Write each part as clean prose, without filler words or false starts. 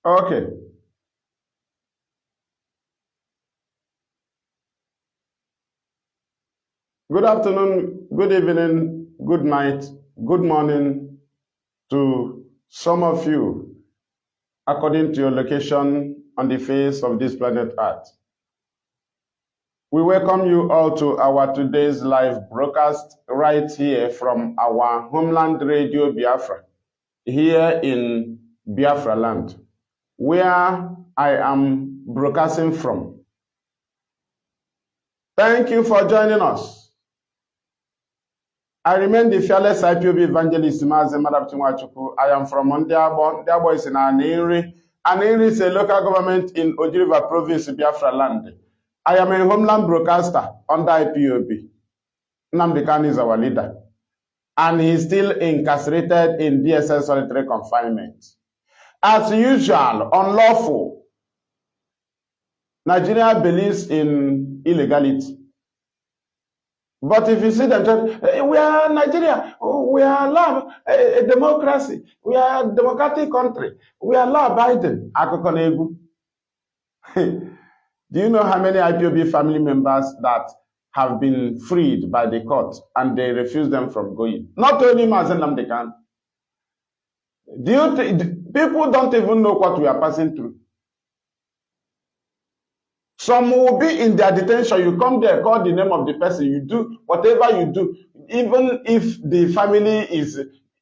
Okay. Good afternoon, good evening, good night, good morning to some of you, according to your location on the face of this planet Earth. We welcome you all to our today's live broadcast right here from our homeland radio Biafra, here in Biafraland, where I am broadcasting from. Thank you for joining us. I remain the fearless IPOB evangelist Mazi Maduabuchi Nwachukwu. I am from Ndiabo. Ndiabo is in Aniri. Aniri is a local government in Ojiriva province, Biafraland. I am a homeland broadcaster under IPOB. Nnamdi Kanu is our leader. And he is still incarcerated in DSS solitary confinement. As usual, unlawful. Nigeria believes in illegality. But if you see them, we are Nigeria, we are law, a democracy, we are a democratic country, we are law-abiding. Do you know how many IPOB family members that have been freed by the court and they refuse them from going? Not only Mazi Nnamdi Kanu. People don't even know what we are passing through. Some will be in their detention. You come there, call the name of the person, you do whatever you do, even if the family is,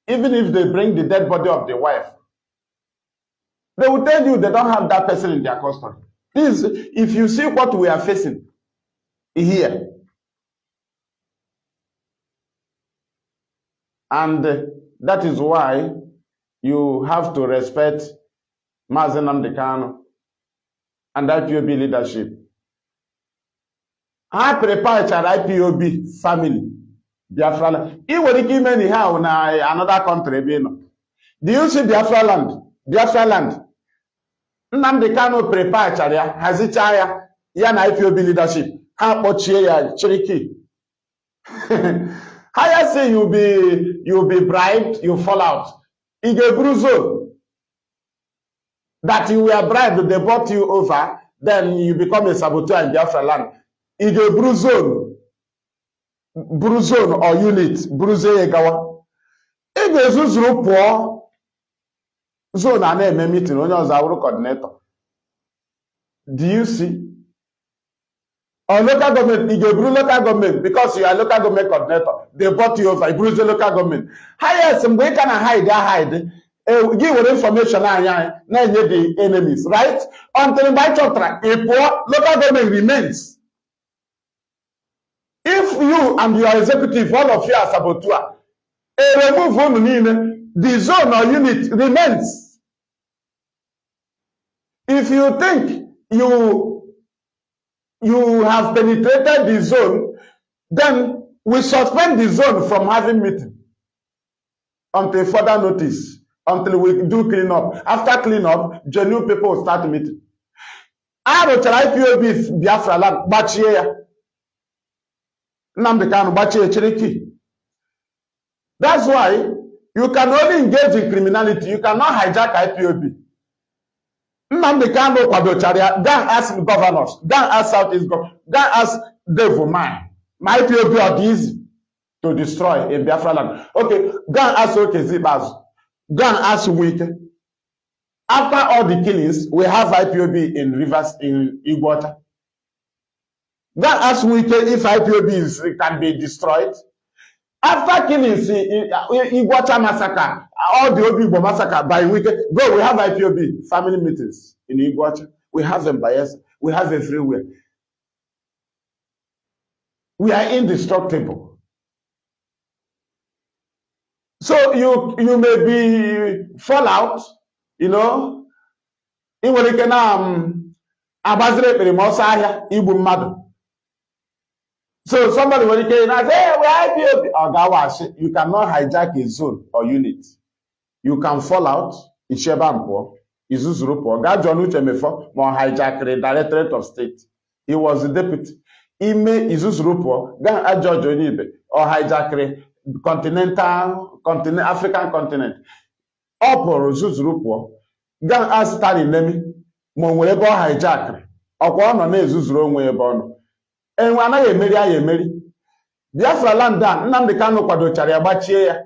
even if they bring the dead body of the wife, they will tell you they don't have that person in their custody. Please, if you see what we are facing here, and that is why you have to respect Mazi Nnamdi Kanu and IPOB leadership. I prepare IPOB family, Biafraland. It will give many how na another country. Do you see Biafraland? Biafraland. Nnamdi Kanu prepare ya, hazichaya, ya na IPOB leadership. Ha pochie ya Cherokee. How you say you'll be bribed, you fall out. Ige bruzo. That you were bribed, they brought you over, then you become a saboteur in Biafraland. It's a bruise zone or unit, bruise egawa. If there's a poor zone and a meeting, on your coordinator. Do you see? Or local government, it's a bruise local government because you are local government coordinator. They brought you over, bruise local government. How some way can I hide? Give information na the enemies, right? Until by contract, a poor local government remains. If you and your executive, all of you are saboteur, remove the zone or unit remains. If you think you have penetrated the zone, then we suspend the zone from having meeting until further notice. Until we do clean up. After clean up, genuine people will start meeting. I will try IPOB Biafraland, Bachie. Nnamdi Kanu, Bachie, Cherokee. That's why you can only engage in criminality. You cannot hijack IPOB. Nnamdi Kanu, Kwadocharia, go and ask governors, go and ask Southeast governors, go and ask Devil Man. My IPOB are easy to destroy in Biafraland. Okay, go and ask Zibaz. Go and ask Wike. After all the killings, we have IPOB in rivers in Iguata. Go and ask Wike if IPOB can be destroyed. After killings in Iguata massacre, all the Obibo massacre by Wike, go, we have IPOB family meetings in Iguata. We have them by us. We have everywhere. We are indestructible. So you may be fall out, you know. So somebody will say, hey, we IPOB. You cannot hijack a zone or unit. You can fall out, Ishebampo, Izuzurupo, Gajon Uchemefo, more hijack the Directorate of State. He was the deputy. Ime Izuzurupo, Gan Ajoj Onibe, or hijack African continent. Oporo Zuzurupo, Go and ask Stanley Nemi. Ma nwere ebe ọ hijack. Ọkwa ọ nọ na-ezuzuru onwe ebe ọ nọ. Enwe anaghị emeri anyị emeri. Biafraland a Nnamdi Kanu kwadochara ya gbachie ya.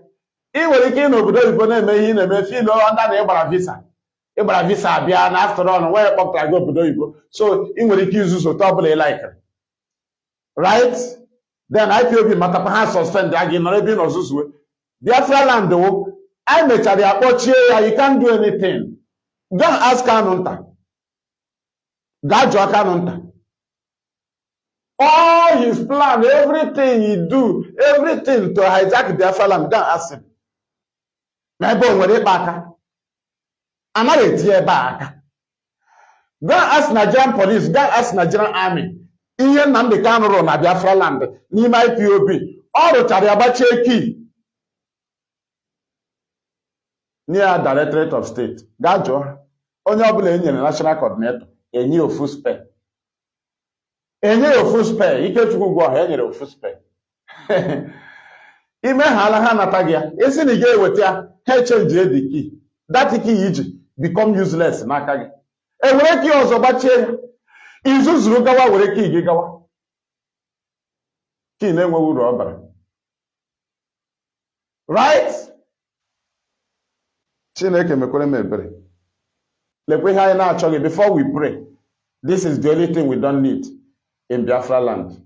Ị nwere ike ịnọ obodo oyibo na-eme ihe ị na-eme feel under na ịgbara visa. Ịgbara visa abịa na after all wee kpọpụtara gị obodo oyibo. So ị nwere ike izuzu otu ọbụla ị like. Right? Then IPOB matakwa ha suspend ya gị nọrọ ebe ị nọ zuzue. Biafraland wo anyị mechara ya kpọchie ya, you can't do anything. Go and ask Kanu nta. Gaa jụọ Kanu nta. All his plan, everything he do, everything to hijack Biafraland, go and ask him. Ma ebe o nwere ịkpa aka. Anaghị etinye ebe aka. Go and ask Nigerian police, go and ask Nigerian army. Ihe Nnamdi Kanu rụrụ na Biafraland n'ime IPOB, ọ rụchara ya gbachie key. Near Directorate of State. Gaa jụọ onye ọbụla enyere national coordinator enye ofu spare. Enye ofu spare, Ikechukwu ugwu ọha enyere ofu spare. Ime ha ala ha nata gị ya, esi na ị ga-eweta ya, ha change the key. That key iji become useless n'aka gị. Ewere key ọzọ gbachie ya. Izuzuru gawa were key gị gawa. Key na-enweghị uru ọ bara. Right? Chineke mekwere m ebere. Lekwe ihe anyị na-achọghị before we pray. This is the only thing we don't need in Biafraland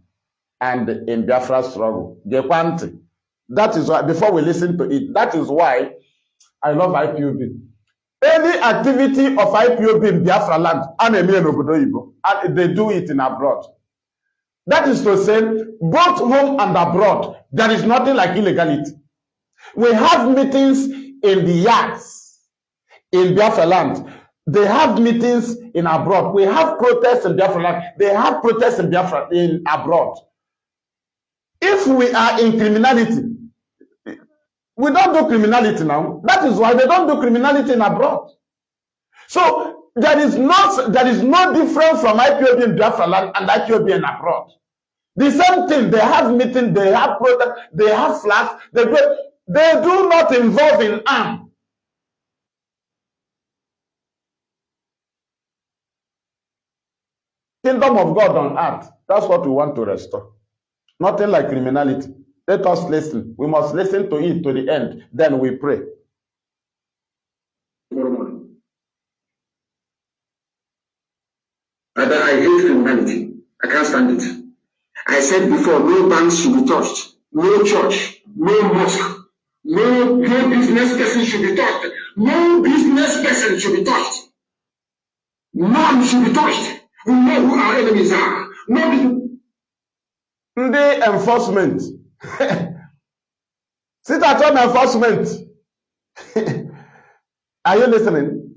and in Biafra struggle. Gekwa ntị. That is why, before we listen to it, that is why I love IPOB. Any activity of IPOB in Biafraland, and obodo oyibo, and they do it in abroad. That is to say, both home and abroad, there is nothing like illegality. We have meetings in the yards in Biafraland. They have meetings in abroad. We have protests in Biafraland. They have protests in Biafra in abroad. If we are in criminality, we don't do criminality now. That is why they don't do criminality in abroad. So there is no difference from IPOB in Biafraland and IPOB in abroad. The same thing. They have meetings, they have protests, they have flags. They do not involve in arms. Kingdom of God on earth. That's what we want to restore. Nothing like criminality. Let us listen. We must listen to it to the end. Then we pray. But I hate criminality. I can't stand it. I said before, no banks should be touched. No church. No mosque. No business person should be touched. No business person should be touched. None should be touched. We know who our enemies are. The enforcement. Sit at home enforcement. Are you listening?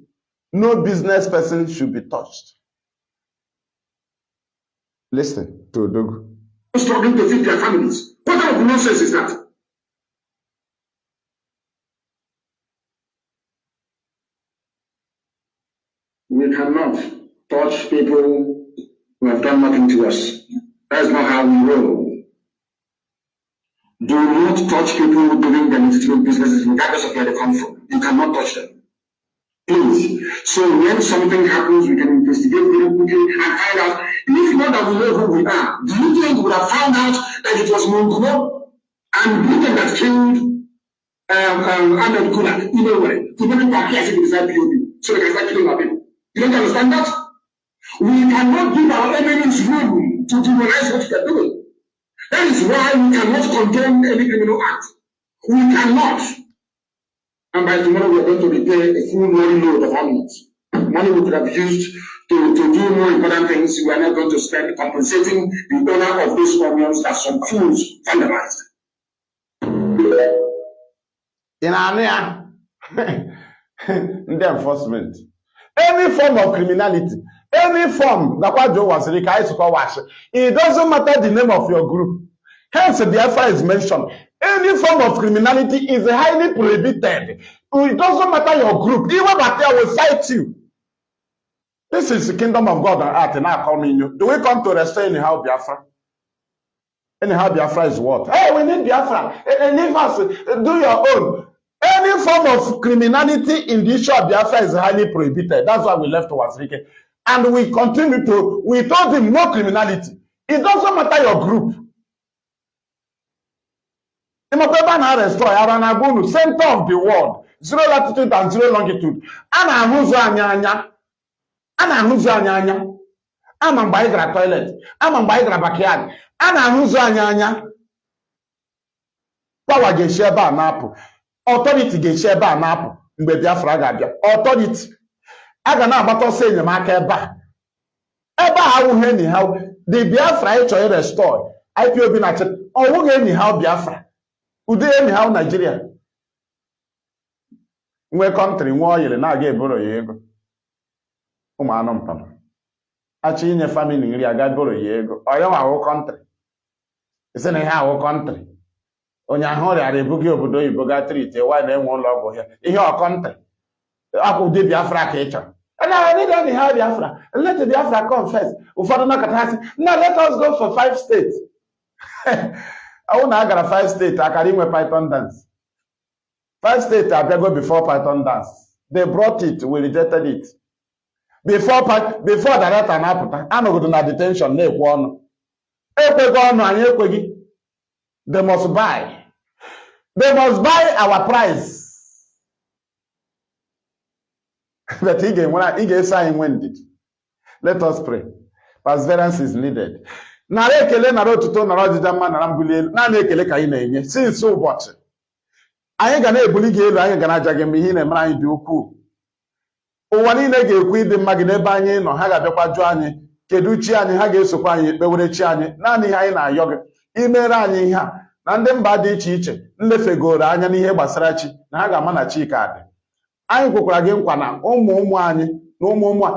No business person should be touched. Listen to Odogu. Struggling to feed their families. What kind of nonsense is that? We cannot touch people who have done nothing to us. That's not how we roll. Do not touch people doing their legitimate businesses regardless of where they come from. You cannot touch them. Please. So when something happens, we can investigate very quickly and find out. If not that we know who we are, do you think we would have found out that it was Monguno and Britain that killed Ahmed Kula in a way to make it appear as if it is IPOB so they can start killing our people? You don't understand that? We cannot give our enemies room to demonize what we are doing. That is why we cannot condone any criminal act. We cannot. And by tomorrow we are going to repay a full money load of armaments. Money we could have used to do more important things. We are not going to spend compensating the owner of those onions that some fools vandalized. In Ania, the enforcement. Any form of criminality, any form, it doesn't matter the name of your group. Hence, the Biafra is mentioned. Any form of criminality is highly prohibited. It doesn't matter your group. Even Matia will fight you. This is the kingdom of God on earth, and I come in you. Do we come to restore anyhow Biafra? Anyhow Biafra is what? Hey, we need Biafra. Leave us. Do your own. Any form of criminality in the issue of Biafra is highly prohibited. That's why we left Wazirike. And we continue to, we told him no criminality. It doesn't matter your group. Center of the world, 0 latitude and 0 longitude. Ana ahuzo anya. Ama mgbe anyị gara toilet. Ama mgbe anyị gara backyard. Ana ahuzo anya. Power ga-eshi ebe a na-apụ. Authority ga-eshi ebe a na-apụ mgbe Biafra ga-abịa. Authority. A ga na-agbata ọsọ enyemaka ebe a. Ebe a awụghị anyhow. The Biafra ị chọrọ restore. IPOB na-achị. Ọwụghị anyhow Biafra. Ude anyhow Nigeria. Nwe country nwe oyiri na-aga eboro ya ego. Ụmụ anụ mpama. Achị inye family nri aga eboro ya ego. Ọ ya ahụ country. Isi na ihe ahụ country. Onye ahụ rịara ebughị obodo oyibo ga treat nwaanyị na-enwe ụlọ ọgwụ ya. Ihe ọ country. Akwụ ụdị Biafra ka ị chọrọ. And I need anyhow Biafra. Let the Biafra come first. Ụfọdụ nakọta ha sị, now let us go for 5 states. I want to go 5 states. I can even Python dance. 5 states I go before Python dance. They brought it. We rejected it. Before the rest and happened, I no go to detention. They must buy. They must buy our price. But he gave sign when did. Let us pray. Perseverance is needed. Nara ekele nara otuto nara ọdịda mma nara mbuli elu naanị ekele ka anyị na-enye since ụbọchị anyị ga na-ebuli gị elu anyị ga na-aja gị mgbe ihe na-emere anyị dị ukwuu ụwa niile ga-ekwu ịdị mma gị n'ebe anyị nọ ha ga-abịakwa jụọ anyị kedu chi anyị ha ga-esokwa anyị ekpewere chi anyị naanị ihe anyị na-ayọ gị imere anyị ihe a na ndị mba dị iche iche nlefegoro anya n'ihe gbasara chi na ha ga-ama na chi ka dị anyị kwekwara gị nkwa na ụmụ anyị na ụmụ a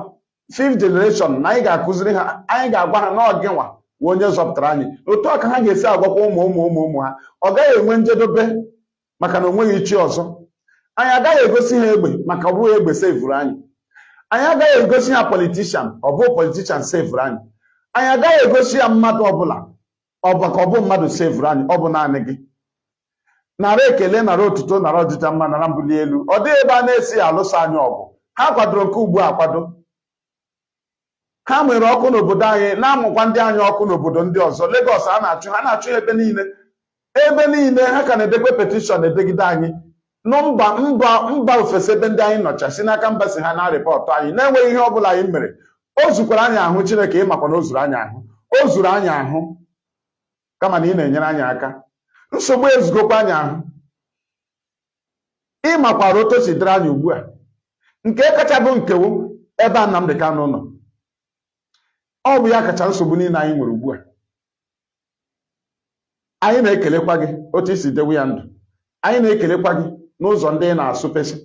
5th generation na anyị ga-akụziri ha anyị ga-agwa ha na ọgịnwa onye zọpụtara anyị otu aka ha ga-esi agwakwa ụmụ ha ọ gaghị enwe njedobe maka na onweghị chi ọzọ anyị agaghị egosi ha egbe maka ọ bụghị egbe sevuru anyị anyị agaghị egosi ha politishan ọ bụ politishan sevuru anyị anyị agaghị egosi ya mmadụ ọbụla ọ bụ ka ọ bụ mmadụ sevuru anyị ọ bụ naanị gị nara ekele nara otuto nara ọdịda mma nara mbuli elu ọ dịghị ebe a na-esi alụso anyị ọgụ ha kwadoro nke ugbu a akwado ha nwere ọkụ n'obodo anyị na-amụkwa ndị anyị ọkụ n'obodo ndị ọzọ Lagos ha na-achụ ebe niile ha ka na-edekwe petishọn edegide anyị mba ofesi ebe ndị anyị nọcha si n'aka mba si ha na-arịpọtụ anyị na-enweghị ihe ọbụla anyị mere o zukwara anyị ahụ Chineke ịmakwa na o zuru anyị ahụ kama na ị na-enyere anyị aka nsogbu ezugokwa anyị ahụ ịmakwara otu si dịrị anyị ugbu a nke kacha bụ nkewu ebe a Nnamdi Kanu nọ ọ bụ ya kacha nsogbu niile anyị nwere ugbu a anyị na-ekelekwa gị otu isi dewe ya ndụ anyị na-ekelekwa gị n'ụzọ ndị ị na-asụpesị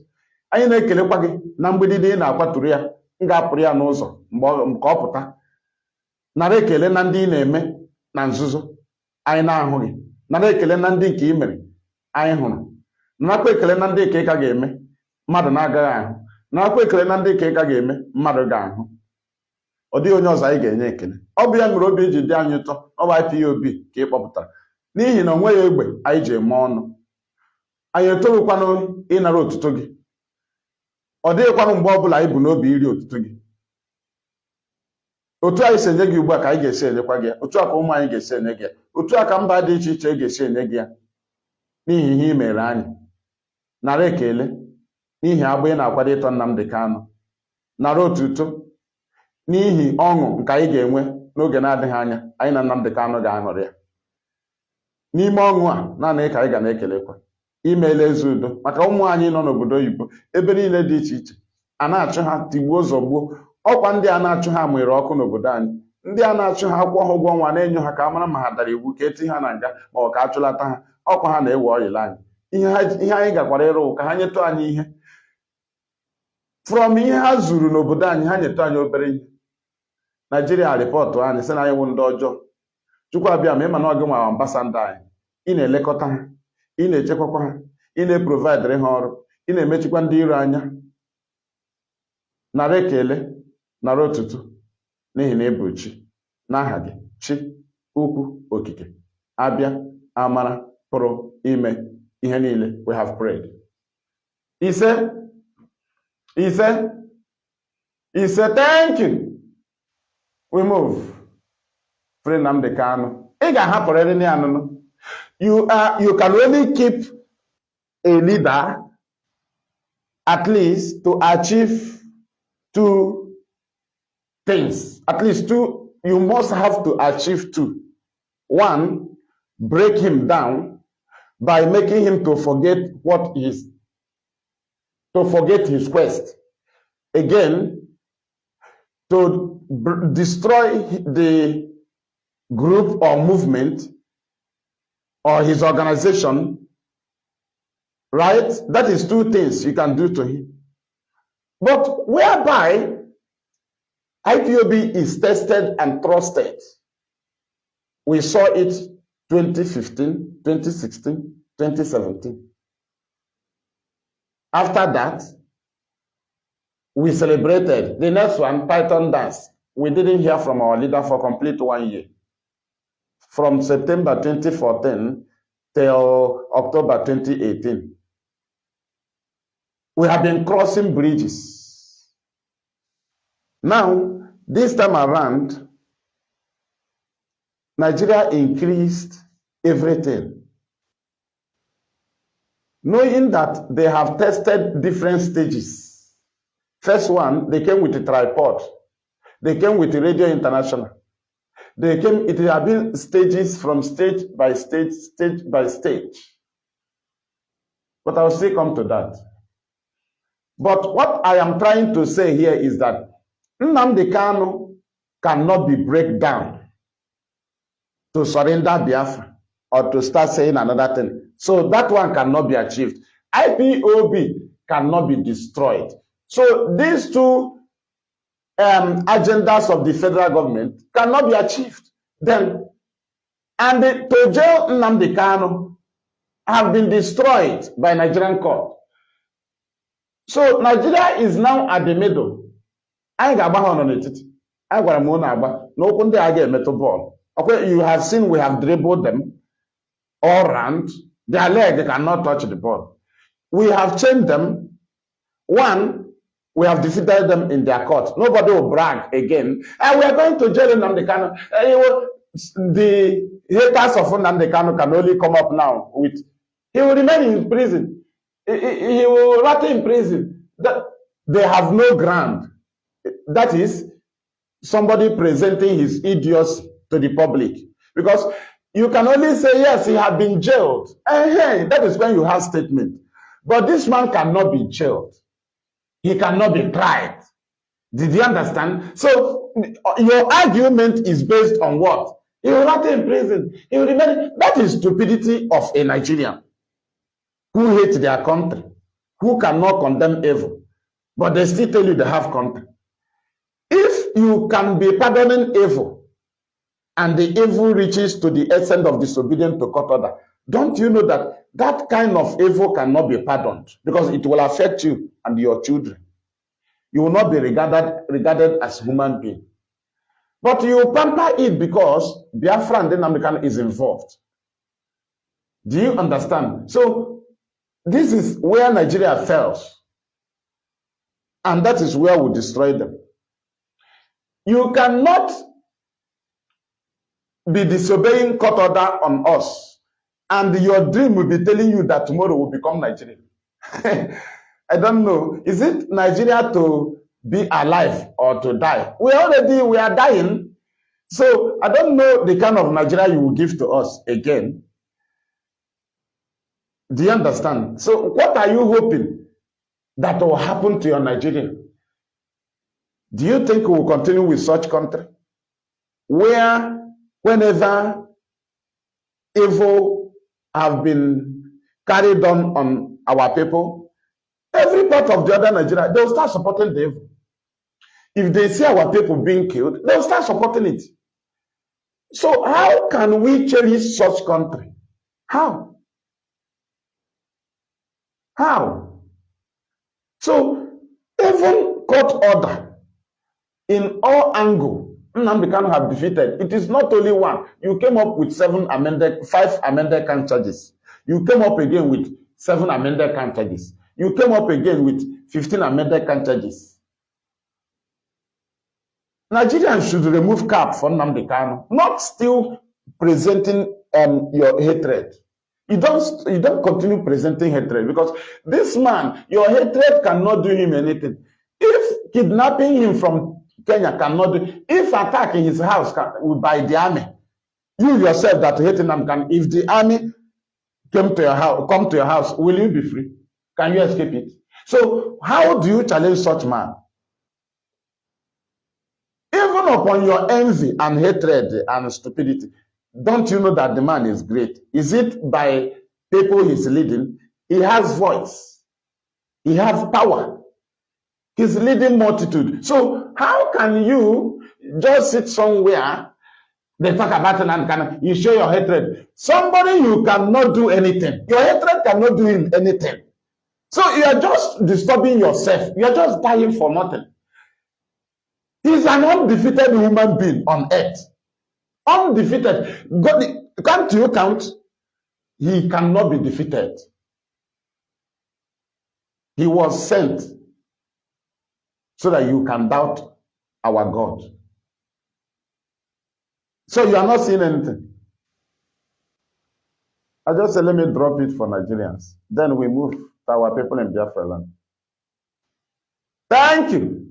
anyị na-ekelekwa gị na mgbidi ị na-akwaturu ya m ga-apụrụ ya n'ụzọ mgbe ọ pụta nara ekele na ndị ị na-eme na nzuzo anyị na-ahụghị nara ekele na ndị nke ị mere anyị hụrụ narakwa ekele na ndị nke ị ka ga-eme mmadụ na-agaghị ahụ narakwa ekele na ndị nke ị ka ga-eme mmadụ ga-ahụ ọ dịghị onye ọzọ anyị ga-enye ekele ọ bụ ya mere obi ji dị anyị ụtọ ọ bụ IPOB ka ị kpọpụtara n'ihi na o nweghị egbe anyị ji eme ọnụ anyị etoghịkwanụ ịnara otuto gị ọ dịghịkwanụ mgbe ọbụla anyị bụ n'obi iri otuto gị otu anyị si enye gị ugbu a ka anyị ga-esi enyekwa gị ya otu a ka ụmụ anyị ga-esi enye gị ya otu a ka mba dị iche iche ga-esi enye gị ya n'ihi ihe ị mere anyị nara ekele n'ihi agbụ ị na-akwado ịtọ Nnamdi Kanu nara otuto n'ihi ọṅụ nke anyị ga-enwe n'oge na-adịghị anya anyị na Nnamdi Kanu ga-aṅụrị ya n'ime ọṅụ a naanị ka anyị ga na-ekelekwa imeela eze udo maka ụmụ anyị nọ n'obodo oyibo ebe niile dị iche iche a na-achụ ha tigbuo zọgbuo ọkwa ndị a na-achụ ha nwere ọkụ n'obodo anyị ndị a na-achụ ha akwụọ ha ụgwọ ọnwa na-enyo ha ka a mara ma ha dara iwu ka eti ha na nga ma ọ ka achụlata ha ọkwa ha na-ewe ọyịla anyị ihe anyị gakwara ịrụ ka ha nyetụ anyị ihe from ihe ha zuru n'obodo anyị ha nyetụ anyị obere ihe Naijiria rịpọtụ anyị sị na anyị wụ ndị ọjọọ Chukwu abịa ma ịma na ọ gị nwa ambasada anyị ị na-elekọta ha ị na-echekwakwa ha ị na-eprovaidịrị ha ọrụ ị na-emechikwa ndị iro anya nara ekele nara otuto n'ihi na ịbụ chi n'aha gị chi ukwu okike abịa amara pụrụ ime ihe niile we have prayed He said, thank you. We move. Free Nnamdi Kanu. You can only keep a leader at least to achieve two things. At least two. You must have to achieve two. One, break him down by making him to forget his quest. Again, to destroy the group or movement or his organization, right? That is two things you can do to him. But whereby IPOB is tested and trusted, we saw it 2015, 2016, 2017. After that, we celebrated. The next one, Python dance. We didn't hear from our leader for complete 1 year. From September 2014 till October 2018. We have been crossing bridges. Now, this time around, Nigeria increased everything. Knowing that they have tested different stages. First one, they came with a tripod. They came with a Radio International. It have been stages from stage by stage, stage by stage. But I'll still come to that. But what I am trying to say here is that Nnamdi Kanu cannot be break down to surrender Biafra or to start saying another thing. So that one cannot be achieved. IPOB cannot be destroyed. So these two agendas of the federal government cannot be achieved. Then, and to jail Nnamdi Kanu have been destroyed by Nigerian court. So Nigeria is now at the middle. I you have seen we have dribbled them all round. Their leg, they cannot touch the ball. We have changed them. One, we have defeated them in their court. Nobody will brag again. And we are going to jail Nnamdi Kanu. The haters of Nnamdi Kanu can only come up now with, he will remain in prison. He will rot in prison. They have no ground. That is somebody presenting his idiots to the public. Because you can only say, yes, he has been jailed. And hey, that is when you have statement. But this man cannot be jailed. He cannot be tried. Did you understand? So your argument is based on what? He will not in prison. He will remain. That is stupidity of a Nigerian who hates their country, who cannot condemn evil, but they still tell you they have country. If you can be pardoning evil, and the evil reaches to the extent of disobedience to court order, don't you know that that kind of evil cannot be pardoned because it will affect you and your children. You will not be regarded as human being. But you pamper it because Biafra and Nnamdi is involved. Do you understand? So this is where Nigeria fails. And that is where we destroy them. You cannot be disobeying court order on us, and your dream will be telling you that tomorrow will become Nigeria. I don't know. Is it Nigeria to be alive or to die? We are dying. So I don't know the kind of Nigeria you will give to us again. Do you understand? So what are you hoping that will happen to your Nigeria? Do you think we will continue with such country where whenever evil have been carried on our people, every part of the other Nigeria, they will start supporting the evil. If they see our people being killed, they will start supporting it. So how can we cherish such country? How? How? So even court order in all angles, Nnamdi Kanu have defeated. It is not only one. You came up with 5 amended count charges. You came up again with 7 amended count charges. You came up again with 15 amended charges. Nigerians should remove cap for Nnamdi Kanu, not still presenting your hatred. You don't continue presenting hatred because this man, your hatred cannot do him anything. If kidnapping him from Kenya cannot do, if attacking his house by the army, you yourself that hate him can. If the army come to your house, will you be free? Can you escape it? So how do you challenge such man? Even upon your envy and hatred and stupidity, don't you know that the man is great? Is it by people he's leading? He has voice. He has power. He's leading multitude. So how can you just sit somewhere, they talk about it and you show your hatred? Somebody you cannot do anything. Your hatred cannot do him anything. So you are just disturbing yourself. You are just dying for nothing. He's an undefeated human being on earth. Undefeated. God, can't you count? He cannot be defeated. He was sent so that you can doubt our God. So you are not seeing anything. I just say, let me drop it for Nigerians. Then we move to our people in Biafraland. Thank you.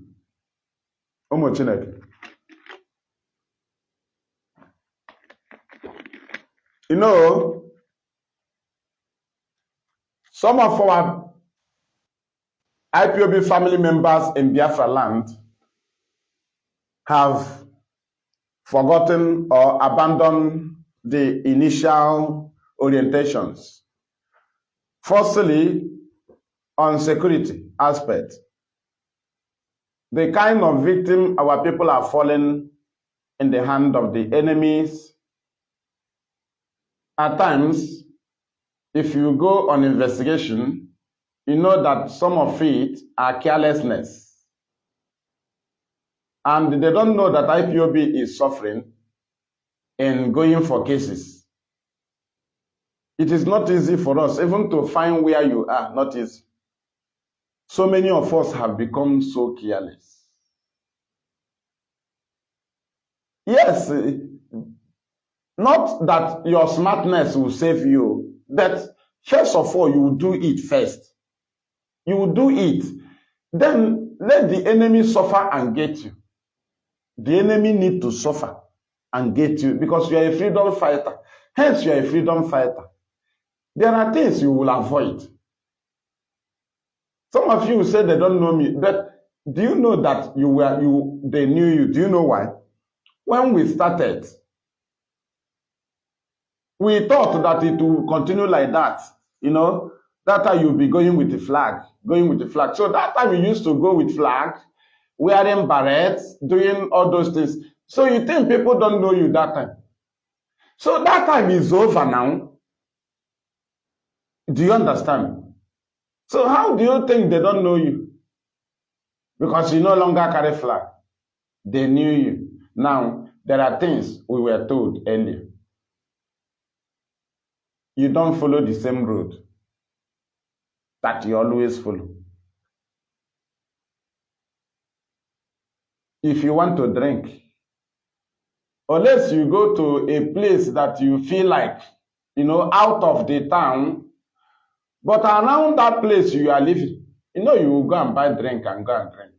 Umu Chineke. You know, some of our IPOB family members in Biafraland have forgotten or abandoned the initial orientations. Firstly, on security aspect, the kind of victim our people are falling in the hand of the enemies. At times, if you go on investigation, you know that some of it are carelessness. And they don't know that IPOB is suffering in going for cases. It is not easy for us, even to find where you are, not easy. So many of us have become so careless. Yes, not that your smartness will save you, but first of all, you will do it first. You will do it. Then let the enemy suffer and get you. The enemy need to suffer and get you because you are a freedom fighter. Hence, you are a freedom fighter. There are things you will avoid. Some of you say they don't know me, but do you know that they knew you? Do you know why? When we started, we thought that it will continue like that. You know, that time you'll be going with the flag. So that time we used to go with flag, wearing berets, doing all those things. So you think people don't know you that time. So that time is over now. Do you understand? So how do you think they don't know you? Because you no longer carry flag. They knew you. Now, there are things we were told earlier. You don't follow the same road that you always follow. If you want to drink, unless you go to a place that you feel like, you know, out of the town, but around that place you are living, you know, you will go and buy drink and go and drink.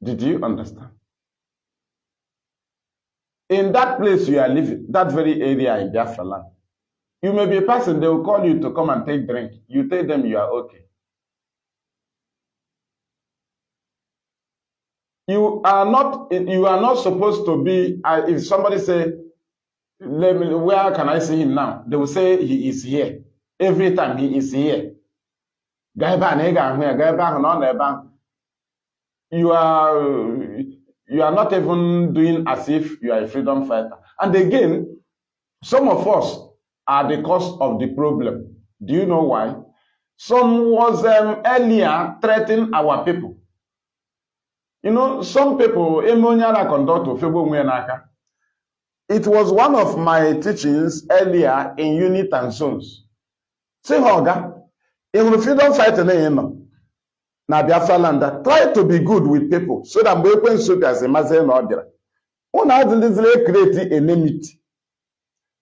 Did you understand? In that place you are living, that very area in Biafraland, you may be a person, they will call you to come and take drink. You tell them you are okay. You are not supposed to be, if somebody say, where can I see him now? They will say he is here. Every time he is here. You are not even doing as if you are a freedom fighter. And again, some of us are the cause of the problem. Do you know why? Some was earlier threatening our people. You know, some people, it was one of my teachings earlier in unit and zones. Say, Hoga, In freedom fighting na Biafraland, try to be good with people so that when soldiers imagine no obira. Una adịlịzịrị create enmity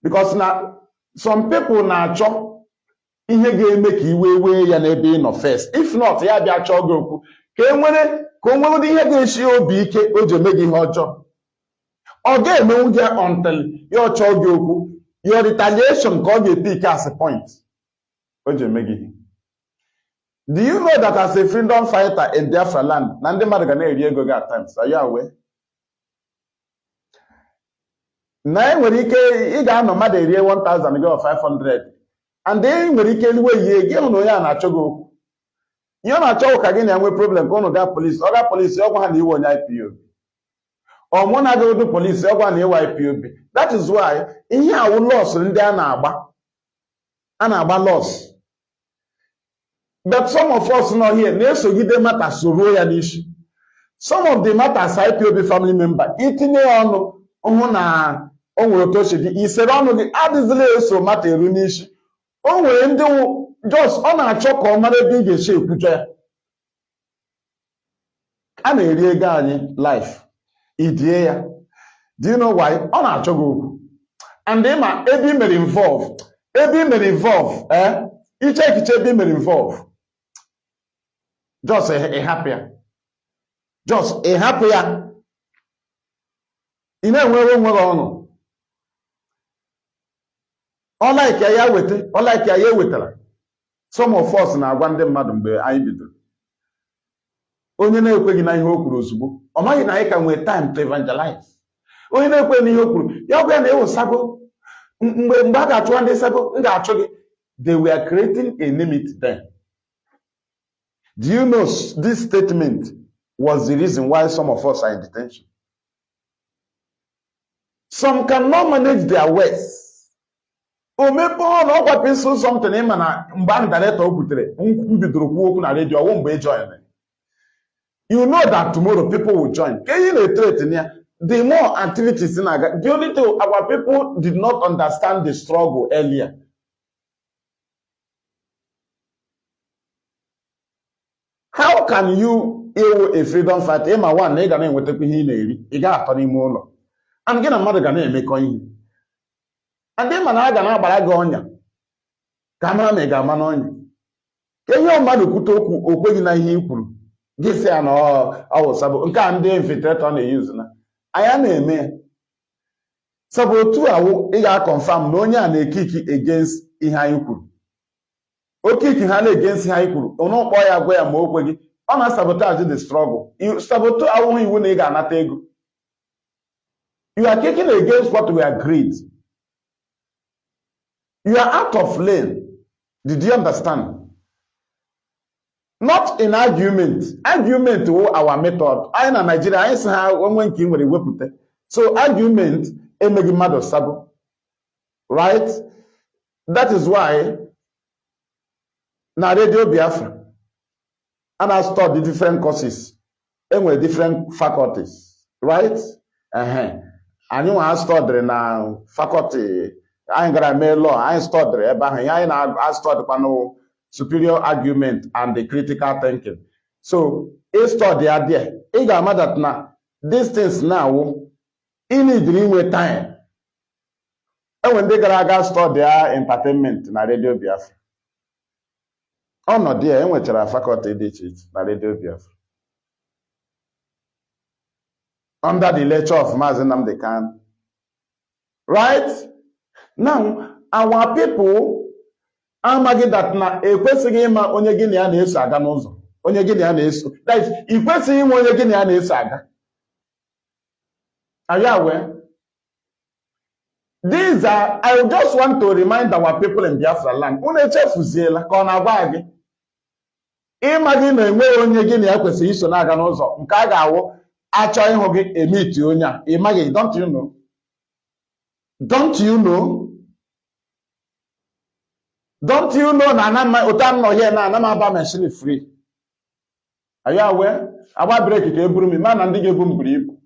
because na some people na-achọ ihe ga-eme ka iwe wee ya n'ebe ị nọ first. If not, ya bịa chọọ gị okwu ka o nwere ihe ga-esi obi ike o ji eme gị ihe ọjọọ. Ọ ga-emenwu gị until ya chọọ gị okwu, your retaliation ka ọ ga-epick as a point o ji eme gị. Do you know that as a freedom fighter in Biafraland, na ndị mmadụ ga na-eri ego gị at times? Are you aware? Na enwere ike ị ga-anọ mmadụ erie 1000 gị or 500 and then nwere ike eliwe ihe gị hụ na onye a na-achọ gị okwu. Ihe ọ na-achọ ka gị na-enwe problem ka ụnụ gaa polisi, ọ gaa polisi ọgwa ha na iwe onye IPOB. Ọ mụ na agụdụ polisi ọgwa na iwe IPOB. That is why ihe awụ loss ndị a na-agba loss. But some of us nọ here na-esogide mata soro ya n'isi. Some of the matters IPOB family member itinye ọnụ hụ na o nwere otu oche gị isere ọnụ gị adịzịla eso mata eru n'isi. O nwere ndị just ọ na-achọ ka ọ mara ebe ị ga-esi ekwujọ ya. A na-eri ego anyị life idie ya. Do you know why? Ọ na-achọ gị okwu. And ịma ebe ị mere involve iche echiche ebe ị mere involve just ị hapụ ya. Just ị hapụ ya. Ị na-enwere onwere ọnụ. Ọ like ya weta, ọ like ya ewetara. Some of us na-agwa ndị mmadụ mgbe anyị bidoro. Onye na-ekweghị na ihe o kwuru ozugbo, ọ maghị na anyị ka nwee time to evangelize. Onye na-ekweghị na ihe o kwuru, ya gwa ya na ewu sago. Mgbe a ga-achụ ndị sago, m ga-achụ gị. They were creating enmity then. Do you know this statement was the reason why some of us are in detention? Some cannot manage their ways. O mepe ọnụ ọgwa pencil something ịma na mgbe ahụ director o butere mbidoro kwuo okwu na redio ọwụ mgbe join. You know that tomorrow people will join. Can you na-etrete ya? The more activities in aga. The only thing our people did not understand the struggle earlier. How can you ewo a freedom fighter? Ịma one na ị ga na-enwetakwa ihe ị na-eri. Ị ga-atọ n'ime ụlọ. And gị na mmadụ ga na-emekọ ihe. And then na aga na-agbara gị ọnya. Ka mara ma ị ga-ama n'ọnya. Ka ihe mmadụ kwute okwu okweghị na ihe i kwuru. Gị sị ya na ọ sabo. Nke a ndị infiltrator na-eyuzu na. Anya na-eme. Sabo otu awụ ị ga-confirm na onye a na-ekiki against ihe anyị kwuru. Okiki ha na-against ihe anyị kwuru. Ụnụ kpọọ ya gwa ya ma okwe gị. Ọ na-sabotage the struggle. Sabotage awụghị iwu na ị ga-anata ego. You are kicking against what we agreed. You are out of lane. Did you understand? Not in argument. Argument is our method. I na Nigeria, I say when king will wepute. So argument emegi mado sabo. Right? That is why na Radio Biafra and I studied different courses and with different faculties. Right? And you want to study na faculty. I ain't gonna make law. I ain't study. I study superior argument and the critical thinking. So, I study there. I got mad that now. These things now, in need dream time. And when they gotta study entertainment na Radio Biafra. Oh no, dear. I went to the faculty teach na Radio Biafra. Under the lecture of Mazi Maduabuchi. Right? Now, our people amaghị that na ekwesịghị ịma onye gị na ya na-eso aga n'ụzọ. Onye gị na ya na-eso. That is, ekwesịghị ịma onye gị na ya na-eso aga. Are you aware? These are, I just want to remind our people in Biafraland. Unu echefuziela ka ọ na-agwa gị. Ịmaghị na enweghị onye gị na ya kwesịrị iso na-aga n'ụzọ. Nke a ga-awụ achọ ịhụ gị emiti onye a. Ịmaghị, don't you know? Don't you know? Don't you know na utam no here na aba machine free? Are you aware? Aba break ka eburu mi ma na ndị ga-ebu m buru ibu.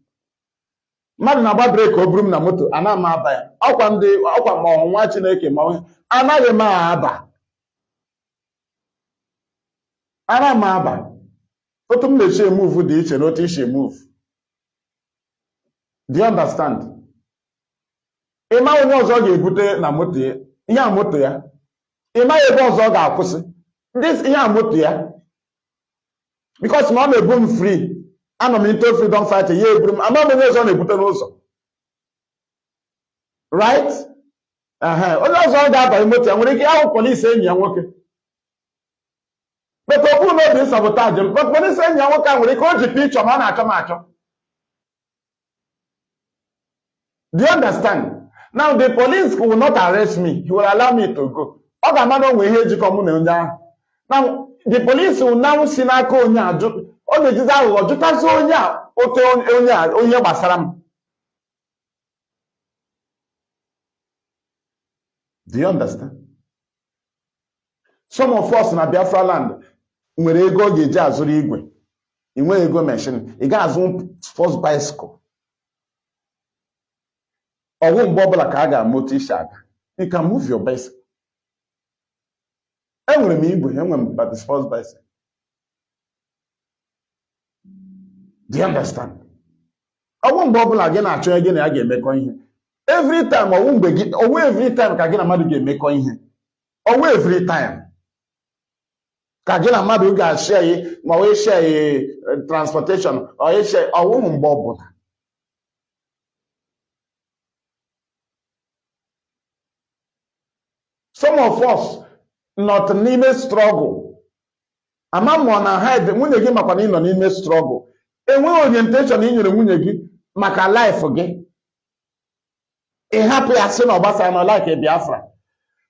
Mmadụ na aba break o buru m na moto ana aba ya. Ọkwa ma ọnwa Chineke ma anaghị m aba. Ara m aba. Otu m na-eche move dị iche na otu iche move. Do you understand? Ịma onye ọzọ ga-ebute na moto ya. Ihe a moto ya. Ịma ebe ọzọ ga-akwụsị. Ihe a moto ya. Because ma ọ na-ebu m free. Anọ m into freedom fight ya eburu m. Ama m onye ọzọ na-ebute n'ụzọ. Right? Onye ọzọ ga-abanye moto ya nwere ike ahụ polisi enyi ya nwoke. But ọ bụrụ na obi sabotage m, but polisi enyi ya nwoke a nwere ike o ji picture ma ọ na-achọ m achọ. Do you understand? Now the police will not arrest me. He will allow me to go. Ọ ga-ama na onwe ihe ejikọ mụ na onye ahụ. Now the police will now si n'aka onye a jụ. Ọ na-ejizi aghụghọ jụtazi onye a ote onye gbasara m. Do you understand? Some of us na Biafraland nwere ego ọ ga-eji azụrụ igwe. Ị nweghị ego machine. Ị ga-azụ first bicycle. Ọwụ mgbe ọbụla ka a ga-amụta isi aga. You can move your bicycle. Enwere m igwe, enwere m but it's first bicycle. Do you understand? Ọwụ mgbe ọbụla gị na-achọ gị na ya ga-emekọ ihe. Every time ọwụ every time ka gị na mmadụ ga-emekọ ihe. Ọwụ every time. Ka gị na mmadụ ga-share ma wee share transportation or share ọwụ mgbe ọbụla. Some of us not n'ime struggle. Ama m na hide nwunye gị makwa na ị nọ n'ime struggle. Enweghị orientation ị nyere nwunye gị maka life gị. Ị hapụ ya sị na ọ gbasara na like Biafra.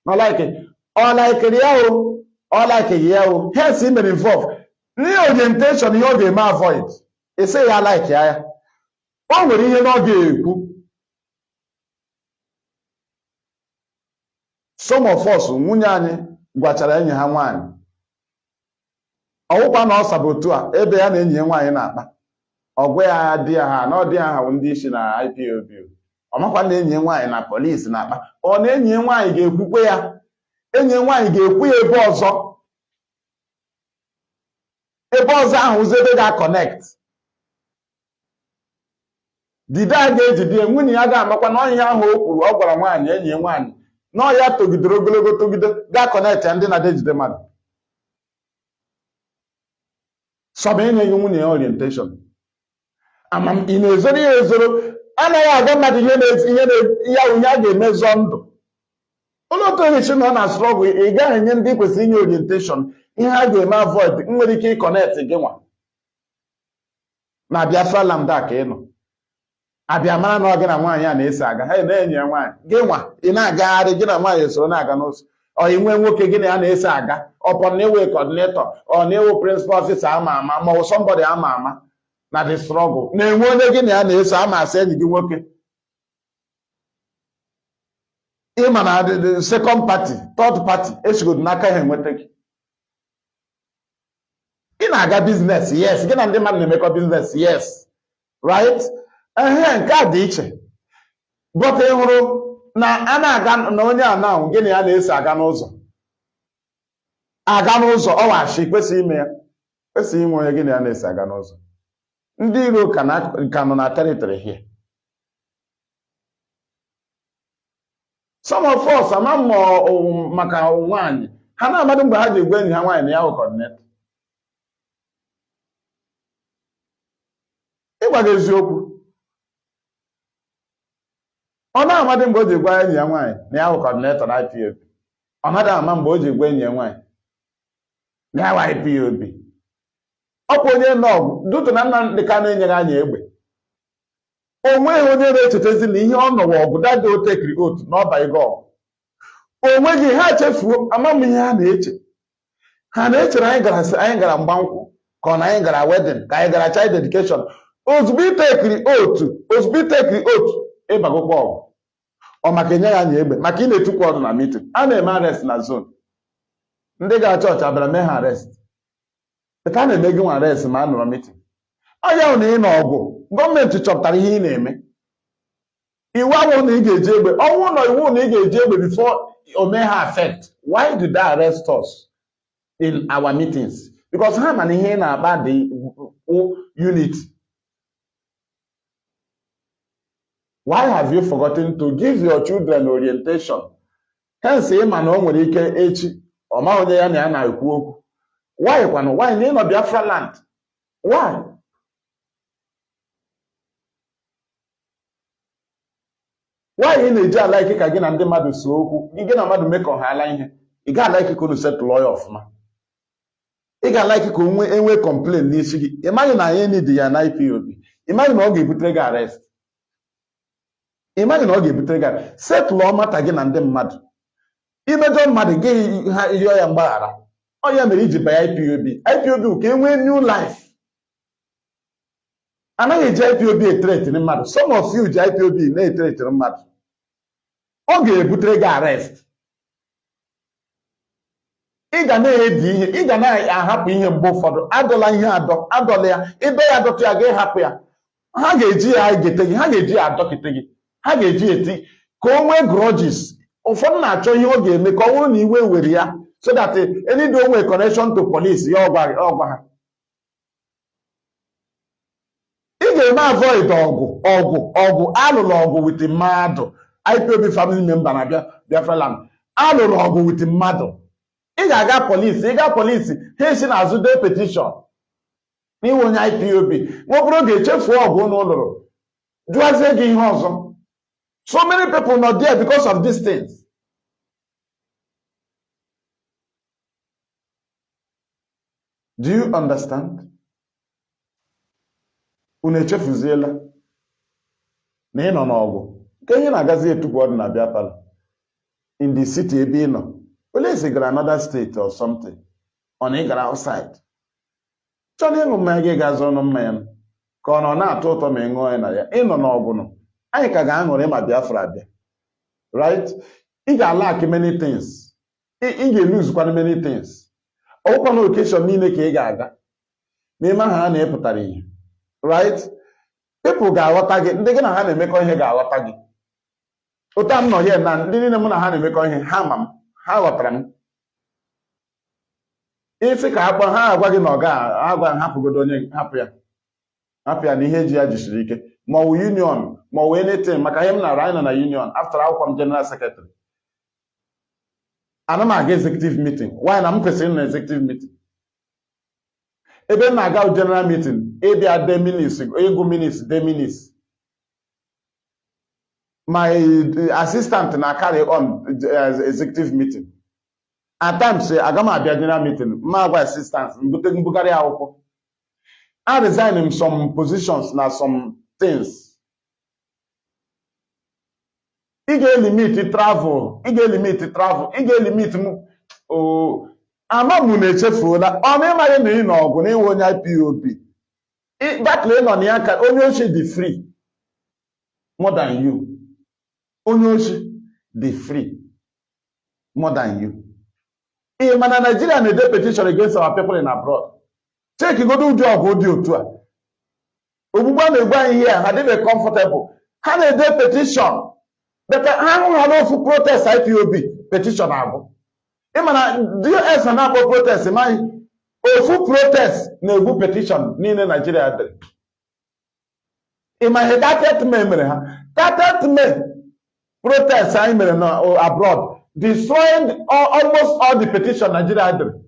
Na like ọ like ya o, ọ like ya o. Hence ị mere involve. N'ihe orientation ihe ọ ga-eme avoid. Ị sị ya like ya. O nwere ihe na ọ ga-ekwu. Some of us nwunye anyị gwachara enyi ha nwaanyị. Ọwụkwa na ọ sabotu a ebe ya na enyi ya nwaanyị na-akpa. Ọgwa ya di ya ha na ọ dị ha ndị isi na Ipob. Ọ makwa na enyi ya nwaanyị na polisi na-akpa. Ọ na enyi ya nwaanyị ga-ekwukwe ya. Enyi ya nwaanyị ga-ekwu ya ebe ọzọ. Ebe ọzọ ahụ ụzọ ebe ga-connect. Dide a ga-ejide nwunye ya ga-amakwa na ọnya ahụ o kwuru ọ gwara nwaanyị enyi ya nwaanyị. Na ya togidere ogologo togide ga-connect ya ndị na-ejide mmadụ. Sọba enyeghị nwunye ya orientation. Ị na-ezoro ya ezoro, anaghị agwa mmadụ ihe a ga-emezọ ndụ. Ụlọ otu onye chi nọ na struggle, ị gaghị enye ndị kwesịrị inye orientation ihe a ga-eme avoid nwere ike ịkọnekt gị nwa. Na Biafraland a ka ị nọ. Abịa mara na ọ gị na nwaanyị a na-ese aga. Ha na-enyi ya nwaanyị. Gị nwa ị na-agagharị gị na nwaanyị soro na-aga n'ụzọ. Ọ inwe nwoke gị na ya na-ese aga. Ọpọ na-ewe coordinator, ọ na-ewe principal officer ama ama ma ọ somebody ama ama na the struggle. Na-enwe onye gị na ya na-eso ama asị enyi gị nwoke. Ịma na the second party, third party esigodu n'aka ha enweta gị. Ị na-aga business, yes. Gị na ndị mmadụ na-emekọ business, yes. Right? Nke a dị iche. But ị hụrụ na a na-aga na onye a na gị na ya na-eso aga n'ụzọ. Aga n'ụzọ ọwachi kwesịrị ime ya. Kwesịrị inwe onye gị na ya na-eso aga n'ụzọ. Ndị iro ka nọ na territory here. Some of us ama maka nwaanyị. Ha na-amadụ mgbe ha ji egwe enyi ha nwaanyị na ya hụ coordinator. Ịgwa gị eziokwu. Ọ na-amadị mgbe o ji gwa enyi ya nwaanyị na ya hụ coordinator na Ipob. Ọ naghị ama mgbe o ji gwa enyi ya nwaanyị na ya hụ Ipob. Ọ bụ onye nọ ọgụ dutu na Nnamdi Kanu enyeghị anyị egbe. O nweghị onye na-echetezi na ihe ọ nọwa ọgụ dadị o tekiri otu n'ọba ego ọgụ. O nweghị ha chefuo amam ihe ha na-eche. Ha na-echere anyị gara mgbankwụ ka ọ na anyị gara wedding ka anyị gara child dedication. Ozugbo itekiri otu ịbagokwa ọgụ. Ọ maka enye ya anyị egbe maka ị na-etukwa ọdụ na meeting. A na-eme arrest na zone. Ndị ga chọọchị abịara mee ha arrest. Eta a na-eme gị nwa arrest ma a nọrọ meeting. Ọ ya na ị nọ ọgụ. Gọọmenti chọpụtara ihe ị na-eme. Iwu ahụ na ị ga-eji egbe. Ọnwụ nọ iwu na ị ga-eji egbe before o mee ha affect. Why did they arrest us in our meetings? because ha man ihe na aba the unit. Why have you forgotten to give your children orientation? Hence, man, o nwere ike echi ọ ma onye ya na ya na-ekwu okwu. Why kwanu? Why na ịnọ Biafraland? Why? Why ị na-eji ala ike ka gị na ndị mmadụ so okwu? Gị na mmadụ mekọ ha ala ihe. Ị ga-ala ike ka unu setụlụ ya ọfụma. Ị ga-ala ike ka enwe complain n'isi gị. Ị maghị na anyị need ya na IPOB. Ị maghị na ọ ga-ebutere gị arrest. Ị maghị na ọ ga-ebutere gị arrest. Setụlụ ọmata gị na ndị mmadụ. Imejọ mmadụ gị yọọ ya mgbaghara. Ọ ya mere iji banye IPOB. IPOB ka enwee new life. Anaghị eji IPOB eteretiri mmadụ. Some of you ji IPOB na-eteretiri mmadụ. Ọ ga-ebutere gị arrest. Ị ga na-edi ihe, ị ga na-ahapụ ihe mgbe ụfọdụ. Adọla ihe adọla ya. Ịdọ ya adọtụ ya ga-ehapụ ya. Ha ga-eji ya egete gị, ha ga-eji ya adọkịta gị, ha ga-eji eti ka o nwee grudges. Ụfọdụ na-achọ ihe ọ ga-eme ka ọ bụrụ na iwe were ya so that any do onwe connection to police ya ọgwa ha. Ị ga-eme avoid ọgụ alụrụ ọgụ with mmadụ. IPOB family member na Biafraland alụrụ ọgụ with mmadụ. Ị ga-aga polisi, ịga polisi ha esi n'azụ dee petition n'iwe onye IPOB. Nwobụrụ ga-echefu ọgụ n'ụlọrụ jụazie gị ihe ọzọ. So many people not there because of these things. Do you understand? Unu echefuziela na ị nọ n'ọgụ. Ka ihe na-agazi etupu ọ dị na Biafra in the city ebe ị nọ. Police gara another state or something. Ọ na ị gara outside. Chọrọ ịṅụ mmanya gị ga-azụ ọnụ mmanya ka ọ nọ na-atọ ụtọ ma ị ṅụọ ya na ya. Ị nọ n'ọgụ nọ. Anyị ka ga-aṅụrị ma Biafra abịa. Right? Ị ga-lack many things. Ị ga-eluzekwana many things. Ọkwa na occasion niile ka ị ga-aga. N'ime ha na-epụtara ihe. Right? People ga-aghọta gị. Ndị gị na ha na-emekọ ihe ga-aghọta gị. Ụta m nọ ya na ndị niile mụ na ha na-emekọ ihe ha ma m. Ha ghọtara m. Isi ka akpọ ha agwa gị na ọ ga-agwa hapụgodo onye hapụ ya. Hapụ ya na ihe eji ya jisiri ike. Ma ọ wụ union, ma ọ wụ anything maka ihe m na-arụ anyị nọ na union after akwụkwọ m general secretary. Ana m aga executive meeting. Why na m kwesịrị na executive meeting? Ebe m na-aga general meeting, ịbịa de minutes, ego minutes, de minutes. My assistant na carry on executive meeting. At times, aga m abịa general meeting, ma agwa assistant, mbugharị akwụkwọ. I resign in some positions na some things. Ị ga-elimit travel, ị ga-elimit ama m na-echefuola. Ọ na-ịmaghị na ị nọ ọgụ na iwe onye IPOB. Battle nọ na ya ka onye ochi dị free more than you. Onye ochi dị free more than you. Ị ma na Nigeria na-ede petition against our people in abroad. Check godo ụjọ ọgụ dị otu a. Ogbugbu a na-egbu anyị ihe ha dịbe comfortable. Ha na-ede petition. But ha hụ ha n'ofu protest IPOB petition agụ. Ị ma na DS na-akpọ protest maghị ofu protest na-egbu petition niile Nigeria dịrị. Ị ma ihe 30th May mere ha. 30th May protest anyị mere na abroad destroying almost all the petition Nigeria dịrị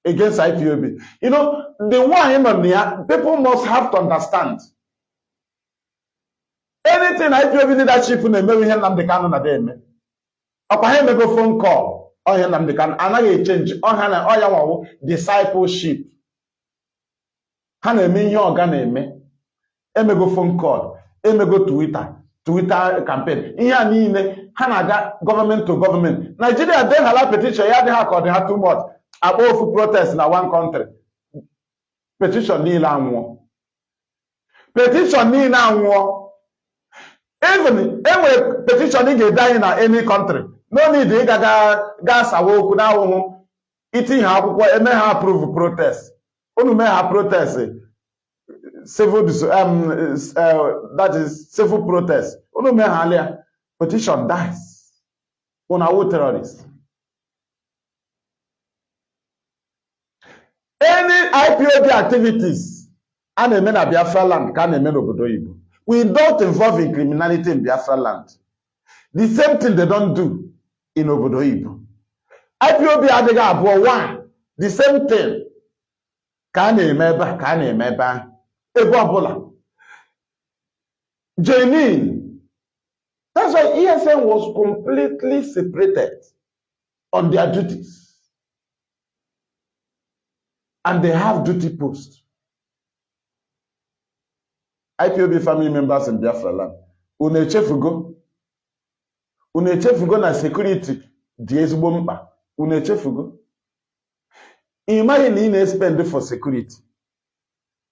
against IPOB. You know, the one in here, people must have to understand. Anything IPOB leadership na-eme ihe Nnamdi Kanu na dem. Ọkwa ha emego phone call. Ọ ihe Nnamdi Kanu anaghị change. Ọ ha na ọ ya nwawo discipleship. Ha na-eme ihe ọga na-eme. Emego phone call, emego Twitter campaign. Ihe a niile ha na-aga government to government. Nigeria dey hala petition ya dị ha ka ọ dị ha too much. Akpọ ofu protest na one country. Petition niile anwụọ. Petition niile anwụọ. Even enwere petition ị ga-ede anyị na any country. No need ị ga sawa okwu na ahụhụ itinye akwụkwọ eme ha approve protest. Unu mee ha protest civil that is civil protest. Unu mee ha alia petition dies. Unu awụ terrorist. Any IPOB activities and a men of Biafraland can a men of Obodo. We don't involve in criminality in Biafraland. The same thing they don't do in Obodo Ibo. IPOB adega abo one. The same thing. Can a member, Ebo Abola. Janine. That's why ESN was completely separated on their duties. And they have duty posts. IPOB family members in Biafraland. Unechefugo na security di ezigbo mkpa. Unechefugo. Imagine na ị na-spend for security.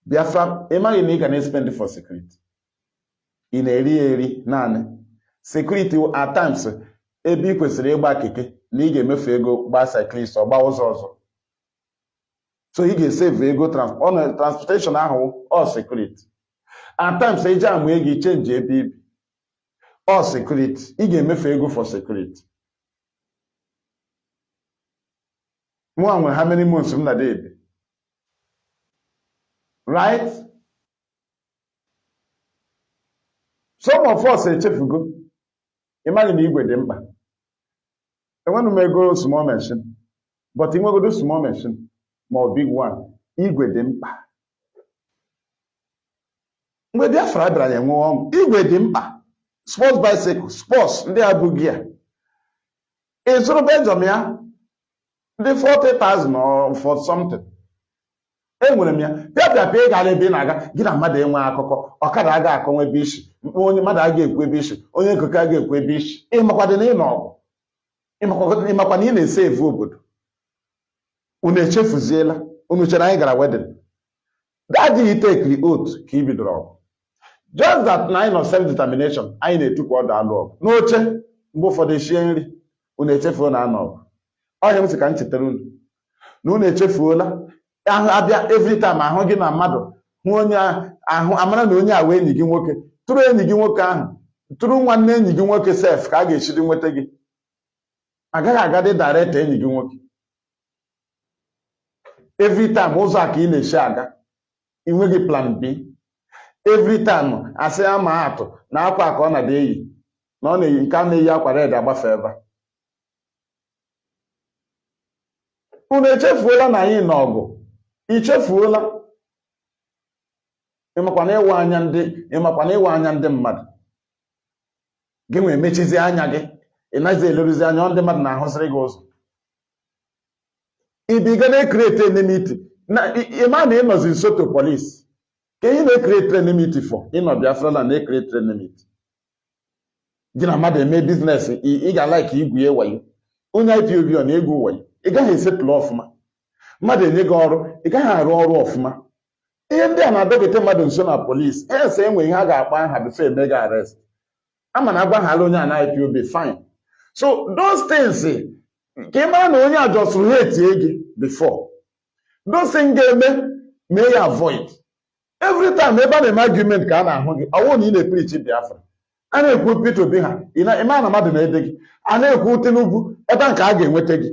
Biafra, imagine na ị ga na-spend for security. Ị na-eri naanị. Security at times ebe ị kwesịrị ịgba keke na ị ga-emefu ego gba cyclist ọ gba ụzọ ọzọ. So ị ga-save ego transportation ahụ or security. At times ị jam ego change ebe ibi. Or security. Ị ga-emefu ego for security. Nwere how many months m na dey? Right? Some of us echefugo. Imagine igwe dị mkpa. Enwenu m ego small machine. But ị nwegodo small machine ma big one. Igwe dị mkpa. Mgbe Biafra bịara ya nwụọ ọnwụ. Igwe dị mkpa. Sports bicycle, sports ndị abụghị ya. Ịzụrụ Benjamin ya. Ndị 40,000 or for something. Enwere m ya. Bịa ị gara ebe ị na-aga gị na mmadụ enwe akụkọ. Ọkada aga akọnwe ebe isi. Onye mmadụ aga ekwu ebe isi. Onye nkụkọ aga ekwu ebe isi. Ịmakwadị na ị nọ ọgụ. Ịmakwa na ị na-esevu obodo. Unu echefuziela. Unu chere anyị gara wedding. Dadị take oath ka ị bidoro ọgụ. Just that 9 of self-determination anyị na-etukwa ọdụ alụ ọgụ. N'oche mgbe ụfọdụ shie nri. Unu echefuo na anọ ọgụ. Ọhịa m sị ka m chetara unu na unu echefuola ahụ abịa every time ahụ gị na mmadụ hụ onye ahụ amara na onye a wee enyi gị nwoke tụrụ enyi gị nwoke ahụ tụrụ nwanne enyi gị nwoke sef ka a ga-echiri nweta gị agaghị agadị direct enyi gị nwoke every time ụzọ a ka ị na-echi aga inweghị plan B every time asị ama atụ na akwa ka ọ na-adị eyi na ọ na-eyi nke a na-eyi akwa red agbafe ebe unu echefuola na anyị n'ọgụ ichefuola ịmakwana ịwa anya ndị mmadụ gị nwee mechizi anya gị ị naghịzi eleruzi anya ndị mmadụ na-ahụsịrị gị ụzọ ibiga na-ekrete enmity ịma na ịnọzi nso to police ka ị na-ekrete enmity for ịnọ Biafraland na-ekrete enmity gị na mmadụ eme biznes ị ga-alaiki igwu ya wayo onye IPOB ọ na-egwu wayo ị gaghị esetụlụ ọfụma mmadụ enye gị ọrụ ị gaghị arụ ọrụ ọfụma ihe ndị a na-adọgete mmadụ nso na polisi ese enwe ihe a ga-akpa aha bifo eme gị arrest ama na agbaghala onye a na IPOB fine so those things ka ị mara na onye a jọsụrụ ha etie gị before those things ga-eme mee ya avoid every time ebe a na-eme argument ka a na-ahụ gị ọwụ na ị na-epreach Biafra a na-ekwu Peter Obi ha ịma na mmadụ na-ede gị a na-ekwu Tinubu ebe nke a ga-enweta gị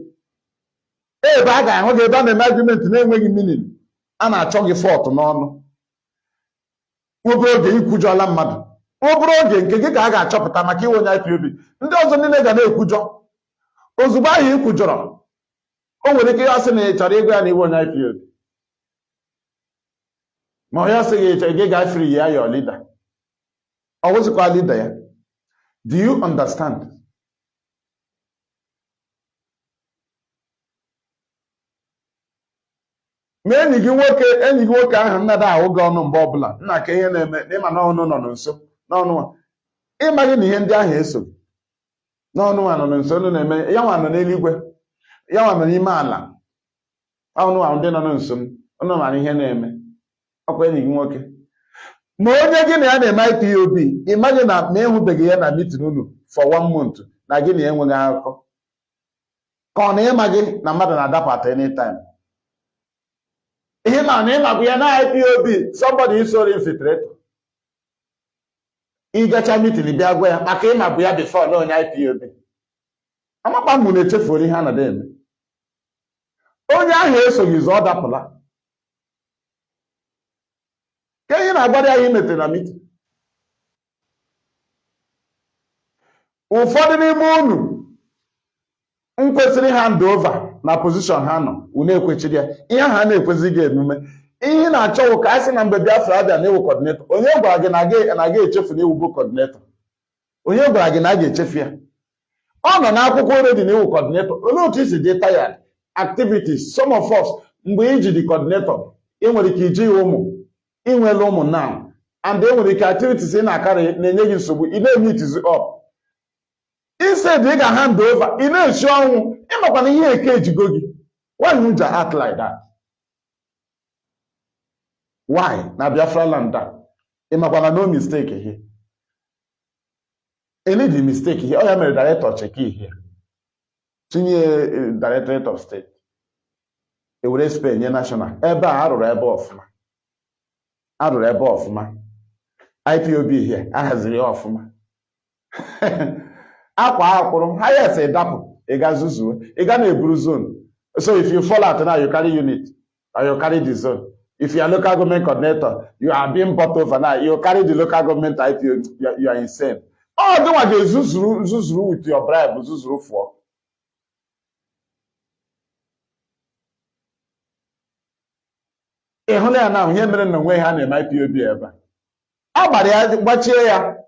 ebe a ga-ahụ gị ebe a na-eme argument na-enweghị meaning a na-achọ gị fọt n'ọnụ obere oge ikwujọla mmadụ obere oge nke gị ka a ga-achọpụta maka iwe onye IPOB ndị ọzọ niile ga na-ekwujọ ozugbo ahụ ikwujọrọ o nwere ike ịsị na ị chọrọ ịgwa ya na iwe onye IPOB ma ọ ya sị gị gị ga-free ya your leader ọ wụzikwa leader ya do you understand? Ma enyi gị nwoke ahụ nnada ahụ gị ọnụ mgbe ọbụla nna ka ihe na-eme n'ịma na ọnụ nọ nso n'ọnụ ịmaghị na ihe ndị ahụ eso n'ọnụ nọ nso ọnụ na-eme ya nwa nọ n'eluigwe ya nwa nọ n'ime ala ọnụ ndị nọ nso ọnụ mara ihe na-eme ọkwa enyi gị nwoke ma onye gị na ya na-eme IPOB ịmaghị na ma ịhụbeghị ya na meeting unu for 1 month na gị na enweghị akụkọ ka ọ na ịmaghị na mmadụ na-adapụta anytime ihe na ịmakwa ya na IPOB somebody is so infiltrator ịgacha meeting bịa gwa ya maka ịmakwa ya before na onye IPOB amakpa mụ na-echefuoro ihe a na-eme onye ahụ esoghị ụzọ ọ dapụla na-agbara ya imetere na meeting. Ụfọdụ n'ime unu kwesịrị hand over na position ha nọ, unu ekwechiri ya. Ihe ha na-ekwesịghị emume. Ihe na-achọwụ ka a sị na mgbe Biafra abịa na-ewu coordinator. Onye gwara gị na ga-echefu na iwu bụ coordinator? Onye gwara gị na a ga-echefu ya? Ọ nọ n'akwụkwọ ready na iwu coordinator. Olee otu isi dị tired activities? Some of us, mgbe iji dị coordinator, ị nwere ike iji ụmụ, inwele ụmụ now, and e nwere ike activities ị na-akarị na-enye gị nsogbu, ị na-emit up. Instead ị ga hand over, ị na-echi ọnwụ, ịmakwana ihe eke ejigo gị. Why would you act like that? Why? Na Biafraland that. Ịmakwana no mistake here. Any the mistake here. Oh, ya mere director check here. Tinye Directorate of State. E were Spain nye national. Ebe a arụrụ ebe ọfụma. Arụrụ ebe ọfụma. IPOB here. Ahaziri ọfụma. Akwa akwụrụ. Ha yes ịdapụ. Ị ga zuzuo. Ị ga na-eburu zone. So if you fall out now, you carry unit. Or you carry the zone. If you are local government coordinator, you are being bought over now. You carry the local government IPO. You are insane. Oh, don't want to zuzuru with your bribe. Zuzuru for. Ehole ya now. Here mere na nwe ha na IPOB ebe. Agbara ya gbachie ya.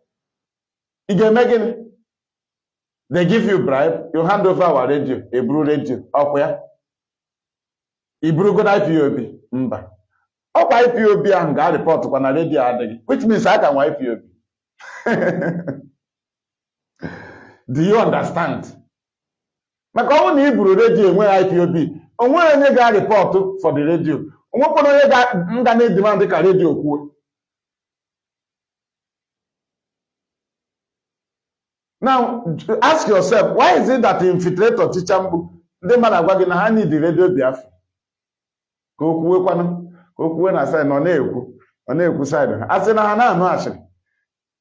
Ị ga-eme gịnị? They give you bribe. You hand over our radio. Eburu radio. Ọkwa ya. Iburu go na IPOB. Mba. Ọkwa IPOB ahụ ga-report kwa na redio adịghị, which means I can IPOB. Do you understand? Maka ọnwụ na iburu redio enwe IPOB, onwe onye ga-report for the radio, onwekwana onye ga na-edemand ka redio kwuo. Now, ask yourself, why is it that the infiltrator teacher mgbu ndị mmadụ agwa gị na ha need the radio Biafra? Ka o kwuwekwana. Okwu na side nọ na-ekwu side ha. Asị na ha na-anụ ashịrị.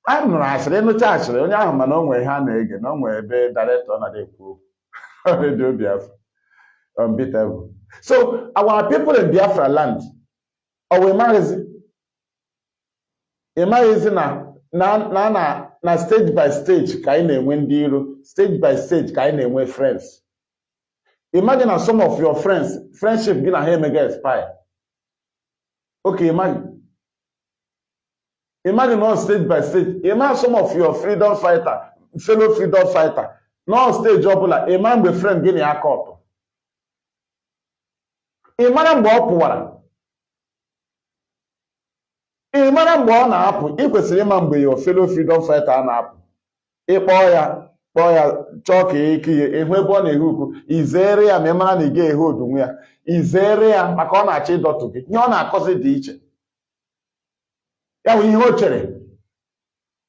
A nụrụ ashịrị, ịnụcha ashịrị, onye ahụ mana o nwere ha na-ege, na o nwere ebe director na-ekwu Radio Biafra. Unbeatable. So our people in Biafraland, we ịmaghịzi na stage by stage ka anyị na-enwe ndị iro, stage by stage ka anyị na-enwe friends. Imagine na some of your friends, friendship gị na ha emega expire. Okay, imagine on stage by stage. Imagine some of your fellow freedom fighter. No stage ọbụla, imagine mgbe friend gị na aka ọtọ. Imagine mgbe ọ pụwara. Imagine mgbe ọ na-apụ. Ị kwesịrị ịma mgbe your fellow freedom fighter na-apụ. Ịkpọọ ya chọọ ka ihe ịhụ ebe ọ na-ehe ukwu, izere ya ma ị mara na ị ga-ehe odunwe ya. Izere ya maka ọ na-achọ ịdọtụ gị. Ihe ọ na-akọzi dị iche. Ya bụ ihe o chere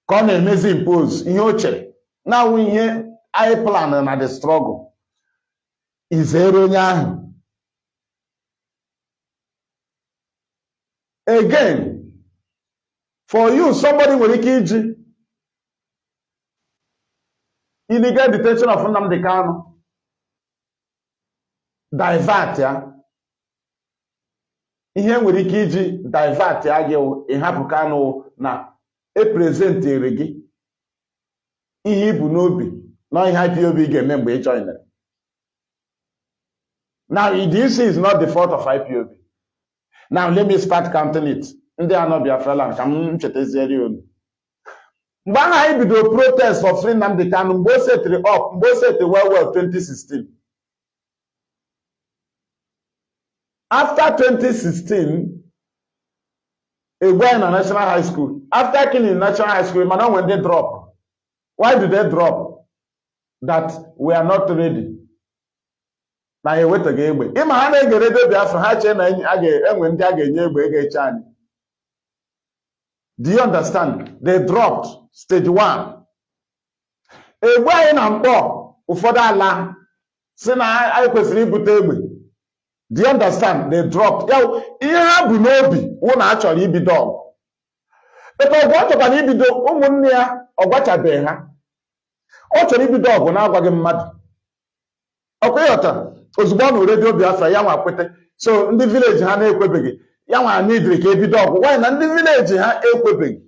ka ọ na-emezi impose. Ihe o chere na-awụ ihe anyị plan na the struggle. Izere onye ahụ. Again, for you, somebody nwere ike iji illegal detention of Nnamdi Kanu divert ya. Ihe nwere ike iji divert ya gị ịhapụ Kanu na eprezentịrị gị ihe ibu n'obi na ihe IPOB ga-eme mgbe ị joinere. Now, this is not the fault of IPOB. Now, let me start counting it. Ndị anọ Biafraland ka m chetaziere unu. Mgbe ahụ anyị bidoro protest for free Nnamdi Kanu, mgbe o setịrị up, mgbe o setịrị well 2016. After 2016, a national high school. After killing national high school, man, when they drop. Why do they drop? That we are not ready. Now you wait again. Ima ha na-ege redio Biafra ha che na enwe ndị a ga-enye egbe ego eche anyị. Do you understand? They dropped stage 1. Egbe anyị na mkpọ ụfọdụ ala si na anyị kwesịrị ibute egbe. Do you understand? They dropped. Ya ihe ha bụ n'obi wụ na achọrọ ibido ọgụ. Ebe ọgụ ọ chọkwara ibido ụmụnne ya ọ gwachabeghị ha. Ọ chọrọ ibido ọgụ na-agwaghị mmadụ. Ọkwa ịghọtara ozugbo ọ nụ redio Biafra ya nwa kwete. So ndị village ha na-ekwebeghị. ya nwa n'idiri ka ebido ọgụ why na ndị village ha ekwebeghị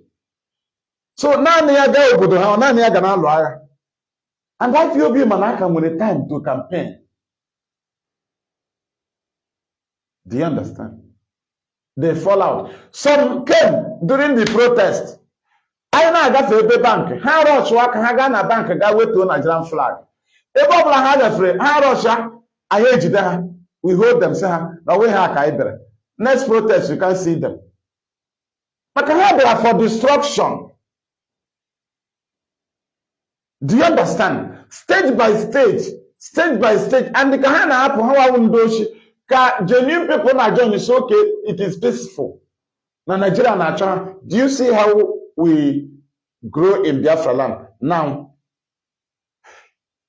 so naanị ya gaa obodo ha naanị ya ga na-alụ agha and IPOB mana aka nwere time to campaign. Do you understand? They fall out. Some came during the protest. I na-agafe ebe bank ha rush aka ha gaa na bank gaa wetuo Nigerian flag ebe ọbụla ha gafere ha rusha anyị ejide ha we hold them say ha na onwe ha ka anyị bịara next protest you can see them maka ha bịara for destruction. Do you understand? Stage by stage and ka ha na-apụ ha wawu ndị ochi ka genuine people na join so okay it is peaceful na Nigeria na-achọ ha. Do you see how we grow in Biafraland now?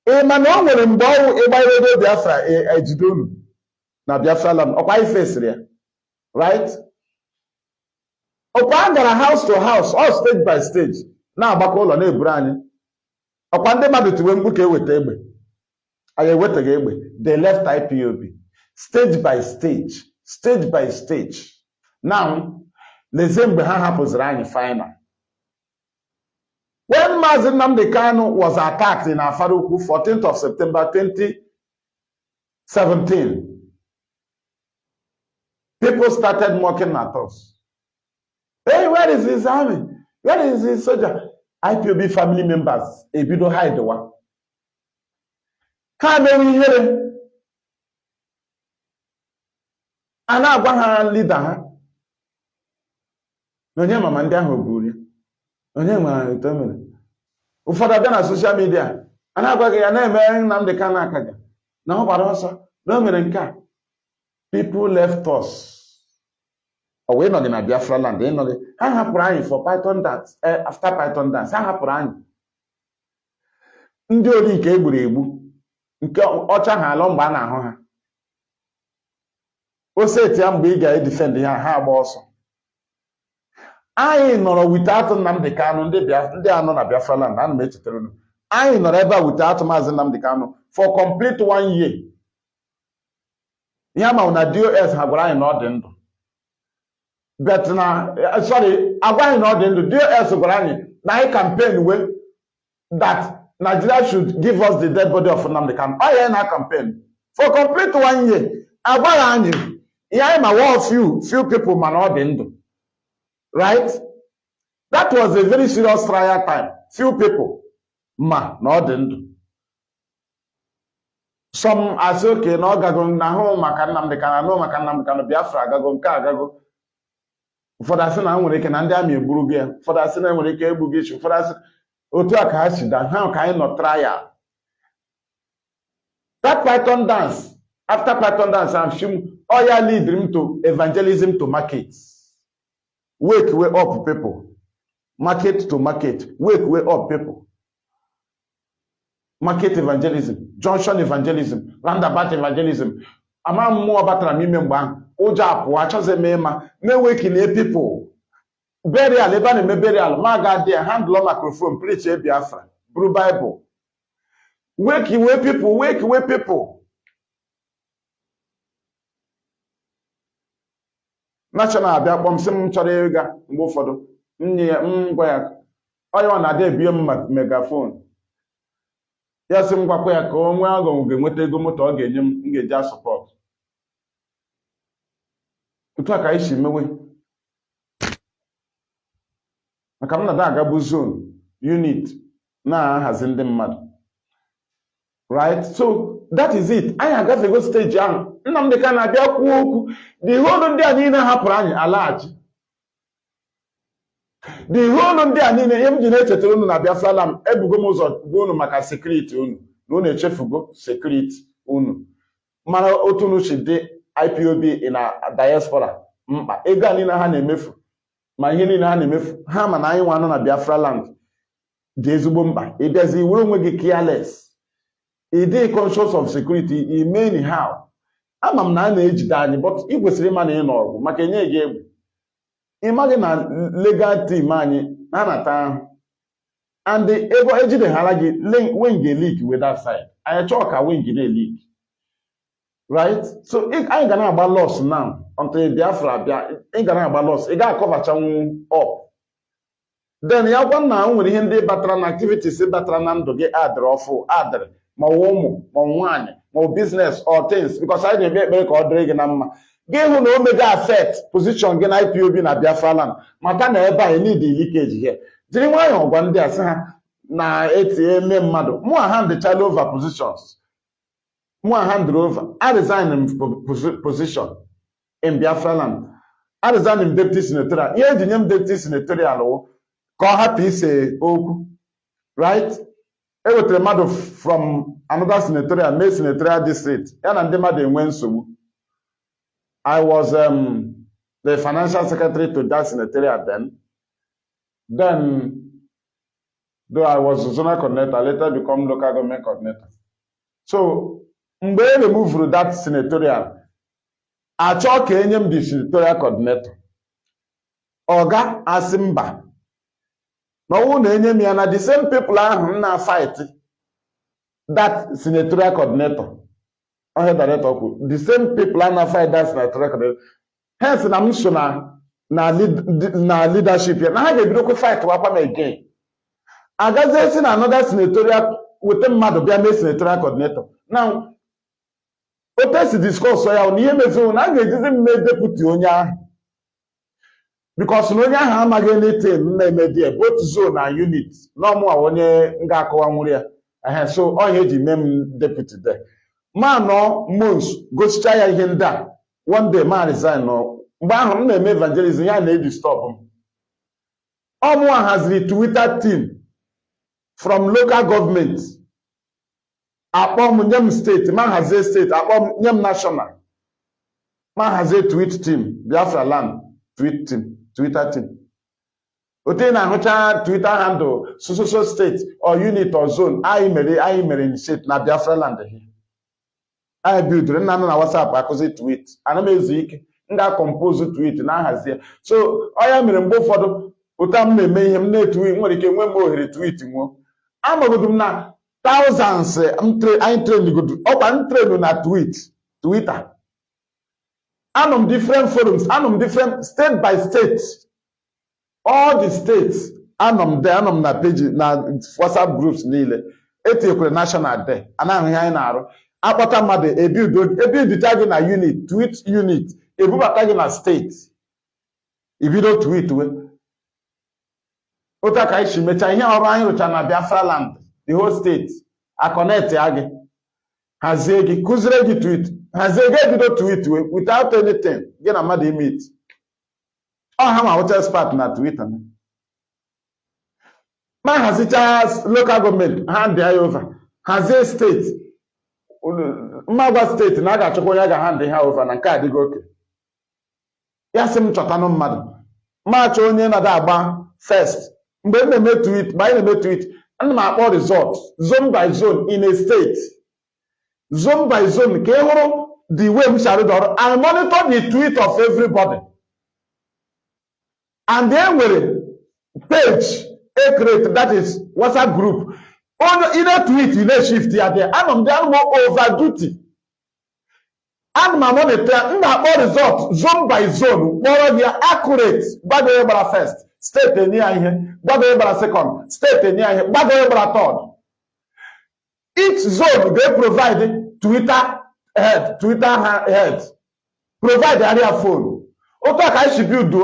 Mana o nwere mgbe ọwụ ịgbanyere Biafra ejide unu na Biafraland ọkwa ifesiri ya right? Ọkwa a gara house to house all stage by stage na-agbakọ ụlọ na-eburu anyị ọkwa ndị mmadụ tiwe mkpu ka eweta egbe anyị ewetaghị egbe. They left IPOB stage by stage now lezie mgbe ha hapụziri anyị final. When Mazi Kanu was attacked in Afarukwu 14th of September 2017, people started mocking at us. Hey, where is his army? Where is his soldier? IPOB family members, ebido hide one. Can't we hear? And I want leader. No, yeah, mama, and onye nwere itemere ụfọdụ abịa na social media a na-agwaghị ya na-eme Nnamdi Kanu akaja na ọ gbara ọsọ na o mere nke a. People left us. Ọ wee nọgị na Biafraland ịnọgị ha hapụrụ anyị for Python dance after Python dance ha hapụrụ anyị ndị ori nke egburu egbu nke ọcha ha alọ mgbe a na-ahụ ha o seti ya mgbe ị ga-edefend ha ha agba ọsọ. Anyị nọrọ without Nnamdi Kanu ndị anọ na Biafraland ana m echetara unu anyị nọrọ ebe a without Mazi Nnamdi Kanu for complete 1 year. Ya ma na DOS ha gwara anyị na ọ dị ndụ but na sorry agwa anyị na ọ dị ndụ DOS gwara anyị na anyị campaign we that Nigeria should give us the dead body of Nnamdi Kanu. Ọ ya na campaign for complete 1 year agwara anyị ihe anyị ma one few people ma na ọ dị ndụ. Right? That was a very serious trial time. Few people. Ma, no didn't. Some are say, okay, no gago na home maka Nnamdi Kanu, no maka Nnamdi Kanu Biafra gago nka gago. For that na nwere ike na ndị amị egburu gị. For that na nwere ike egbu gị. For that otu aka ha si da ha ka anyị nọ trial. That Python dance, after Python dance and film, oya lead him to evangelism to markets. Wake way up people. Market to market. Wake way up people. Market evangelism. Junction evangelism. Roundabout evangelism. Ama mmụọ batara n'ime mgbe ahụ. Ụjọ apụ achọzi eme ma na-wake na people. Burial ebe a na-eme burial. Ma ga there handle microphone preach a Biafra. Buru Bible. Wake way people. Wake way people. National abịa kpọm sị m chọrọ ịga mgbe ụfọdụ nye ya ngwa ya onye ọ na-ada ebie m megafon ya sị m gwakwa ya ka o nwee ọgọ ga-enweta ego moto ọ ga-enye m ga-eji asọpọt. Otu a ka anyị si mewe maka m na-ada agabu zone unit na-ahazi ndị mmadụ. Right? So that is it. Anyị agafego stage ahụ Nnamdi Kanu na-abịa kwuo okwu the whole ndị a niile hapụrụ anyị alaghachi. The whole ndị a niile ihe m ji na-echetara unu na Biafraland ebugo m ụzọ gwa unu maka sekuriti unu na unu echefugo sekuriti unu mana otu unu si dị IPOB na diaspora mkpa ego a niile ha na-emefu ma ihe niile ha na-emefu ha ma na anyị nwa nọ na Biafraland dị ezigbo mkpa. Ịbịazi iwere onwe gị careless. Ị dị conscious of security ime anyhow. Ama m na a na-ejide anyị but ị kwesịrị ịma na ị nọ ọgụ maka enye gị egbe. Ị maghị na legal team anyị ha na-ata ahụ and ego ejideghara gị wing leak with that side. Anyị chọọ ka wing na-leak. right? So ain't gonna about loss now until Biafra ain't gonna about loss. It got cover chanwu up. Then ya gwa na nwere ihe ndị batara na activities batara na ndụ gị adịrị ọfụ adịrị ma ụmụ ma nwaanyị ma business or things because I na-eme ekpere ka ọ dịrị gị na mma gị hụ na o mega affect position gị na IPOB na Biafraland mata na ebe a need leakage here jiri nwayọọ gwa ndị a sị ha na eme mmadụ mụ hand child over positions mụ hand over I resign position in Biafraland I resign in deputy senatorial ihe eji nye m deputy senatorial wụ ka ọ hapụ ise okwu right ewetere mmadụ from another senatorial mee senatorial district ya na ndị mmadụ enwe nsogbu I was the financial secretary to that senatorial then though I was zonal coordinator I later become local government coordinator so mgbe e remove that senatorial achọ ka enye m the senatorial coordinator ọga asị mba na ọwụ na enye m ya na the same people ahụ na fight that senatorial coordinator head director kwuru the same people na fight that senatorial coordinator hence na m so na leadership ya na ha ga-ebidokwa fight wakwa m again agazie si na another senatorial wete mmadụ bịa mee senatorial coordinator now otesi discuss ya na ihe mezuru na a ga-ejizi m mee deputy onye ahụ because na onye ahụ amaghị anything na-eme die both zone and unit n'ọmụwa onye ga-akọwa nwuri ya so ọ ihe eji mee m deputy there ma nọ months gosicha ya ihe ndị a one day ma resign nọ mgbe ahụ m na-eme evangelism ya na-eji stop m ọmụwa haziri Twitter team from local government akpọ m nye m steeti ma hazie steeti akpọ m nye m national ma hazie tweet team Biafraland Twitter team ote na-ahụcha Twitter handle so state or unit or zone anyị mere initiate na Biafraland anyị bidoro nna na WhatsApp akụzi tweet ana m ezu ike m ga-compose tweet na nhazi so ọ ya mere mgbe ụfọdụ otu m na-eme ihe m na-etweet nwere ike nwee m ohere tweet nwụọ amagodo m na thousands anyị trainigodo ọkwa m trainu na Twitter anọ m different forums anọ m different state by state all the states anọ m there anọ m na page na WhatsApp groups niile etinyekwere national day anaghị ihe anyị na-arụ akpọta mmadụ ebiudita gị na unit tweet unit ebubata gị na steeti ibido tweet we otu ka anyị si mechaa ihe ọrụ anyị rụcha na Biafraland the whole state akọneti ya gị hazie gị kụzire gị tweet hazie gị ebido tweet we without anything gị na mmadụ imit ọ ha ma wụcha expert na Twitter ma hazicha local government hand ya over hazie steeti mmagwa steeti na a ga-achọkwa onye ga hand ha over na nke adịghị oke ya sị m chọtanụ mmadụ ma achọ onye na-ada agba first mgbe m na-eme tweet ma anyị na-eme tweet ana m akpọ result zone by zone in a state zone by zone ka ị hụrụ the way m shall do I monitor the tweet of everybody and then nwere page a create that is WhatsApp group in a tweet in a shift ya there anọ m dị anụmụ over duty ana m monitor m na-akpọ result zone by zone kpọrọ gị accurate gbado onye gbara first steeti enye ya ihe gbado onye gbara second steeti enye ya ihe gbado onye gbara third each zone dey provide Twitter head provide area phone otu aka anyị si build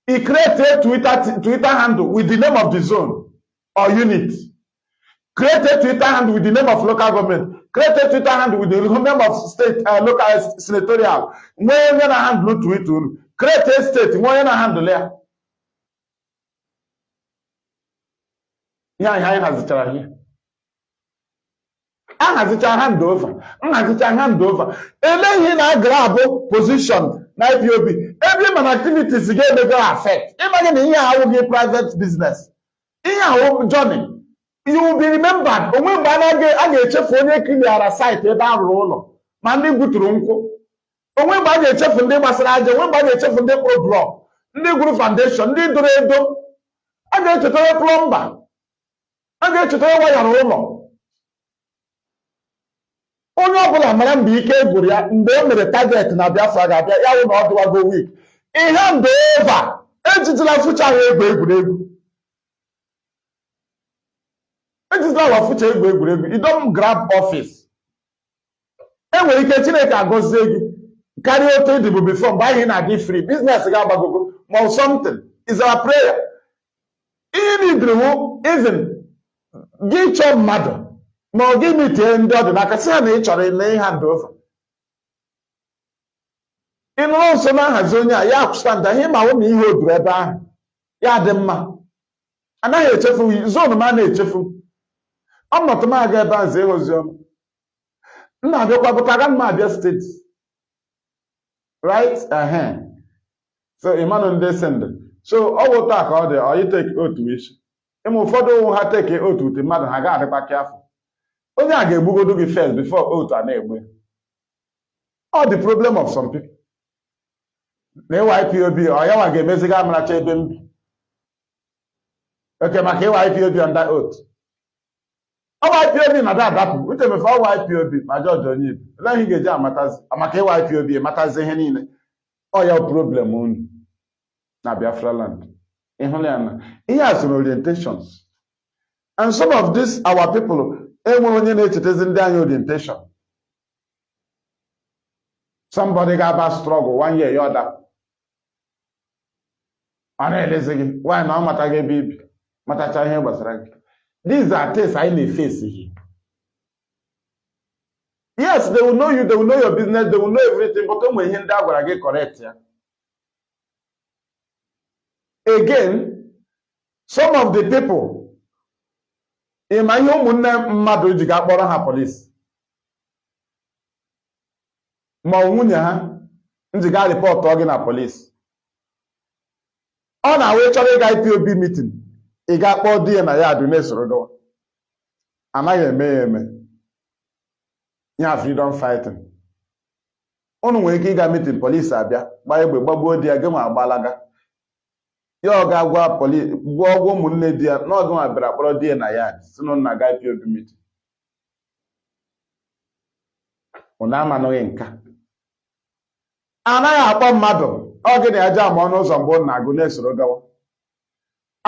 e create a Twitter handle with the name of the zone or unit create a Twitter handle with the name of local government create a Twitter handle with the name of state local senatorial nwee onye na handle tweet unu create a state nwee onye na handle ya ihe anyị hazichara ihe ahazicha hand over eleghị na grab position na IPOB every man activities ga-emego affect ịmaghị na ihe ahụghị private business ihe ahụ journey you will be remembered onwe mgbe a ga-echefu onye kiliara site ebe a rụrụ ụlọ ma ndị gwuturu nkwụ onwe mgbe a ga-echefu ndị gbasara aja onwe mgbe a ga-echefu ndị kpụrụ blọk ndị gwuru foundation ndị doro edo a ga-echetara plọmba a ga-echetara wayara ụlọ onye ọbụla mara mgbe ike gwụrụ ya mgbe o mere target na Biafra ga-abịa ya wụ na ọ dịwago week ihe mgbe ova ejijila fụcha ahụ egwuregwu ejijila wa fụcha egwuregwu you don't grab office enwere ike Chineke agọzie gị karịa otu ịdịbụ before mgbe anyị na-adị free business ga-agbagogo ma ọ something is our prayer ihe n'idiriwu even gị chọọ mmadụ ma ọ gị mitie ndị ọdịnaka sị ha na ị chọrọ na ịha ndị ofe ị nụrụ nso na nhazi onye a ya akwụsịta ihe ma ọ na ihe o duru ebe ahụ ya dị mma anaghị echefu zonu m a na-echefu ọmụtụ m aga ebe ahụ zee ozi ọma m na-abịakwa bụta aga m abịa steeti right so ịmanụ ndị sendị so ọ bụ taa ka ọ dị ọ iteke otu isi ịma ụfọdụ ụmụ ha teke otu ute mmadụ ha ga-adịkwa kafụ onye a ga-egbugodo gị first before otu a na-egbe ọ the problem of some people na IPOB ọ yanwa ga-emeziga amaracha ebe m bi oke maka IPOB under oath ọwa IPOB na-ada adapụ uche mefe ọwa IPOB ma jọjọ onye ibe eleghị ga-eji amatazi maka IPOB ematazi ihe niile ọ ya problem unu na Biafraland ịhụla ya na ihe a soro orientations and some of this our people enwere onye na-echetezi ndị anyị orientation somebody ga-aba struggle 1 year ya ọda ọ na-elezi gị nwaanyị na ọ mataghị ebe ibi matacha ihe gbasara gị these are things I na-face here. Yes, they will know you, they will know your business, they will know everything, but when you get correct, yeah. Again, some of the people in my home mmadụ ji ga-akpọrọ ha police. Ma nwunye ha nji ga report gị na police. Ọ na-awe chọrọ ịga IPOB meeting. Ị ga-akpọ di ya na ya adụ na-esoro gawa anaghị eme ya eme ya freedom fighting unu nwere ike ịga meeting polisi abịa gbaa egbe gbagbuo di ya gị ma agbalaga ya ọ ga-agwa polisi gwa ọgwụ ụmụnne di ya na ọgụ ma bịara kpọrọ di ya na ya si na nna ga IPOB meeting unu amanụghị nka anaghị akpọ mmadụ ọ gị na ya ji ama ọnụ ụzọ mgbe ọ na-agụ na-esoro gawa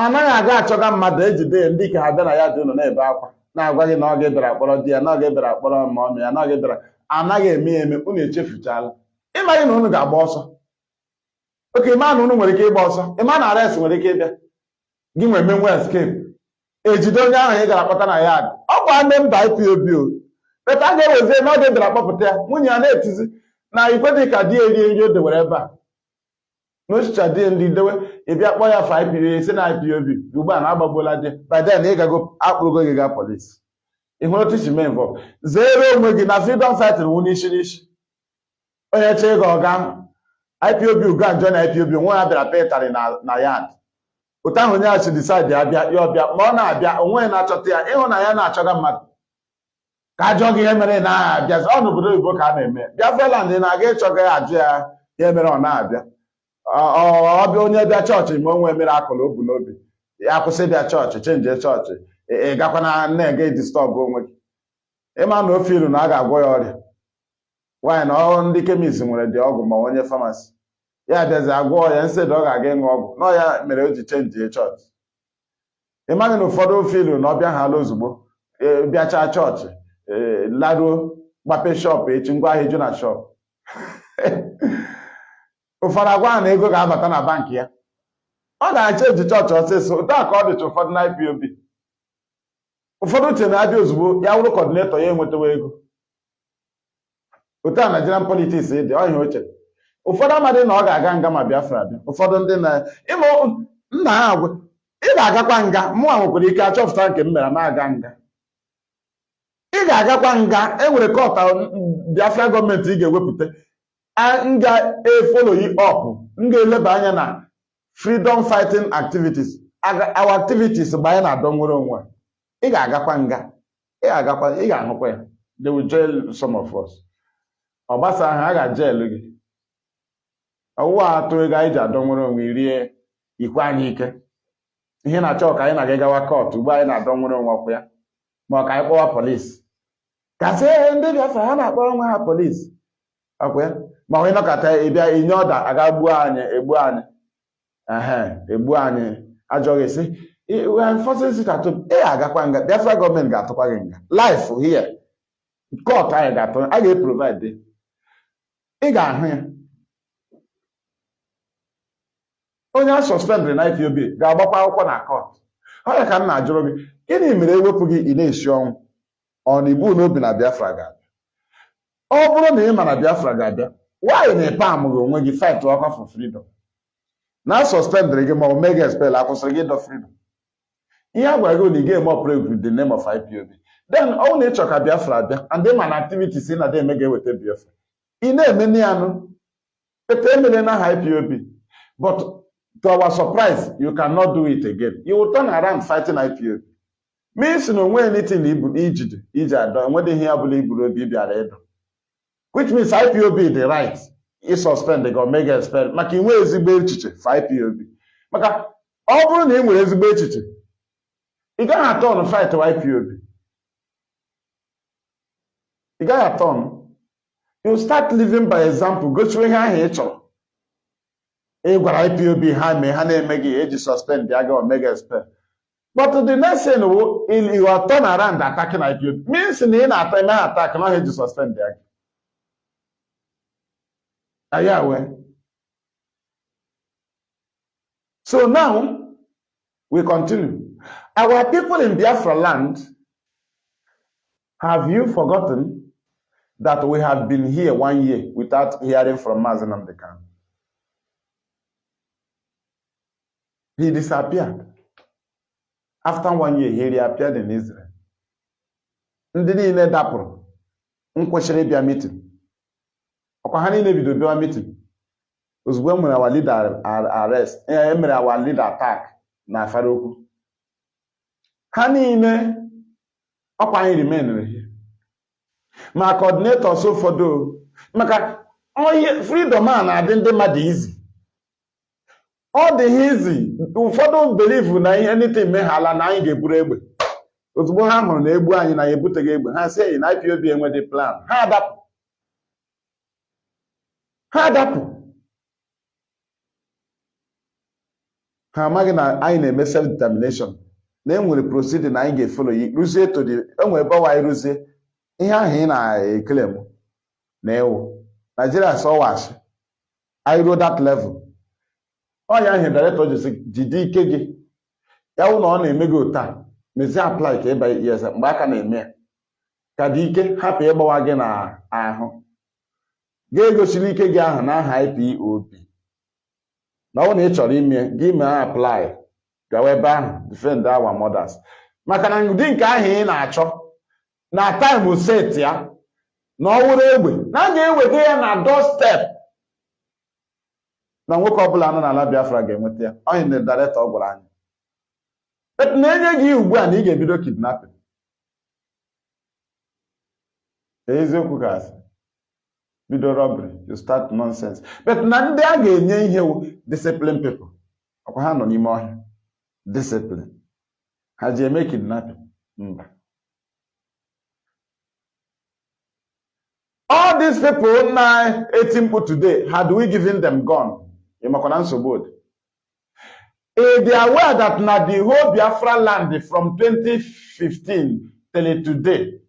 anaghị aga achọga mmadụ ejide ndị ka ha bịa na ya dị ụlọ na-ebe akwa na-agwa gị na ọ ga-ebere akpọrọ di ya na ọ ga-ebere akpọrọ ma ọmị ya na ọ ga-ebere anaghị eme ya eme unu echefuchala ịmaghị na unu ga-agba ọsọ oke ịma na unu nwere ike ịgba ọsọ ịma na arrest nwere ike ịbịa gị nwee menwe escape ejide onye ahụ ị gara akpọta na ya ọ bụ ame mba IPOB o beta a ga-ewezie na ọ ga-ebere akpọpụta ya nwunye ya na-etizi na ikwedị ka di erie nri o dewere ebe a n'ochicha dị ndị dewe ịbịa kpọọ ya fa IPOB si na IPOB ugbu a na-agbagbola dị by then ị gago akpụrụgo gị ga polisi ịhụrụ otu isi mee involve zere onwe gị na freedom fighting wụ n'isi n'isi onye chee gị ọga IPOB uga njọ na IPOB nwe ya bịara petarị na yard ụta ahụ onye a si decide abịa ya ọbịa ma ọ na-abịa onwe na-achọta ya ịhụ na ya na-achọga mmadụ ka ajọ gị ihe mere na-abịazi ọ n'obodo oyibo ka a na-eme Biafraland na-aga ịchọga ya ajụ ya ihe mere ọ na-abịa ọbịa onye bịa chọọchị ma onwe mere akụlụ obu n'obi ya kwụsị bịa chọọchị chenjie chọọchị ị gakwa na na-ege distọbụ onwe gị ịma na ofe ilu na a ga-agwọ ya ọrịa nwaanyị na ndị kemis nwere dị ọgwụ ma onye famasi ya bịazi agwọ ya nsị ọ ga-aga ịṅụ ọgwụ nọ ya mere o ji chenjie chọọchị ịmaghị na ụfọdụ ofe ilu na ọbịa ha ala ozugbo bịachaa chọọchị laruo gbape shọpụ echi ngwa ahịa eju na shọpụ ụfọdụ agwa na ego ga-abata na bankị ya ọ ga-achọ eji chọọchị ọsịsọ otu a ka ọ dịcha ụfọdụ na IPOB ụfọdụ uche na-abịa ozugbo ya wụrụ kọdinetọ ya enwetawa ego otu a Nigerian politics dị ọhịa oche ụfọdụ amadị na ọ ga-aga nga ma Biafra bịa ụfọdụ ndị na ịma nna ha agwa ị ga-agakwa nga mụnwa nwekwara ike achọpụta nke m mere ma aga nga ị ga-agakwa nga enwere kọta Biafra gọọmenti ị ga-ewepụta m ga-efolo yi up m ga-eleba anya na freedom fighting activities our activities mgbe anyị na-adọ nwere onwe ị ga-agakwa nga ị ga-ahụkwa ya they will jail some of us ọ gbasa ahụ a ga-jail gị ọwụwa atụ ego anyị ji adọ nwere onwe rie ikwe anyị ike ihe na-achọ ka anyị na-aga gawa kọt ugbo anyị na-adọ nwere onwe ọkwa ya ma ọ ka anyị kpọwa polisi ka sị ndị Biafra ha na-akpọrọ nwa ha polisi akwa ya ma onye nọkọta ịbịa inye ọda aga gbuo anyị egbu anyị ajọghị sị we are enforcing it at home. Agakwa nga Biafra gọọmenti ga-atụkwa gị nga life here court anyị ga-atụ a ga-eprovide ị ga-ahụ ya onye a suspended na IPOB ga-agbakwa akwụkwọ na court. Ọ ya ka m na-ajụrụ gị gịnị mere ewepụ gị ị na-esi ọnwụ ọ na ibu n'obi na Biafra ga-abịa? Ọ bụrụ na ị ma na Biafra ga-abịa why na-epe amụghị onwe gị fight ọkwa for freedom na suspended gị ma ọ mee gị expel akwụsịrị gị ịdọ freedom? Ihe a gwara gị na ị ga-eme operate with the name of IPOB then ọ na ịchọ ka Biafra abịa and dị ma na activities ị na-adị eme ga-eweta Biafra ị na-eme ya nụ pete emere na IPOB but to our surprise you cannot do it again. You will turn around fighting IPOB means na onwe anything iji adọ enwedị ihe ọbụla iburu obi bịara ịdọ which means IPOB dị right ị suspend gị omega expel maka inwe ezigbo echiche for IPOB maka ọ bụrụ na ị nwere ezigbo echiche ị gaghị atọ ọnụ fight IPOB ị gaghị atọ ọnụ you start living by example gosiwe ihe ahụ ị chọrọ ị gwara IPOB ha mee ha na-eme gị eji suspend ya gị omega expel but the next thing you are turn around attacking IPOB means na ị na-ata eme attack na eji suspend ya gị. Are you aware? So now we continue. Our people in Biafraland, have you forgotten that we have been here 1 year without hearing from Mazi Nnamdi? He disappeared. After 1 year, he reappeared in Israel. Ndị niile dapụrụ nkwesịrị ịbịa meeting. Ọkwa ha niile bido bịa meeting. Ozugbo emere our leader arrest, emere our leader attack na Farokwu. Ha niile ọkwa anyị remain here. Ma coordinator so ụfọdụ maka onye freedom a na-adị ndị mmadụ easy. Ọ dị easy. Ụfọdụ believe na ihe anything meghala na anyị ga-eburu egbe. Ozugbo ha hụrụ na egbu anyị na ya ebuteghị egbe ha sị na IPOB enweghị plan ha adapụ. Ha amaghị na anyị na-eme self determination na enwere proceeding na anyị ga-efolo yi rụzie to the enwere ebe ọwa anyị rụzie ihe ahụ ị na-ekele m na ewu Nigeria sọwashi anyị ruo that level. Ọ ya ihe director jide ike gị ya wụ na ọ na-eme gị otu mezie apply ka ịba yes mgbe aka na-eme ya ka dị ike hapụ ịgbawa gị na ahụ ga-egosiri ike gị ahụ n'aha IPOB na ọ na ị chọrọ ime gị mee apply gawa ebe ahụ defend our mothers maka na ụdị nke ahụ ị na-achọ na time set ya na ọ wụrụ egbe na a ga-eweta ya na doorstep na nwoke ọbụla nọ n'ala Biafra ga-enweta ya. Onye na director ọ gwara anyị na-enye gị ugbu a na ị ga-ebido kidnapping. Eziokwu ka asị bido robbery you start nonsense but na ndị a ga-enye ihe discipline people ọkwa ha nọ n'ime ọhịa discipline ha ji eme kidnapping mba. All these people na 18 today had we given them gun ịmakwana nsogbu dị. They are aware that na the whole Biafraland from 2015 till today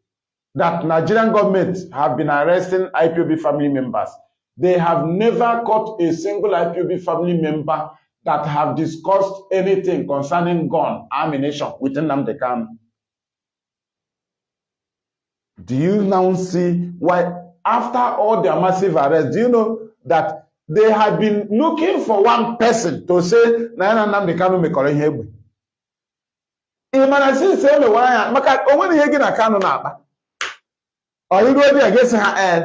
that Nigerian government have been arresting IPOB family members. They have never caught a single IPOB family member that have discussed anything concerning gun, ammunition with Nnamdi Kanu. Do you now see why after all their massive arrests, do you know that they have been looking for one person to say na Nnamdi Kanu mekọrọ ihe egbe? Ịmana since eme wanya maka onwe ihe gị na Kanu na-akpa. Ọyịrụ obi agesi ha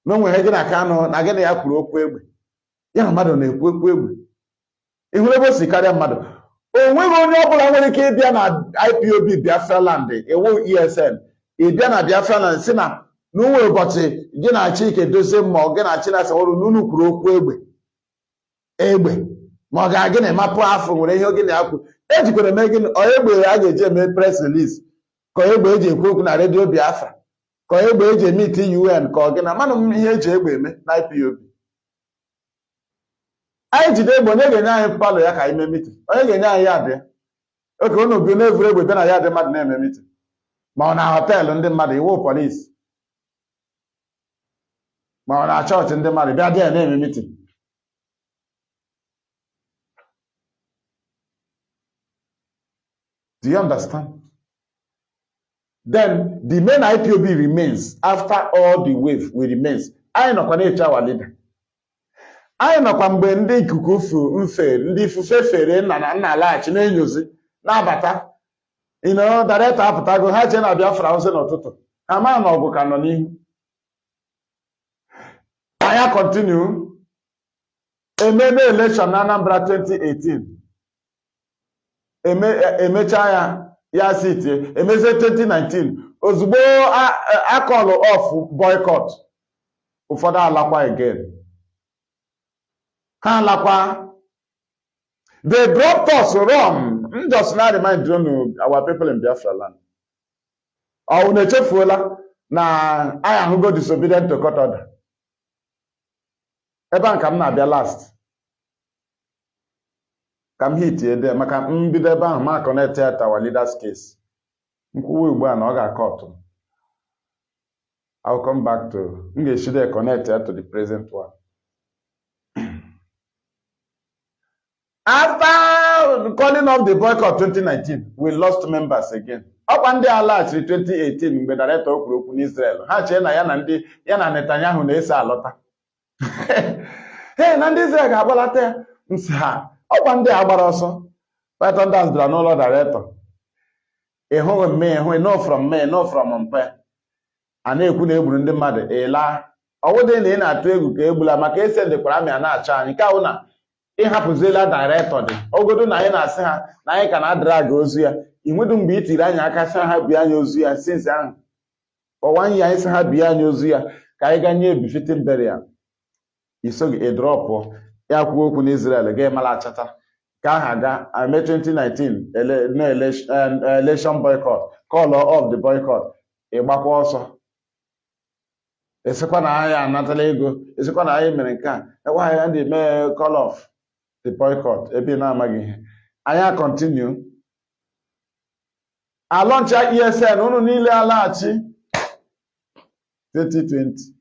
na onwe ihe gị na Kanu na gị na ya kwuru okwu egbe. Ya na mmadụ na-ekwu okwu egbe. Ihuru ebe o si karịa mmadụ. Onweghị onye ọbụla nwere ike ịbịa na IPOB Biafraland ewu ESN ịbịa na Biafraland si na n'onwe ụbọchị gị na Chike dozie ma ọ gị na Chinasa ọrụ n'unu kwuru okwu egbe ma ọ ga-agị na-emapụ afọ nwere ihe gị na-akwu ejikwara eme gịnị egbe a ga-eji eme press release ka egbe eji ekwu okwu na redio Biafra ka egbe eji emiti UN ka ọ gị na mmanụ m ihe eji egbe eme na IPOB. Anyị jide egbe onye ga-enye anyị palọ ya ka anyị mee miti, onye ga-enye anyị ya dị oke unu bi na-evuru egbe bịa na ya dị mmadụ na-eme miti ma ọ na họteelụ ndị mmadụ iwu polisi ma ọ na chọọchị ndị mmadụ bịa dị ya na-eme miti. Do you understand? Then the main IPOB remains after all the wave will remains. Anyị nọkwa na-eche our leader. Anyị nọkwa mgbe ndị ikuku mfe ndị ifufe fere nna na nna alaghachi na-enyozi na-abata director apụtago ha jee na Biafra ozi n'ụtụtụ ha ma na ọgụ ka nọ n'ihu. Anyị continue eme na election na Anambra 2018 emecha ya siti emezie 2019 ozugbo akọlụ off boycott ụfọdụ alakwa again. Ha alakwa, they dropped us wrong. Just now remind you our people in Biafraland. Ọ na-echefuola na anyị ahụgo disobedient to court order. Ebe a ka m na-abịa last ka m hit ede maka mbido ebe ahụ ma connect at our leaders case. Nkwuwe ugbu a na ọ ga-akọtụ. I'll come back to m ga-eshide connect to the present one. After calling off the boycott 2019, we lost members again. Ọkwa ndị alaghachiri 2018 mgbe director kwuru okwu n'Israel. Ha chee na ya na Netanyahu na-eso alọta. Hey, na ndị Israel ga-agbalata ya. Nsị ha, ọkwa ndị agbara ọsọ. Python dance bịara n'ụlọ director. Ịhụghị mme, ịhụghị no from me, no from mpe. A na-ekwu na egburu ndị mmadụ, ịla. Ọwụdị na ị na-atụ egwu ka egbula maka ese ndekwara amị a na-achọ anyị. Nke ahụ na ịhapụziela director dị ogodo na anyị na-asị ha na anyị ka na-adịrị ozu ya. Inwedu mgbe i tiri anyị aka sị ha bie anyị ozu ya since ahụ ọwa anyị anyị sị ha bie anyị ozu ya ka anyị ga nye befitting burial. Isoghị ịdrọpụ ya kwuo okwu n'Israel ga-emala achata ka aha ga ame 2019 election boycott call off the boycott ịgbakwa ọsọ esikwa na anyị anatala ego esikwa na anyị mere nke a ewe anyị ndị mee call off the boycott ebe na-amaghị ihe. Anyị continue alọncha ESN unu niile alaghachi 2020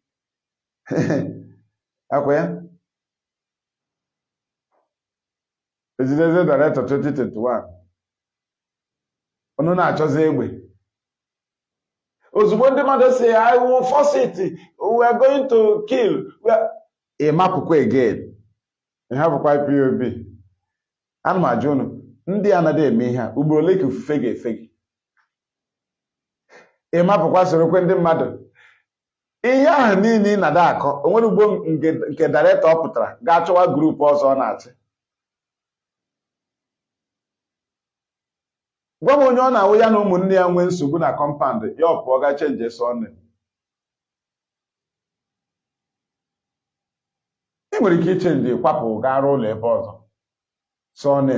akwa ya Presidential Director 2021 unu na-achọzi egbe ozugbo ndị mmadụ si I will force it, we are going to kill, ịmapụkwa again. Ihe bụkwa IPOB. Ana m ajụ unu ndị anaghị eme ihe a ugboro ole ka ofufe ga-efe gị? Ịmapụkwa sorokwe ndị mmadụ ihe ahụ niile ị na-ada akọ onwere ugbo nke director ọ pụtara ga-achọwa grupu ọzọ ọ na-achị. Gwa m onye ọ na-awụ ya na ụmụnne ya nwee nsogbu na compound ya ọ pụọ ga chenji sọnne. Ị nwere ike ichenji kwapụ gaa arụ ụlọ ebe ọzọ sọnne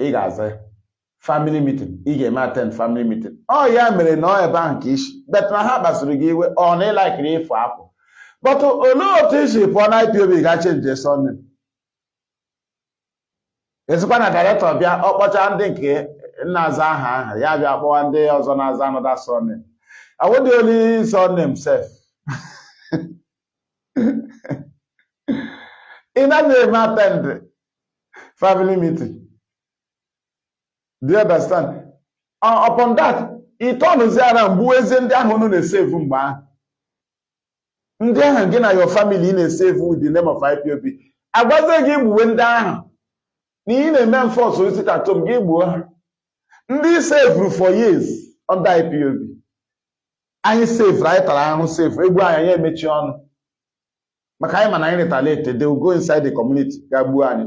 ị ga-aza family meeting, ị ga-eme attend family meeting. Ọ ya mere na ọ ebe ahụ ka isi bet na ha kpasuru gị iwe ọ na ịlakiri ịfụ afọ but olee otu isi pụọ na IPOB ga chenji sọnne? Esikwa na director bịa ọkpọcha ndị nke na-aza aha ya bịa kpọwa ndị ọzọ na-aza another surname. I want the only surname self. In that name attend family meeting. Do you understand? Upon that, it turns around mgbu eze ndị ahụ unu na-esave mgbe ahụ. Ndị ahụ gị na your family na-esave with the name of IPOB. Agwazie gị gbuwe ndị ahụ. Na ị na-eme enforce ozi katom gị gbuo ha. Ndị save for years under IPOB. Anyị save, anyị tara ahụ save, egwu anyị emechi ọnụ. Maka anyị ma na anyị retaliate, they will go inside the community ga gbuo anyị.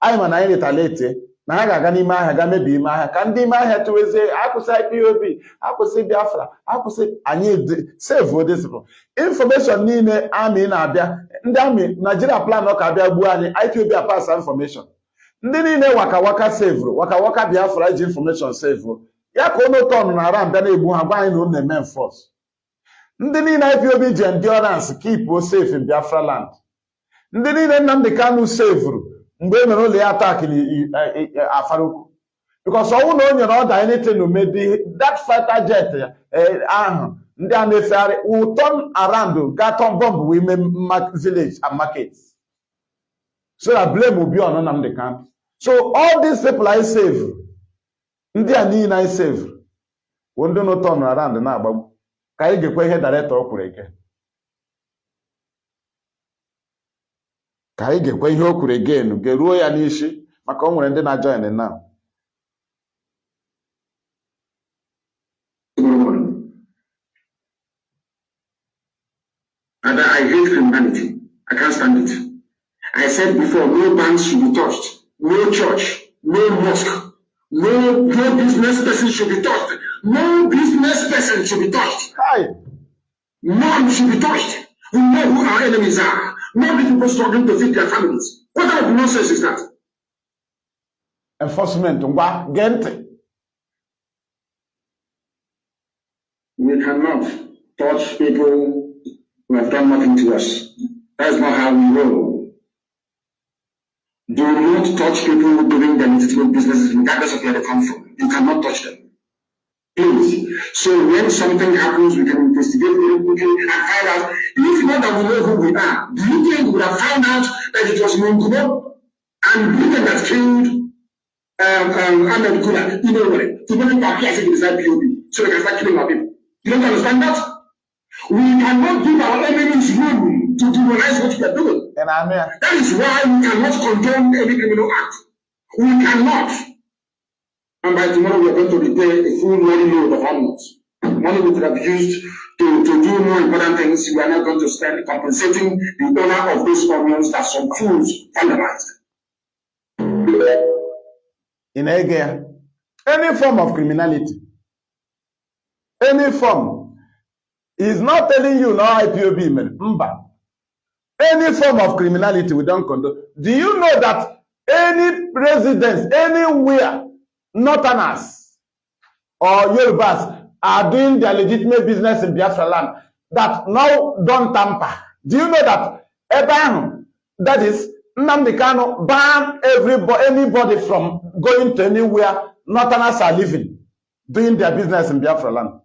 Anyị ma na anyị retaliate na ha ga-aga n'ime ahịa ga mebi ime ahịa ka ndị ime ahịa tụwezie akwụsị IPOB, akwụsị Biafra, akwụsị anyị save this information niile amị na-abịa ndị amị Nigeria plan ọ ka abịa gbuo anyị IPOB apasa information. Ndị niile waka save waka Biafra ji information save ya ka ono ton na ara mbịa na-egbu ha gwa anyị na ọ na-eme enforce. Ndị niile IPOB ji endurance keep us safe in Biafraland. Ndị niile Nnamdi Kanu saved mgbe e mere ụlọ ya attack Afaruku. Because all no you know that anything to make that fighter jet ndị a na-efegharị will turn around get on bomb women village and markets. So that blame will be on Nnamdi Kanu. So all these people I save, ndị a niile I save, when do not turn around na agbagbu. Ka anyị gekwe ihe director o kwuru ege. Ka anyị gekwe ihe o kwuru again, geruo ya n'isi maka o nwere ndị na join now. And I hate criminality. I can't stand it. I said before, no banks should be touched, no church, no mosque, no business person should be touched. No business person should be touched. Hi. None should be touched. We know who our enemies are. Not the people struggling to feed their families. What kind of nonsense is that? Enforcement, gente. We cannot touch people who have done nothing to us. That's not how we roll. Do not touch people doing their legitimate businesses regardless of where they come from. You cannot touch them. Please. So when something happens, we can investigate very quickly and find out. If not that we know who we are, do you think we would have found out that it was Monguno and Britain that killed Ahmed Kulak? You know what? To make it appear as if it is IPOB, so they can start killing our people. You don't understand that? We cannot give our enemies room to demonize what we are doing. That is why we cannot condone any criminal act. We cannot. And by tomorrow we are going to repay a full money load of onions. Money we could have used to do more important things. We are not going to spend compensating the owner of those onions that some fools vandalized. In Ege, any form of criminality, any form, is not telling you no IPOB, man. Any form of criminality we don't condone. Do you know that any residents, anywhere, Northerners or Yorubas are doing their legitimate business in Biafraland that now don't tamper? Do you know that Abraham, that is Nnamdi Kanu, ban anybody from going to anywhere Northerners are living, doing their business in Biafraland?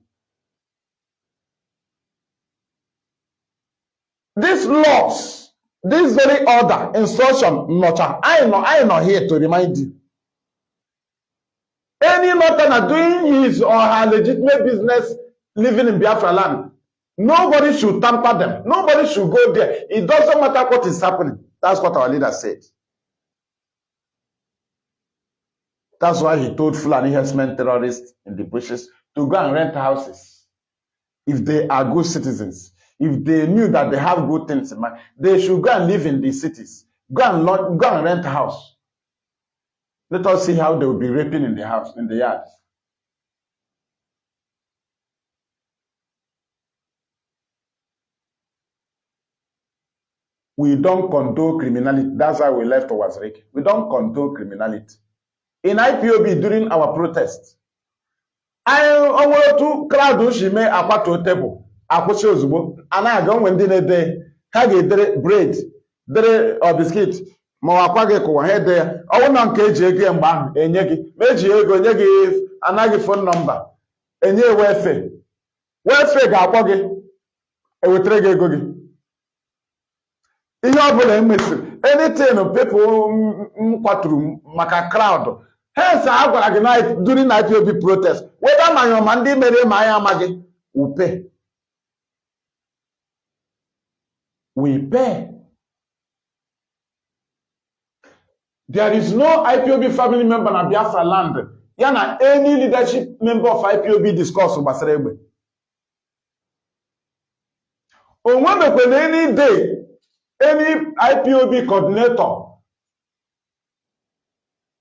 These laws, this very order, instruction, I know here to remind you. Any Northerner doing his or her legitimate business living in Biafra land, nobody should tamper them. Nobody should go there. It doesn't matter what is happening. That's what our leader said. That's why he told Fulani herdsmen terrorists in the bushes to go and rent houses. If they are good citizens, if they knew that they have good things in mind, they should go and live in the cities. Go and rent a house. Let us see how they will be raping in the house, in the yards. We don't condone criminality. That's why we left Owazirike. We don't condone criminality. In IPOB, during our protests, I want to crowd Ushime Akwato table. Akwụsị ozugbo. Anaghị aga when dị day. Ha ga-edere bread, dere or biscuit. Ma wakwa gị kụwa ha ede ya. Ọwụ na nke eji ego mgbe ahụ enye gị. Ma eji ego enye gị anaghị phone number. Enye welfare. Welfare ga-akpọ gị. Ewetere gị ego gị. Ihe ọbụla emesiri. Anything people kwaturu maka crowd. Hence a gwara gị night during IPOB protest. Whether ma ndị mere ma anyị amaghị, we pay. We pay. There is no IPOB family member na Biafra land. Yana any leadership member of IPOB discuss gbasara egbe. Onwebekwe na any day, any IPOB coordinator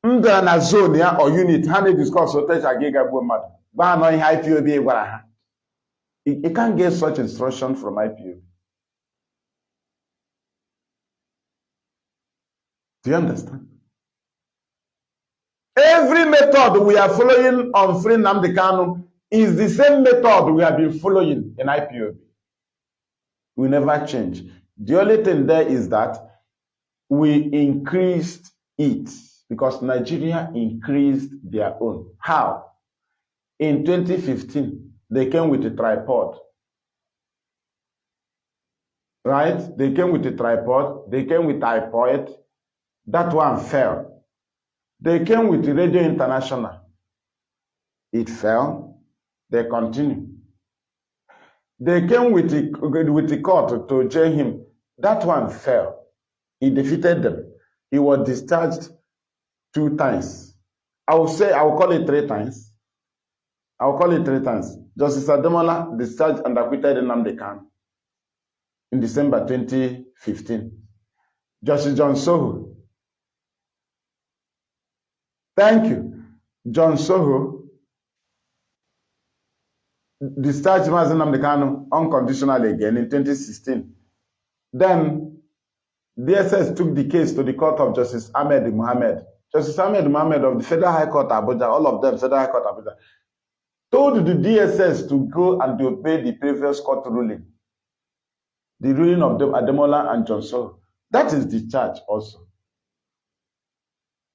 ndara na zone ya or unit ha na-discuss otecha aga ịgagbuo mmadụ. Gba anọ ihe IPOB gwara ha. You can't get such instruction from IPOB. Do you understand? Every method we are following on free Nnamdi Kanu is the same method we have been following in IPOB. will never change. The only thing there is that we increased it because Nigeria increased their own. How? In 2015, they came with a tripod. Right? They came with a tripod. They came with Ipob. That one fell. They came with Radio International. It fell. They continue. They came with the court to jail him. That one fell. He defeated them. He was discharged 2 times. I will call it 3 times. I will call it 3 times. Justice Ademola discharged and acquitted Nnamdi Kanu in December 2015. Justice John Soho. Thank you. John Soho discharged Mazi Nnamdi Kanu unconditionally again in 2016. Then DSS took the case to the court of Justice Ahmed Mohammed. Justice Ahmed Mohammed of the Federal High Court Abuja, all of them Federal High Court Abuja, told the DSS to go and obey the previous court ruling. The ruling of Ademola and John Soho. That is the charge also.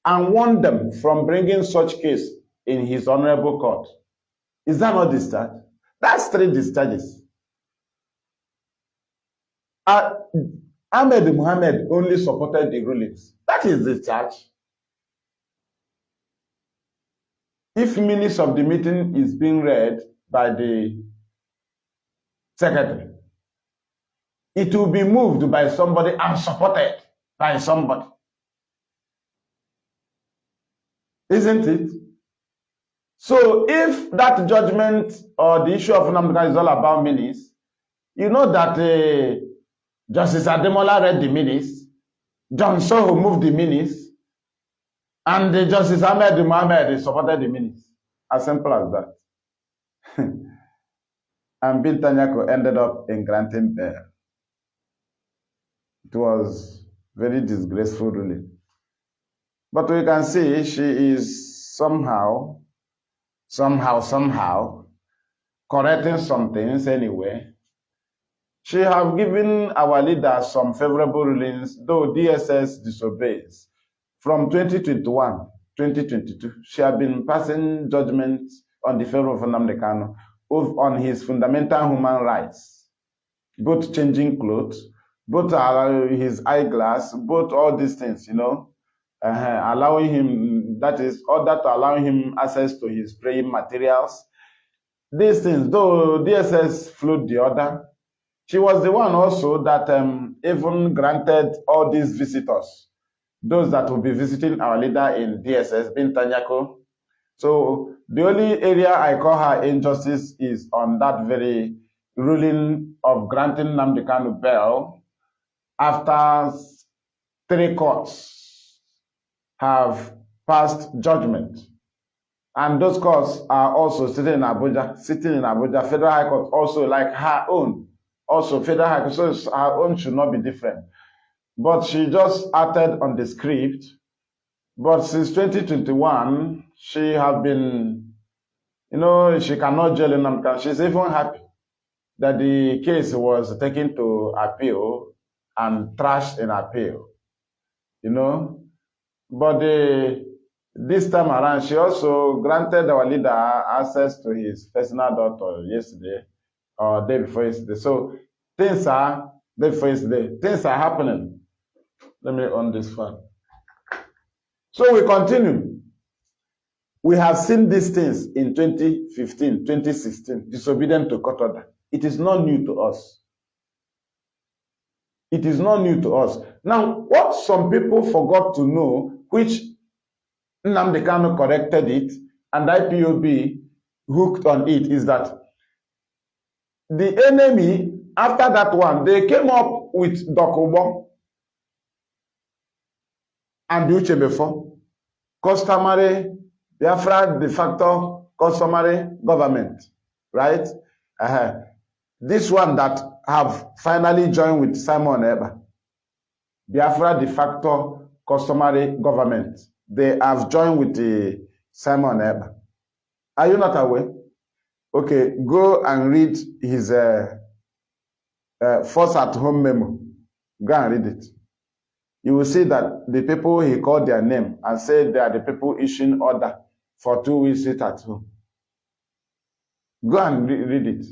And warned them from bringing such case in his honorable court. Is that not discharge? That's 3 discharges. Ahmed Mohammed only supported the rulings. That is the charge. If minutes of the meeting is being read by the secretary, it will be moved by somebody and supported by somebody. Isn't it? So if that judgment or the issue of Nnamdi Kanu is all about minutes, you know that Justice Ademola read the minutes, John Soho moved the minutes, and Justice Ahmed Mohammed supported the minutes. As simple as that. And Bintanyako ended up in granting bail. It was very disgraceful ruling. But we can see she is somehow correcting some things anyway. She have given our leaders some favorable rulings, though DSS disobeys. From 2021, 2022, she has been passing judgments on the favor of Nnamdi Kanu on his fundamental human rights, both changing clothes, both his eyeglass, both all these things, you know, allowing him, that is, order to allow him access to his praying materials. These things, though DSS flowed the order, she was the one also that even granted all these visitors, those that will be visiting our leader in DSS, Bintanyako. So the only area I call her injustice is on that very ruling of granting Nnamdi Kanu bail after 3 courts have passed judgment. And those courts are also sitting in Abuja, Federal High Court also like her own. Also Federal High Court, so her own should not be different. But she just acted on the script. But since 2021, she has been, you know, she cannot jail Nnamdi Kanu. She's even happy that the case was taken to appeal and trashed in appeal, you know. But this time around, she also granted our leader access to his personal daughter yesterday or day before yesterday. So things are, day before yesterday, things are happening. Let me on this one. So we continue. We have seen these things in 2015, 2016, disobedient to court order. It is not new to us. It is not new to us. Now, what some people forgot to know, which Nnamdi Kanu corrected it, and IPOB hooked on it, is that the enemy, after that one, they came up with Dokubo and Uche before, customary, Biafra de facto, customary government, right? This one that have finally joined with Simon Eba, Biafra de facto, customary government. They have joined with the Simon Eba. Are you not aware? Okay, go and read his force at home memo. Go and read it. You will see that the people he called their name and said they are the people issuing order for 2 weeks sit at home. Go and read it.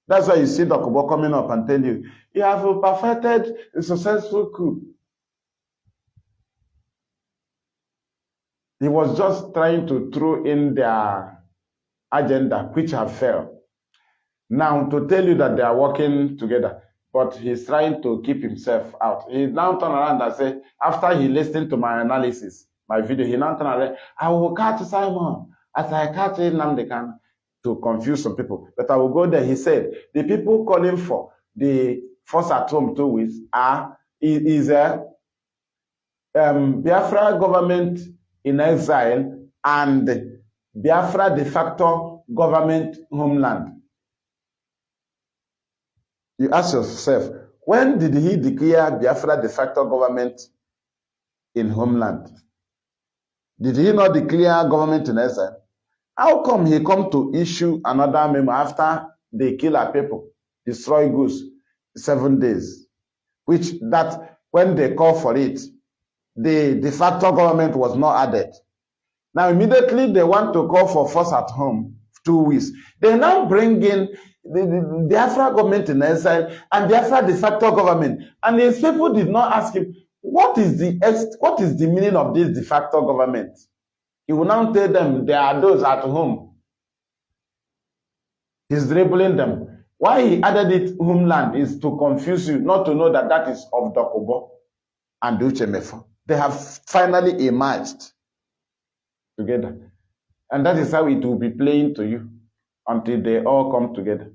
That's why you see Dr. Bo coming up and tell you, you have perfected a successful coup. He was just trying to throw in their agenda, which have failed. Now, to tell you that they are working together, but he's trying to keep himself out. He now turned around and said, after he listened to my analysis, my video, he now turned around, I will catch Simon as I catch Nnamdi Kanu, to confuse some people. But I will go there. He said, the people calling for the force at home 2 weeks is a Biafra government in exile and Biafra de facto government homeland. You ask yourself, when did he declare Biafra de facto government in homeland? Did he not declare government in exile? How come he come to issue another memo after they kill our people, destroy goods 7 days? Which that when they call for it, the de facto government was not added. Now immediately they want to call for force at home 2 weeks. They now bring in the Biafra government in exile and Biafra de facto government. And these people did not ask him, what is the meaning of this de facto government? He will now tell them there are those at home. He's dribbling them. Why he added it homeland is to confuse you, not to know that that is of Dokubo and Uchemefo. They have finally emerged together. And that is how it will be playing to you until they all come together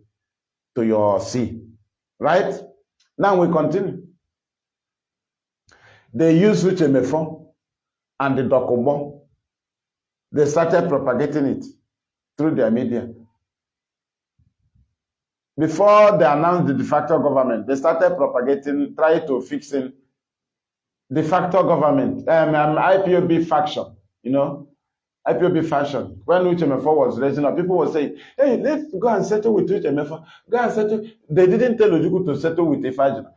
to your sea. Right? Now we continue. They use Uchemefo and the Dokubo. They started propagating it through their media. Before they announced the de facto government, they started propagating, trying to fix in de facto government, IPOB faction, you know, IPOB faction. When Uchemefo was raising up, people were saying, hey, let's go and settle with Uchemefo. Go and settle. They didn't tell Ojukwu to settle with Ifajina.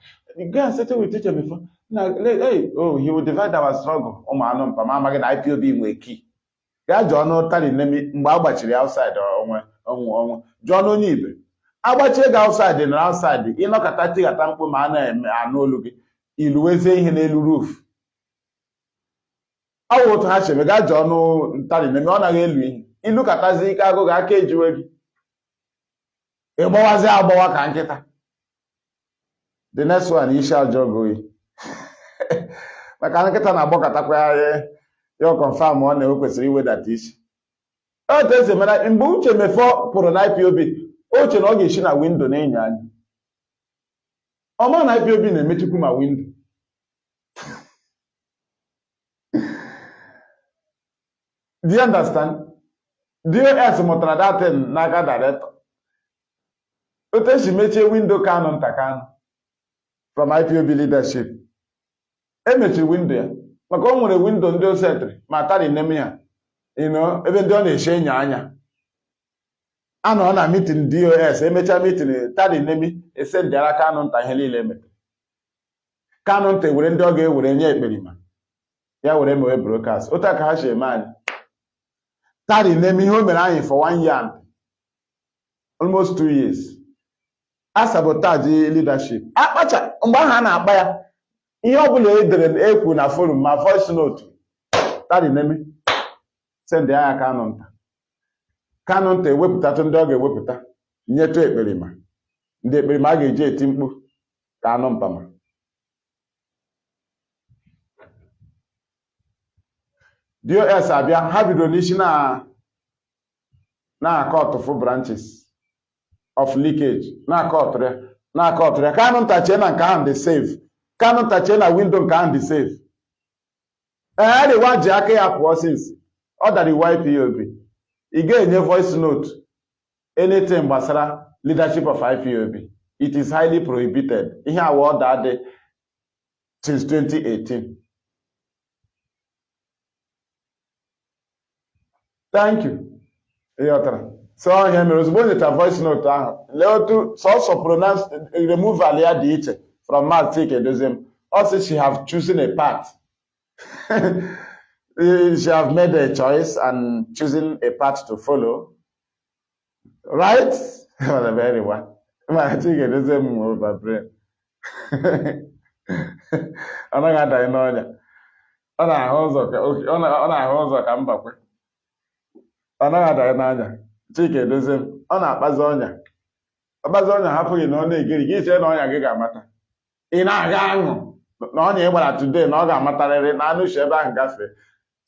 Go and settle with Uchemefo. Now, hey, oh, he will divide our struggle. IPOB in key. Ya John tali nemi mgbe agbachiri outside onwe John onye ibe agbachiri ga outside na outside ịnọkọta tigata mkpu ma na anụ olu gị iluweze ihe n'elu roof ọ otu ha chebe ga John tali nemi ọ naghị elu ihe ilukatazi ike agụ ga aka ejiwe gị ịgbawazi agbawa ka nkịta. The next one isi ajọ gị maka nkịta na-agbakọtakwa ya yo confirm on na kwesịrị iwedata isi. O teze mara mgbe Uchemefo pụrụ na IPOB, o che na ọ ga-esi na window na-enyo anya. Ọ ma na IPOB na-emechikwu ma window. Do you understand? DOS mụtara that thing n'aka director. O tesi mechie window Kanu nta Kanu from IPOB leadership. Emechiri window ya. Maka o nwere window ndị o setịrị ma tari neme ya, you know, ebe ndị ọ na-eche enyo anya. Anọ na meeting DOS, emecha meeting tari neme ese ndị ara Kanu nta ihe niile eme. Kanu nta were ndị ọ ga-ewere nye ekperima. Ya were mewe broadcast. Otu aka ha si eme anyị. Tari neme ihe o mere anyị for 1 year and almost 2 years. A sabotage leadership. Akpacha mgbe ahụ a na-akpa ya. Ihe ọ bụla edere ekwu na forum ma voice note tari neme send ya Kanu nta. Kanu nta ewepụtatụ ndị ọ ga-ewepụta nyetu ekperima. Ndị ekperima a ga-eji eti mkpu Kanu mpama. DOS abịa ha bidoro n'isi na-akọtụ full branches of leakage na-akọtụ ya Kanu nta chee na nke ahụ dị save. Kanu tache na window nke ahụ dị safe. Dịwa ji aka ya pụọ since ọ dara iwu IPOB. Ị ga-enye voice note anything gbasara leadership of IPOB. It is highly prohibited. Ihe awa ọda dị since 2018. Thank you. So here me ozugbo nyeta voice note ahụ. Lee otu so pronounce removal ya dị iche from Mazi Kedoziem. Also she have chosen a path. She have made a choice and chosen a path to follow. Right? Well, very well. Mazi Kedoziem over brain. Ọ naghị ada n'ọnya. Ọ na-ahụ ụzọ ka mbakwe. Ọ naghị ada n'anya. Chike Edoziem, ọ na-akpazi ọnya. Ọkpazi ọnya hapụghị na ọ na-egeri gị ise na ọnya gị ga-amata. Ị na-aga aṅụ na ọnya ị gbara today na ọ ga-amatarịrị na anụchi ebe ahụ gafee.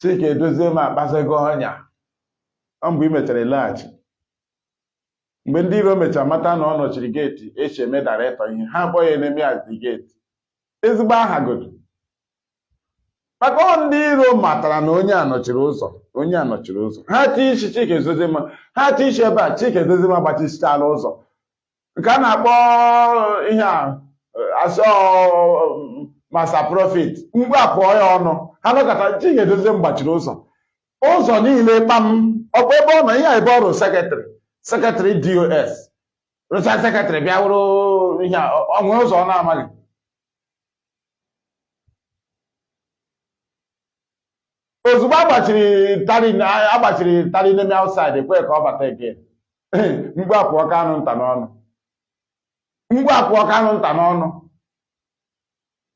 Chike Edoziem akpazigo ọnya. Ọ mgbe ị mechara ịlaghachi. Mgbe ndị iro mechara mata na ọ nọchiri geeti echi eme daretọ ihe, ha akpọ ya enemy at the gate. Ezigbo aha godo. Maka ndị iro matara na onye a nọchiri ụzọ. Ha ti isi Chike Edoziem, ha ti isi ebe a Chike Edoziem agbachichala ụzọ. Nke a na-akpọ ihe a asọ masa profit. Mgbe a pụọ ya ọnụ, ha nọkọta Chike Edoziem gbachiri ụzọ. Ụzọ niile kpam, ọkwa ebe ọ nọ ihe ebe ọrụ sekretrị DOS. Rụcha sekretrị bịa wụrụ ihe a ọnwe ụzọ ọ na-amaghị. Ozugbo agbachiri tari n'ime outside ekwe ka ọ bata again. Mgbe apụọ Kanu nta n'ọnụ.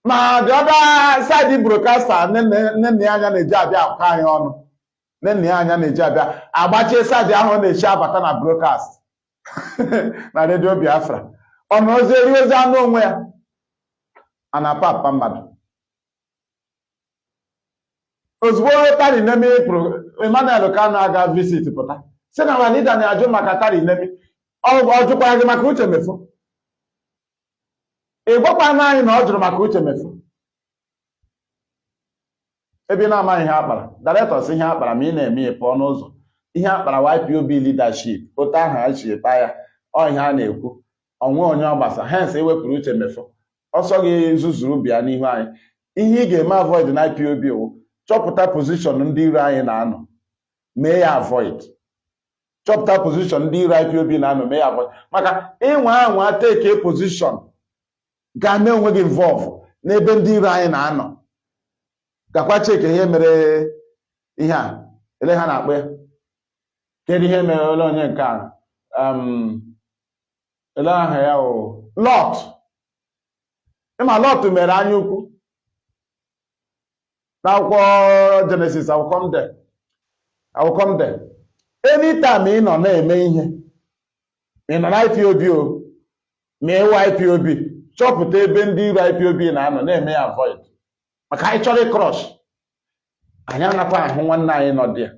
Ma the other side broadcaster nne ya anya na-eji abịa akwa anyị ọnụ. Nne ya anya na-eji abịa agbachie side ahụ na-echi abata na broadcast na redio Biafra. Ọnụ ozi eri ozi anụ onwe ya. A na-apa apa mmadụ. Ozugbo tari nemi Emmanuel Kanu aga visit pụta. Sị na ma leader na-ajụ maka tari nemi. Ọ jụkwara gị maka uche mefu. Ị gwakwana anyị na ọ jụrụ maka uche mefu. Ebe ị na-amaghị ihe akpara. Directors ihe akpara ma ị na-eme pụọ n'ụzọ. Ihe akpara YPOB leadership. Otu ahụ ha chi epa ya. Ọ ihe a na-ekwu. Onwe onye ọ gbasa. Hence ewepụrụ uche mefu. Ọsọ gị zuzuru bịa n'ihu anyị. Ihe ị ga-eme avoid na IPOB wụ chọpụta position ndị iro anyị na-anọ. Mee ya avoid. Chọpụta position ndị iro IPOB na-anọ. Mee ya avoid. Maka ịnwa take a position ga-eme onwe gị involve n'ebe ndị iro anyị na-anọ. Gakwa cheke ihe mere ihe a. Ele ha na-akpọ ya. Kedu ihe mere ole onye nke a? Ele aha ya o Lot. Ịma Lot mere anya ukwu. N'akwụkwọ Genesis, I will come there. Anytime ị nọ na-eme ihe, ị nọ na IPOB o, mee YPOB, chọpụta ebe ndị iro IPOB na-anọ na-eme ya avoid. Maka anyị chọrọ crush. Anyị anakwa ahụ nwanne anyị nọ dị ya.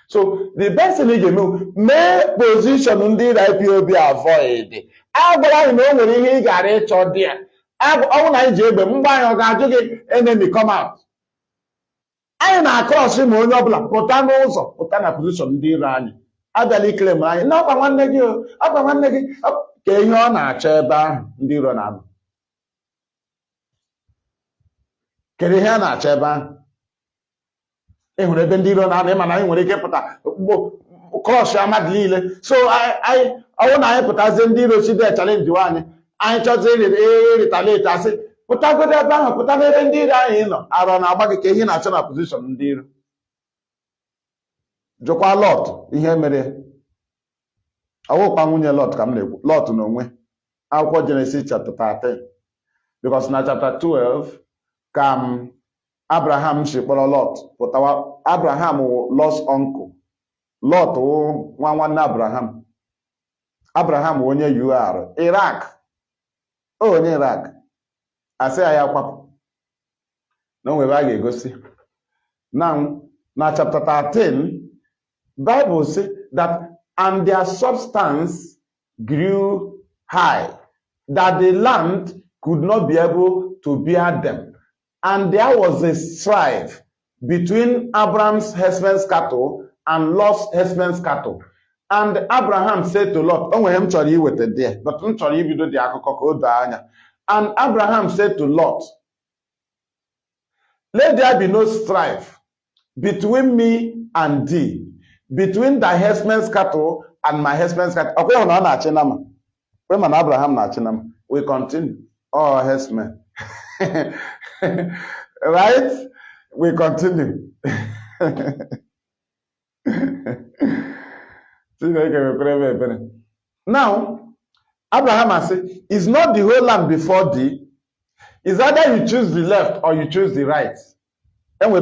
So the best thing ị ga-eme, mee position ndị iro IPOB avoid. Agwara anyị na o nwere ihe ị gara ịchọ dị ya. Ọ bụ na anyị ji egbe mgbe anyị ọ ga-ajụ gị enemy come out. Anyị na-akọrọs ma onye ọbụla pụta n'ụzọ, pụta na position ndị iro anyị. Abịala ikele m anyị, n'ọkwa nwanne gị o, ọkwa nwanne gị, ka ihe ọ na-achọ ebe ahụ ndị iro na-abụ. Kedu ihe a na-achọ ebe ahụ? Ị hụrụ ebe ndị iro na-anọ, ịma na anyị nwere ike pụta krọsh amadị niile. So ọwụ na anyị pụtazie ndị iro si dị challenge anyị chọzi retaliate asị pụtagodo ebe ahụ, pụta n'ebe ndị iro anyị nọ. Arọ na-agba gị ka ihe na-achọ na position ndị iro. Jụkwa Lot ihe mere. Ọwụkwa nwunye Lot ka m na-ekwu. Lot n'onwe. Akwụkwọ Genesis chapter 13. Because na chapter 12 ka Abraham si kpọrọ Lot pụtawa. Abraham wụ lost uncle. Lot wụ nwa nwanne Abraham. Abraham wụ onye UR Iraq. Onye Iraq. Asị ya kwapụ. Na onwe ebe a ga-egosi. Now, na chapter 13, Bible says that and their substance grew high, that the land could not be able to bear them. And there was a strife between Abraham's husband's cattle and Lot's husband's cattle. And Abraham said to Lot, "Oh, I'm sorry with the deer, but I'm sorry if you do the akoko." And Abraham said to Lot, "Let there be no strife between me and thee, between thy husband's cattle and my husband's cat. Okay, on our chinama. When Abraham na chinama, we continue. Oh, husband. Right? We continue. Now, Abraham has said, it's not the whole land before thee. It's either you choose the left or you choose the right. And we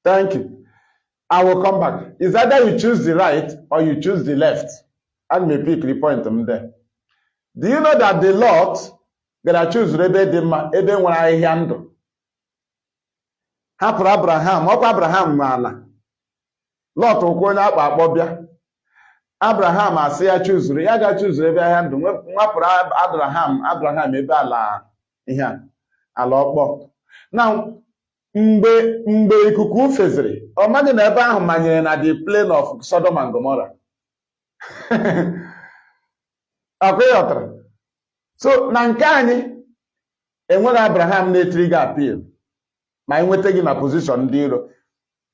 Thank you. I will come back. It's either you choose the right or you choose the left. And may pick the point there. Do you know that the Lord gonna choose Rebbe even when I handle? Hapụ Abraham, ọkwa Abraham maala. Lot okwu onye akpa akpọbịa. Abraham asị ya chuzuru, ya ga chuzuru ebe ahịa ndụ. Nwapụrụ Abraham ebe ala ihe a, ala ọkpọ. Na mgbe ikuku feziri, ọ maghị na ebe ahụ manyere na the plain of Sodom and Gomorrah. Akwa ịghọtara. So na nke anyị enweghị Abraham na-etiri gị appeal. Ma enweta gị na position ndị iro.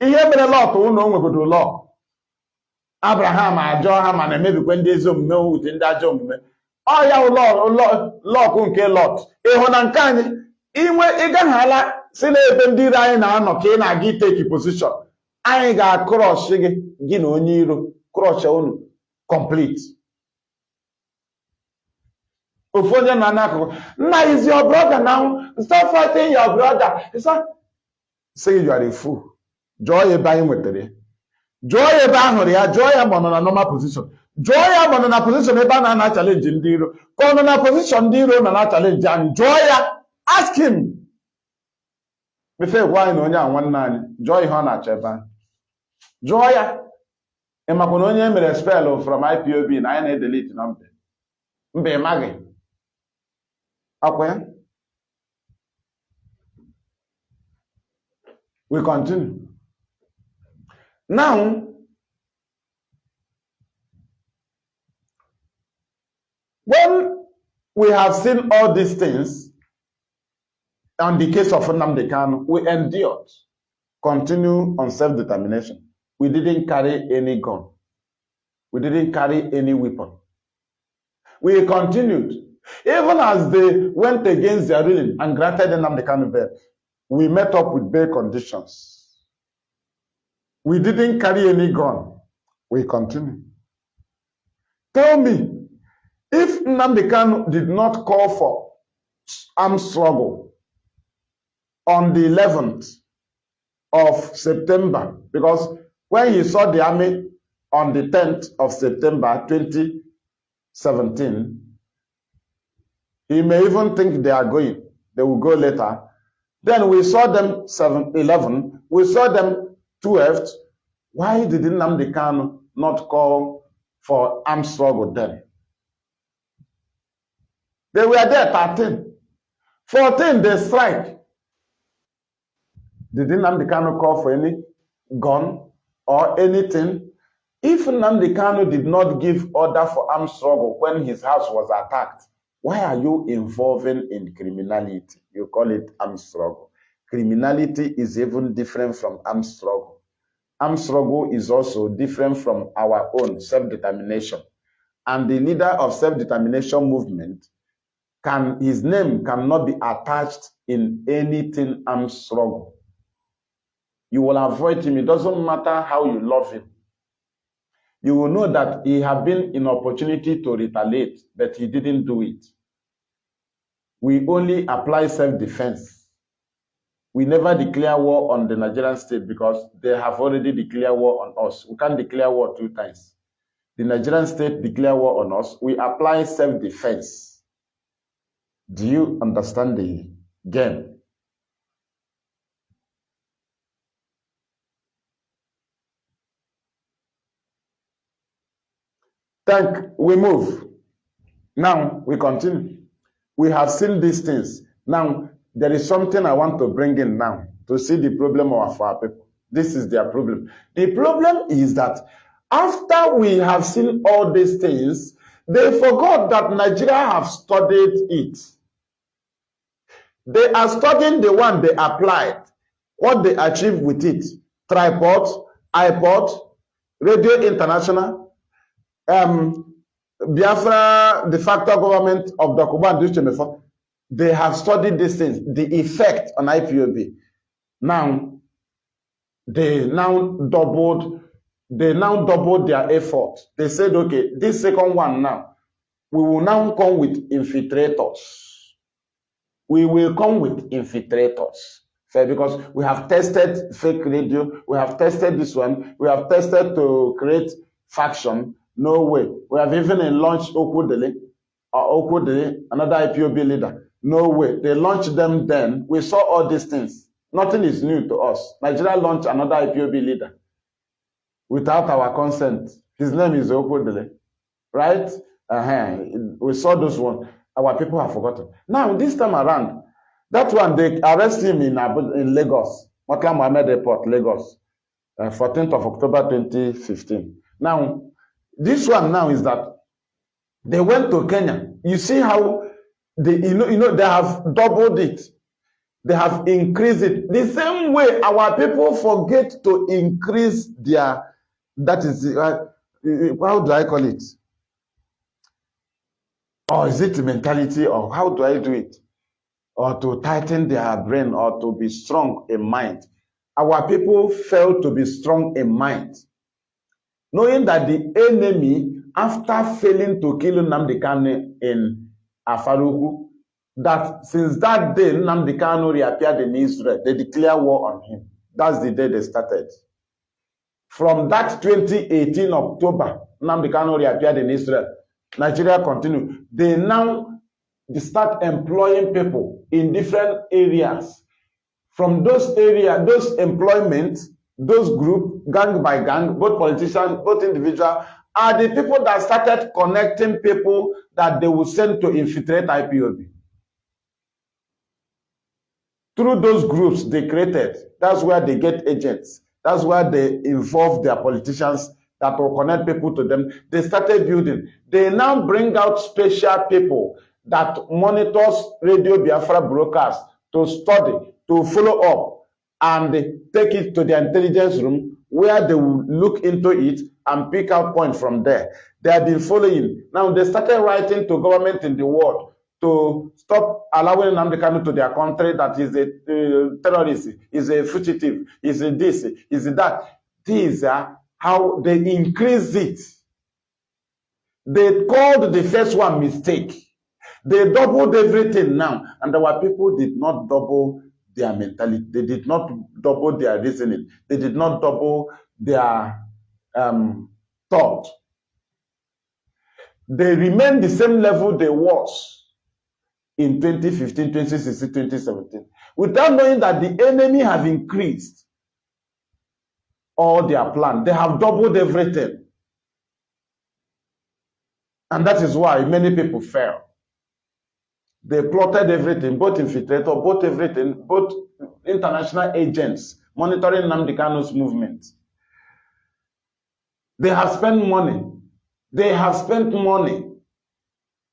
Ihe mere Lot ụnụ o nwegodo lọ. Abraham ajọ ha ma na-emebikwa ndị ezi omume wute ndị ajọ omume. Ọ ya lọkụ nke Lot. Ịhụ na nke anyị ị gaghala si n'ebe ndị iro anyị na-anọ ka ị na-aga iteki position. Anyị ga-akrosh gị na onye iro krosh unu complete. Ofu onye nọ n'akụkụ, nna is your brother now. Stop fighting your brother. Say you are a fool. Jụọ ya ebe anyị nwetara ya. Jụọ ya ebe ahụrụ ya. Jụọ ya ma ọ nọ na normal position. Jụọ ya ma ọ nọ na position ebe a na-ana challenge ndị iro. Ka ọ nọ na position ndị iro nọ na challenge anyị. Jụọ ya. Ask him. Before gwa anyị na onye a nwanne anyị. Jụọ ihe ọ na-achọ ebe ahụ. Jụọ ya. Ị makwa na onye mere spell from Ipob na anyị na-edelete na mbe. Mbe ị maghị. Akwa ya. We continue. Now, when we have seen all these things, on the case of Nnamdi Kanu, we endured. Continue on self-determination. We didn't carry any gun. We didn't carry any weapon. We continued. Even as they went against their ruling and granted Nnamdi Kanu bail, we met up with bail conditions. We didn't carry any gun. We continue. Tell me, if Nnamdi Kanu did not call for armed struggle on the 11th of September, because when he saw the army on the 10th of September 2017, he may even think they are going. They will go later. Then we saw them 11. We saw them 12th. Why did Nnamdi Kanu not call for armed struggle then? They were there 13. 14, they strike. Did Nnamdi Kanu call for any gun or anything? If Nnamdi Kanu did not give order for armed struggle when his house was attacked, why are you involving in criminality? You call it armed struggle. Criminality is even different from armed struggle. Armed struggle is also different from our own self-determination. And the leader of self-determination movement, his name cannot be attached in anything armed struggle. You will avoid him. It doesn't matter how you love him. You will know that he had been in opportunity to retaliate, but he didn't do it. We only apply self-defense. We never declare war on the Nigerian state because they have already declared war on us. We can't declare war 2 times. The Nigerian state declare war on us. We apply self-defense. Do you understand the game? We move. Now we continue. We have seen these things. Now there is something I want to bring in now to see the problem of our people. This is their problem. The problem is that after we have seen all these things, they forgot that Nigeria have studied it. They are studying the one they applied, what they achieved with it. Tripod, Ipob, Radio International, Biafra, de facto government of the Kuban district, they have studied these things, the effect on IPOB. Now, they now doubled their effort. They said, okay, this second one now, we will now come with infiltrators. We will come with infiltrators. Fair, because we have tested fake radio, we have tested this one, we have tested to create faction. No way. We have even launched Okudele, another IPOB leader. No way. They launched them then. We saw all these things. Nothing is new to us. Nigeria launched another IPOB leader without our consent. His name is Okudele. Right? We saw those ones. Our people have forgotten. Now, this time around, that one, they arrest him in Lagos, Murtala Mohammed Airport, Lagos, 14th of October 2015. Now, this one now is that they went to Kenya. You see how they, they have doubled it. They have increased it. The same way our people forget to increase their, that is, how do I call it? Or is it mentality, or how do I do it? Or to tighten their brain, or to be strong in mind. Our people fail to be strong in mind. Knowing that the enemy, after failing to kill Nnamdi Kanu in Afaruku, that since that day Nnamdi Kanu reappeared in Israel, they declare war on him. That's the day they started. From that 2018 October, Nnamdi Kanu reappeared in Israel. Nigeria continued. They start employing people in different areas. From those areas, those employments, those groups, gang by gang, both politicians, both individuals, are the people that started connecting people that they will send to infiltrate IPOB. Through those groups they created, that's where they get agents. That's where they involve their politicians that will connect people to them. They started building. They now bring out special people that monitors Radio Biafra broadcasts to study, to follow up, and take it to the intelligence room where they will look into it and pick out points from there. They have been following. Now they started writing to government in the world to stop allowing Nnamdi Kanu to their country that is a terrorist, is a fugitive, is a this, is a that. These are how they increase it. They called the first one mistake. They doubled everything now, and our people did not double their mentality. They did not double their reasoning. They did not double their thought. They remained the same level they was in 2015, 2016, 2017, without knowing that the enemy have increased all their plan. They have doubled everything. And that is why many people fail. They plotted everything, both infiltrator, both everything, both international agents monitoring Nnamdi Kanu's movement. They have spent money. They have spent money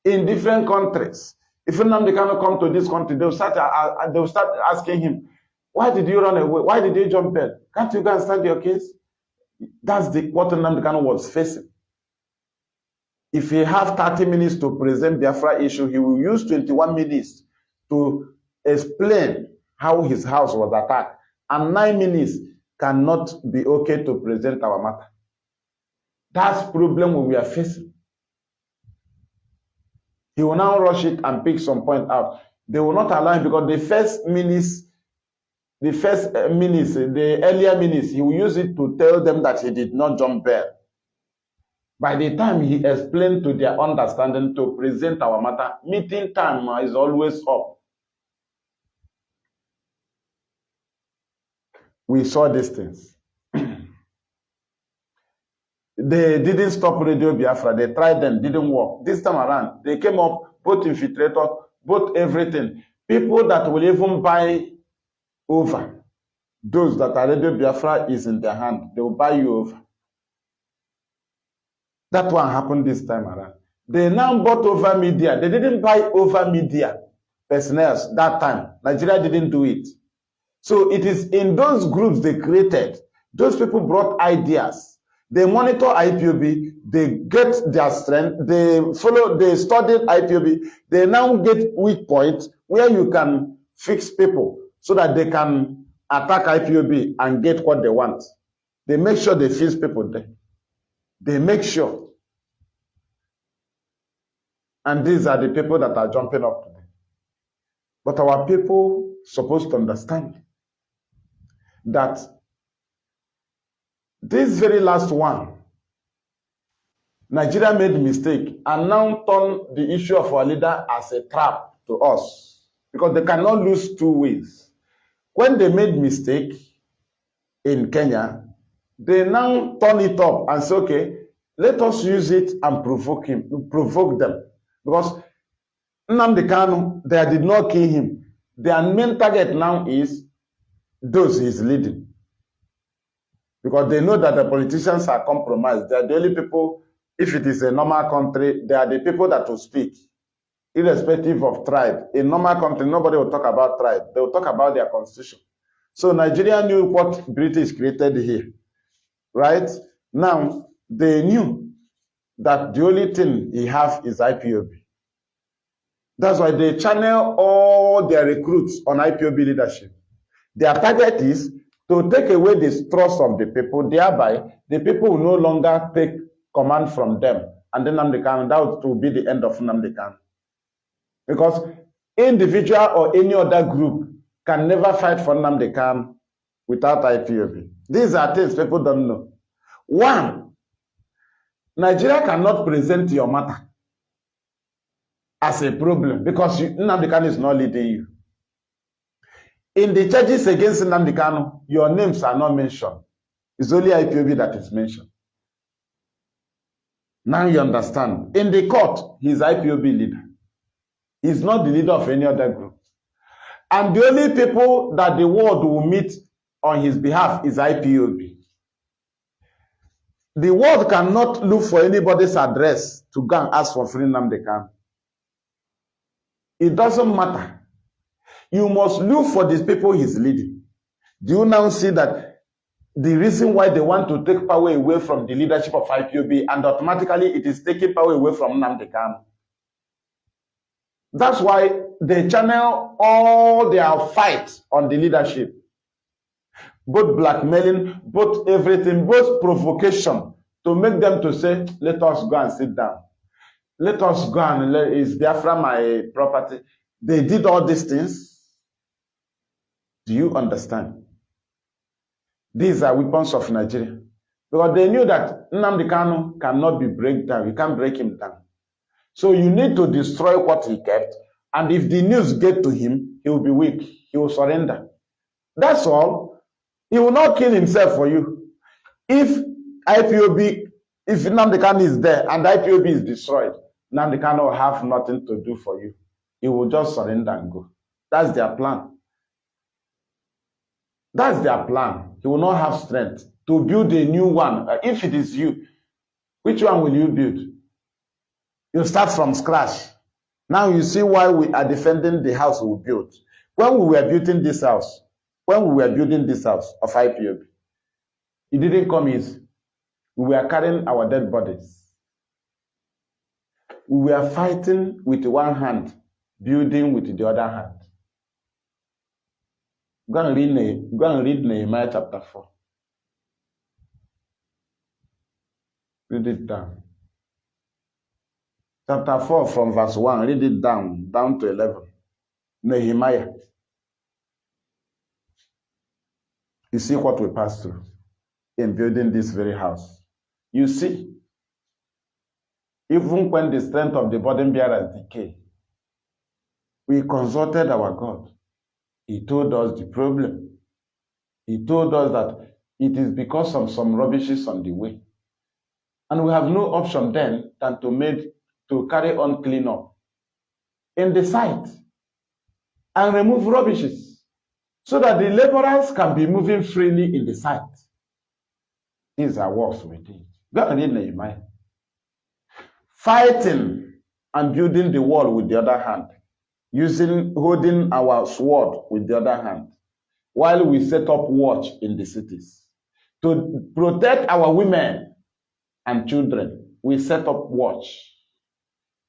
in different countries. If Nnamdi Kanu come to this country, they'll start asking him, why did you run away? Why did you jump bail? Can't you go and stand your case? That's what Nnamdi Kanu was facing. If he have 30 minutes to present Biafra issue, he will use 21 minutes to explain how his house was attacked. And 9 minutes cannot be okay to present our matter. That's the problem we are facing. He will now rush it and pick some point out. They will not allow him because the earlier minutes, he will use it to tell them that he did not jump bail. By the time he explained to their understanding to present our matter, meeting time is always up. We saw these things. They didn't stop Radio Biafra. They tried them, didn't work. This time around, they came up, both infiltrators, both everything. People that will even buy over. Those that are Radio Biafra is in their hand. They will buy you over. That one happened this time around. They now bought over media. They didn't buy over media personnel that time. Nigeria didn't do it. So it is in those groups they created Those people brought ideas. They monitor IPOB, they get their strength, they studied IPOB, they now get weak points where you can fix people so that they can attack IPOB and get what they want. They make sure they fix people there. They make sure. And these are the people that are jumping up today. But our people supposed to understand that this very last one, Nigeria made a mistake and now turned the issue of our leader as a trap to us because they cannot lose two ways. When they made mistake in Kenya, they now turn it up and say, okay, let us use it and provoke them. Because Nnamdi Kanu, they did not kill him. Their main target now is those he is leading. Because they know that the politicians are compromised. They are the only people, if it is a normal country, they are the people that will speak, irrespective of tribe. In normal country, nobody will talk about tribe. They will talk about their constitution. So Nigeria knew what British created here. Right? Now, they knew that the only thing he has is IPOB. That's why they channel all their recruits on IPOB leadership. Their target is to take away the trust of the people, thereby the people will no longer take command from them. And then Nnamdi Kanu, that will be the end of Nnamdi Kanu. Because individual or any other group can never fight for Nnamdi Kanu without IPOB. These are things people don't know. One, Nigeria cannot present your matter as a problem because Nnamdi Kanu is not leading you. In the charges against Nnamdi Kanu, your names are not mentioned. It's only IPOB that is mentioned. Now you understand. In the court, he is IPOB leader. He is not the leader of any other group. And the only people that the world will meet on his behalf is IPOB. The world cannot look for anybody's address to go and ask for free Nnamdi Kanu. It doesn't matter. You must look for these people he's leading. Do you now see that the reason why they want to take power away from the leadership of IPOB and automatically it is taking power away from Nnamdi Kanu? That's why they channel all their fight on the leadership. Both blackmailing, both everything, both provocation to make them to say, let us go and sit down. Let us go and is Biafra my property? They did all these things. Do you understand? These are weapons of Nigeria. Because they knew that Nnamdi Kanu cannot be break down. You can't break him down. So you need to destroy what he kept. And if the news get to him, he will be weak. He will surrender. That's all. He will not kill himself for you. If Nnamdi Kanu is there and IPOB is destroyed, Nnamdi Kanu will have nothing to do for you. He will just surrender and go. That's their plan. That's their plan. He will not have strength to build a new one. If it is you, which one will you build? You start from scratch. Now you see why we are defending the house we built. When we were building this house of IPOB, it didn't come easy. We were carrying our dead bodies. We were fighting with one hand, building with the other hand. Go and read Nehemiah chapter 4. Read it down. Chapter 4 from verse 1. Read it down to 11. Nehemiah. You see what we passed through in building this very house. You see, even when the strength of the burden bearers decay, we consulted our God. He told us the problem. He told us that it is because of some rubbishes on the way. And we have no option then than to carry on clean up in the site and remove rubbishes so that the laborers can be moving freely in the site. These are works we did. Go and read Nehemiah. Fighting and building the wall with the other hand. Holding our sword with the other hand, while we set up watch in the cities to protect our women and children. We set up watch.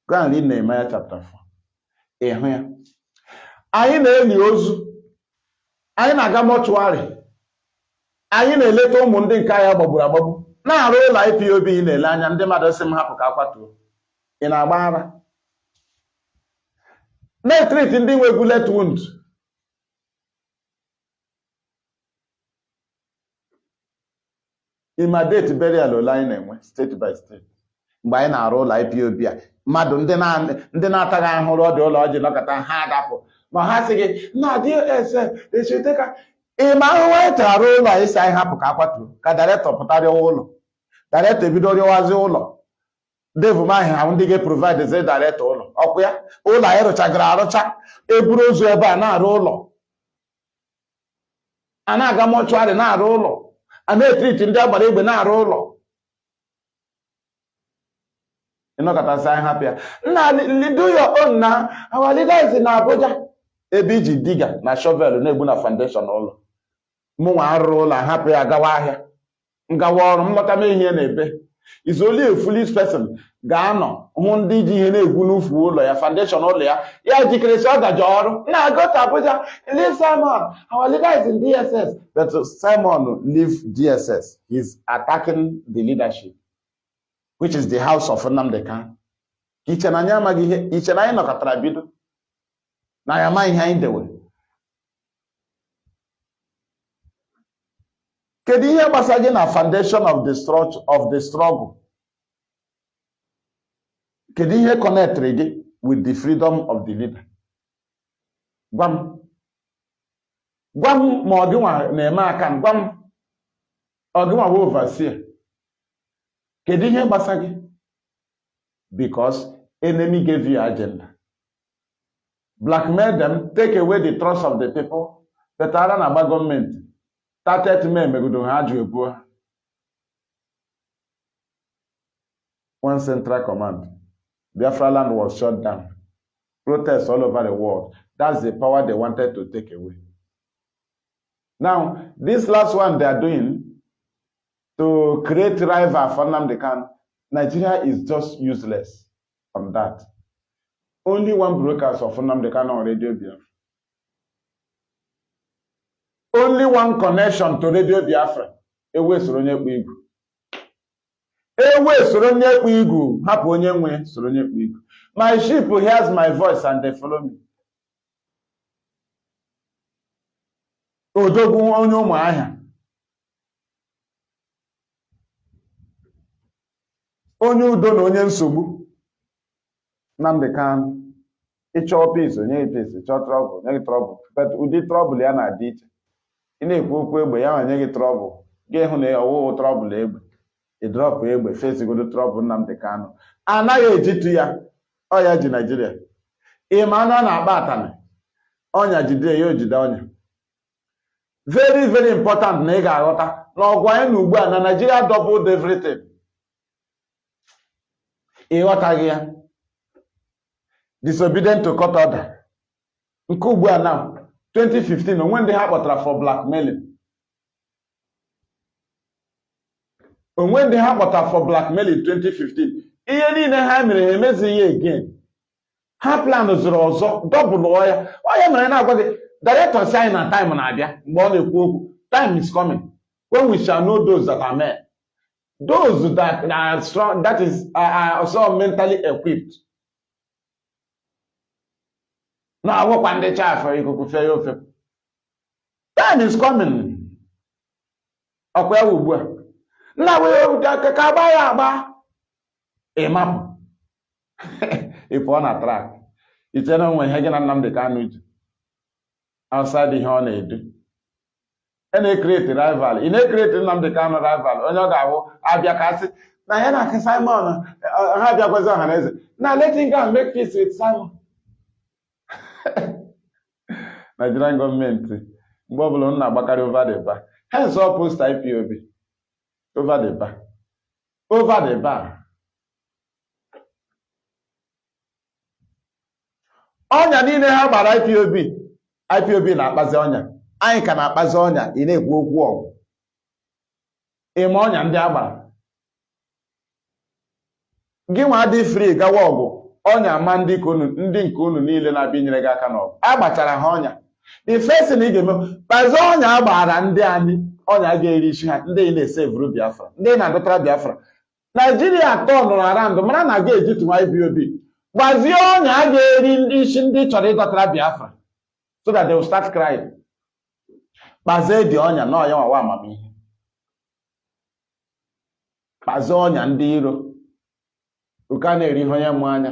Go and read Nehemiah chapter 4. Anyị na-eli ozu, anyị na-aga mọchụarị, anyị na-eleta ụmụ ndị nke anyị gbagburu agbagbu, na-arụ ụlọ IPOB na-ele anya ndị mmadụ sị m hapụ ka akwatuo. Ị na-agba ara na-etrit ndị nwe bullet wound. Immediate burial ole anyị na-enwe state by state mgbe anyị na-arụ ụlọ IPOB a. Mmadụ ndị na-ataghị ahụrụ ọdị ụlọ ọjị nọkọta ha adapụ ma ha sị gị na DSS ịma ahụhụ anyị arụ ụlọ isi anyị hapụ ka akwatuo ka directọ pụtarịwa ụlọ, directọ ebido rịwazi ụlọ, devumahi ha ndị ga-provide ze directọ ụlọ ọkwa ya. Ụlọ anyị rụchagara arụcha, eburu ozu ebe a na-arụ ụlọ, a na-aga mọchụarị na-arụ ụlọ, a na-etriti ndị agbara egbe na-arụ ụlọ. Ịnọkọtasị anyị hapụ ya. Nna do your own na our leader is na Abuja. Ebe iji diga na shovel na-egbu na foundation ụlọ. Mụnwa arụrụ ụlọ hapụ ya gawa ahịa, ngawa ọrụ m lọta m ihe na-ebe. Is only a foolish person ga-anọ hụ ndị ji ihe na-egwu n'ufu ụlọ ya, foundation ụlọ ya, ya jikere si ọ gaje ọrụ na go to Abuja. Leave Simon, our leader is in DSS. But Simon leave DSS. He's attacking the leadership, which is the house of Nnamdi Kanu. Iche na anyị amaghị ihe, iche na anyị nọkọtara bido na ya ma ihe anyị dewe. Kedu ihe gbasara gị na foundation of the struggle? Kedu ihe connectri gị with the freedom of the leader? Gwa m ma ọ gị nwa na-eme aka, gwa m ọ gị nwa bụ overseer. Kedu ihe gbasara gị? Because enemy gave you agenda. Blackmail them, take away the trust of the people. Petara na agba gọọmenti 30 May megodo ha ajụ ebuo ha. One central command. Biafraland was shut down. Protests all over the world. That's the power they wanted to take away. Now, this last one they are doing to create rival for Nnamdi Kanu, Nigeria is just useless on that. Only one broadcast of Nnamdi Kanu on Radio Biafra. Only one connection to Radio Biafra. Ewe soro onye kpu igu. Ewe soro onye kpu igu. Hapụ onye nwe soro onye kpu igu. My sheep hears my voice and they follow me. Odogwu onye ụmụ ahịa. Onye udo na onye nsogbu. Nnamdi Kanu. Ịchọ peace, onye peace, ịchọ trouble, onye trouble. But ụdị trouble ya na-adị iche. Ị na-ekwu okwu egbe ya onye gị trouble. Gị hụ na ọwụwụ trouble egbe. Ị drop egbe, face godo trouble Nnamdi Kanu. Anaghị ejitu ya. Ọ ya ji Nigeria. Ịma anụ na-akpa atani. Ọnya jide ya ojide ọnya. Very, very important na ị ga-aghọta na ọgwụ anyị na ugbu a na Nigeria doubled everything. Ịghọtaghị ya. Disobedient to court order. Nke ugbu a now 2015 onwe ndị ha kpọtara for blackmailing. Onwe ndị ha kpọtara for blackmailing 2015. Ihe niile ha mere ha emezighị ya again. Ha plan zụrụ ọzọ double ya. Onye mere na-agwa gị director say na time na-abịa mgbe ọ na-ekwu okwu. Time is coming when we shall know those that are men. Those that are strong, that is are also mentally equipped. Na awụkwa ndị chafọ ikuku fe ya ofe. Time is coming. Ọkwa ya ugbu a. Nna wee ka agba ya agba. Ịmapụ. Ị pụọ na track. Iche na onwe ihe gị na Nnamdi Kanu ji. Outside ihe ọ na-edu. Ị na-ekreti rival. Ị na-ekreti Nnamdi Kanu rival. Onye ọ ga-awụ abịa kasị na ya na Simon ha abịakwazi ọha na eze. Now let him go and make peace with Simon. Nigerian government mgbe ọbụla m na-agbakarị over the bar. Hence all post IPOB over the bar. Over the bar. Ọnya niile ha gbara IPOB na-akpazi ọnya. Anyị ka na-akpazi ọnya ị na-ekwu okwu ọgụ. ịma ọnya ndị agbara gị nwa dị free gawa ọgụ ọnya ma ndị nke unu niile na-abịa inyere gị aka n'ọgụ agbachara ha ọnya the first thing ị ga-eme kpazie ọnya agbara ndị anyị ọnya ga-eri isi ha ndị na-esevuru Biafra ndị na-adọtara Biafra Naijiria atọ nọrọ arandụ mara na ga-ejitụwa IPOB gbazie ọnya a ga-eri isi ndị chọrọ ịdọtara Biafra so that they will start crying. Kpazie dị ọnya na ọya nwawa amamihe kpazie ọnya ndị iro ụka na-eri ihe onye mụ anya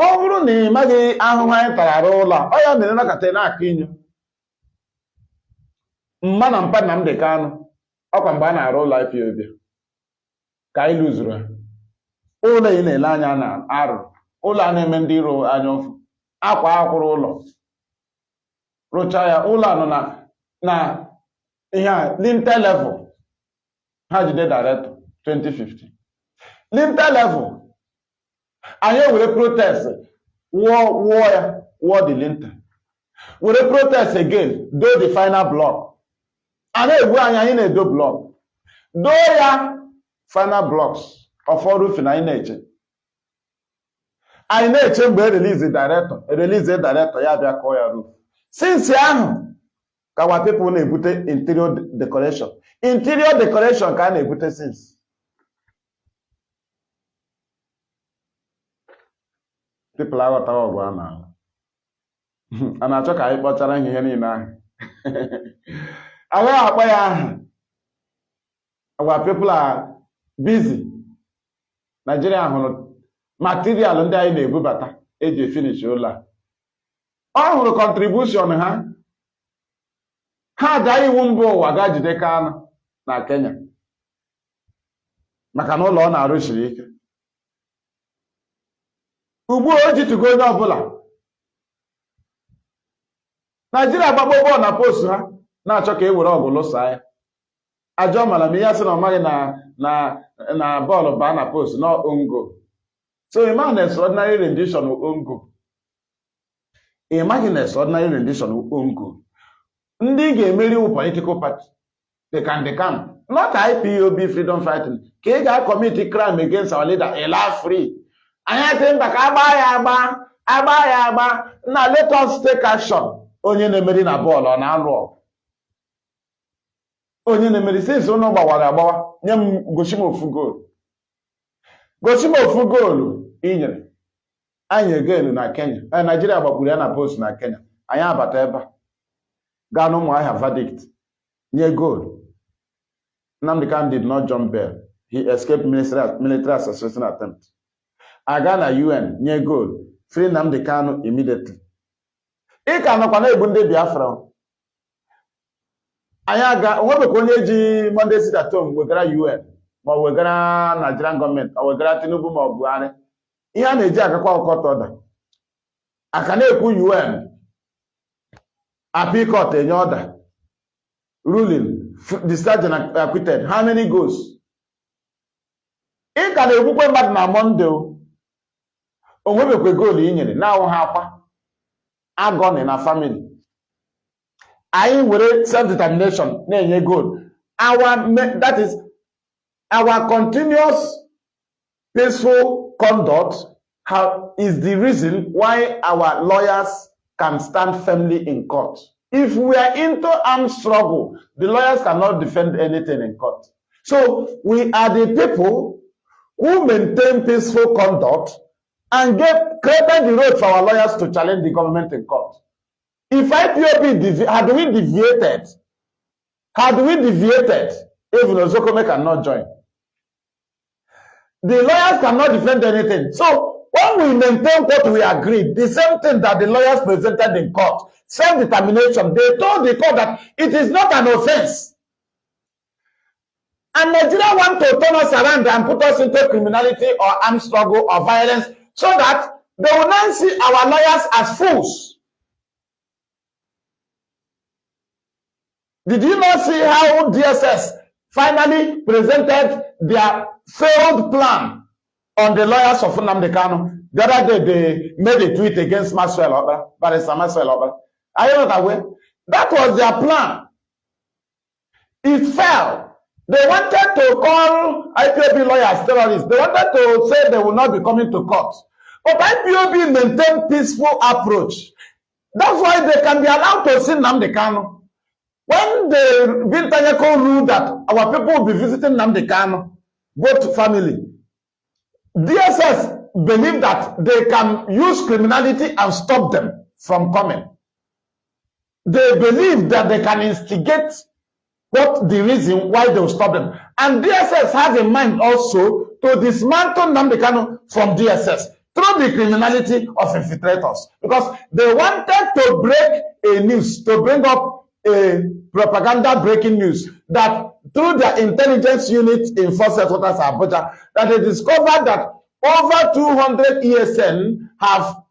ọ bụrụ na ị maghị ahụhụ anyị tara arụ ụlọ ọ ya mere nakọta na-akụ inyo mma na mpa Nnamdi Kanu ọkwa mgbe a na-arụ ụlọ IPOB ka anyị lụzuru ha ụlọ ị na-ele anya na arụ ụlọ a na-eme ndị iro anya ụfụ akwa akwụrụ ụlọ rụchaa ya ụlọ nọ na ihe a lintel level ha jide director 2015 lintel level anyị were protest wụọ ya wụọ the lintel were protest again do the final block a na-egbu anyị na-edo block doo ya final blocks of roofing anyị na-eche mgbe release director ya bịa kọọ ya roof since ahụ ka our people na-ebute interior decoration ka a na-ebute since people aghọtawa ọgụ a na-alụ a na-achọ ka anyị kpọchara ihe niile ahụ agaghị akpọ ya aha our people are busy. Nigeria hụrụ material ndị anyị na-ebubata eji finish ụlọ a ọ hụrụ contribution ha daa iwu mba ụwa ga jide Kanu na Kenya maka na ụlọ ọ na-arụ siri ike ugbu o jitugo onye ọbụla Nigeria gbagbo bọọlụ na post ha na-achọ ka e were ọgụ lụsa ya ajọ mara m ihe asị na ọ maghị na bọọlụ baa na post na ongo so ịmaghị na extraordinary rendition ongo ịmaghị na extraordinary rendition ongo ndị ga-emeri wu political party they can not IPOB freedom fighting ka ị ga-commit crime against our leader ila free anyị atị mba ka agba ya agba na let us take action onye na-emeri na bọọlụ ọ na-alụ ọgụ onye na-emeri since ụnụ gbawara agbawa nye m gosi m ofu goolu inyere anyị egelu na Kenya Nigeria gbagburu ya na post na Kenya anyị abata ebe a gaa n'Ụmụahịa verdict nye goolu Nnamdi Kanu did not jump bail he escaped military assassination attempt aga na UN nye goolu free Nnamdi Kanu immediately ị ka nọkwa na-egbu ndị Biafra anyị aga onwebekwa onye ji Monday sit at home wegara UN ma ọ wegara Nigerian gọọmenti ọ wegara Tinubu ma ọ Buhari ihe a na-eji agakwa ọkọta ọda aka na-ekwu UN appeal court enye ọda ruling discharged and acquitted how many goes ị ka na-egbukwe mmadụ na Monday onwebekwe goolu i nyere na-awụ ha akwa agọni na family anyị were self-determination na-enye goal that is our continuous peaceful conduct is the reason why our lawyers can stand firmly in court. If we are into armed struggle, the lawyers cannot defend anything in court. So we are the people who maintain peaceful conduct and created the road for our lawyers to challenge the government in court. If IPOB had we deviated, even Ozokome cannot join. The lawyers cannot defend anything. So when we maintain what we agreed, the same thing that the lawyers presented in court, self-determination, they told the court that it is not an offense. And Nigeria want to turn us around and put us into criminality or armed struggle or violence so that they will not see our lawyers as fools. Did you not see how DSS finally presented their failed plan on the lawyers of Nnamdi Kanu? The other day they made a tweet against Barrister Maxwell Oba, Are you not aware? That was their plan. It failed. They wanted to call IPOB lawyers terrorists. They wanted to say they will not be coming to court. But IPOB maintained peaceful approach. That's why they can be allowed to see Nnamdi Kanu. When the Bintanyako ruled that our people will be visiting Nnamdi Kanu, both family, DSS believe that they can use criminality and stop them from coming. They believe that they can instigate what the reason why they will stop them. And DSS has in mind also to dismantle Nnamdi Kanu from DSS through the criminality of infiltrators. Because they wanted to break a news, to bring up a propaganda breaking news that through their intelligence unit in Force Headquarters Abuja, that they discovered that over 200 ESN have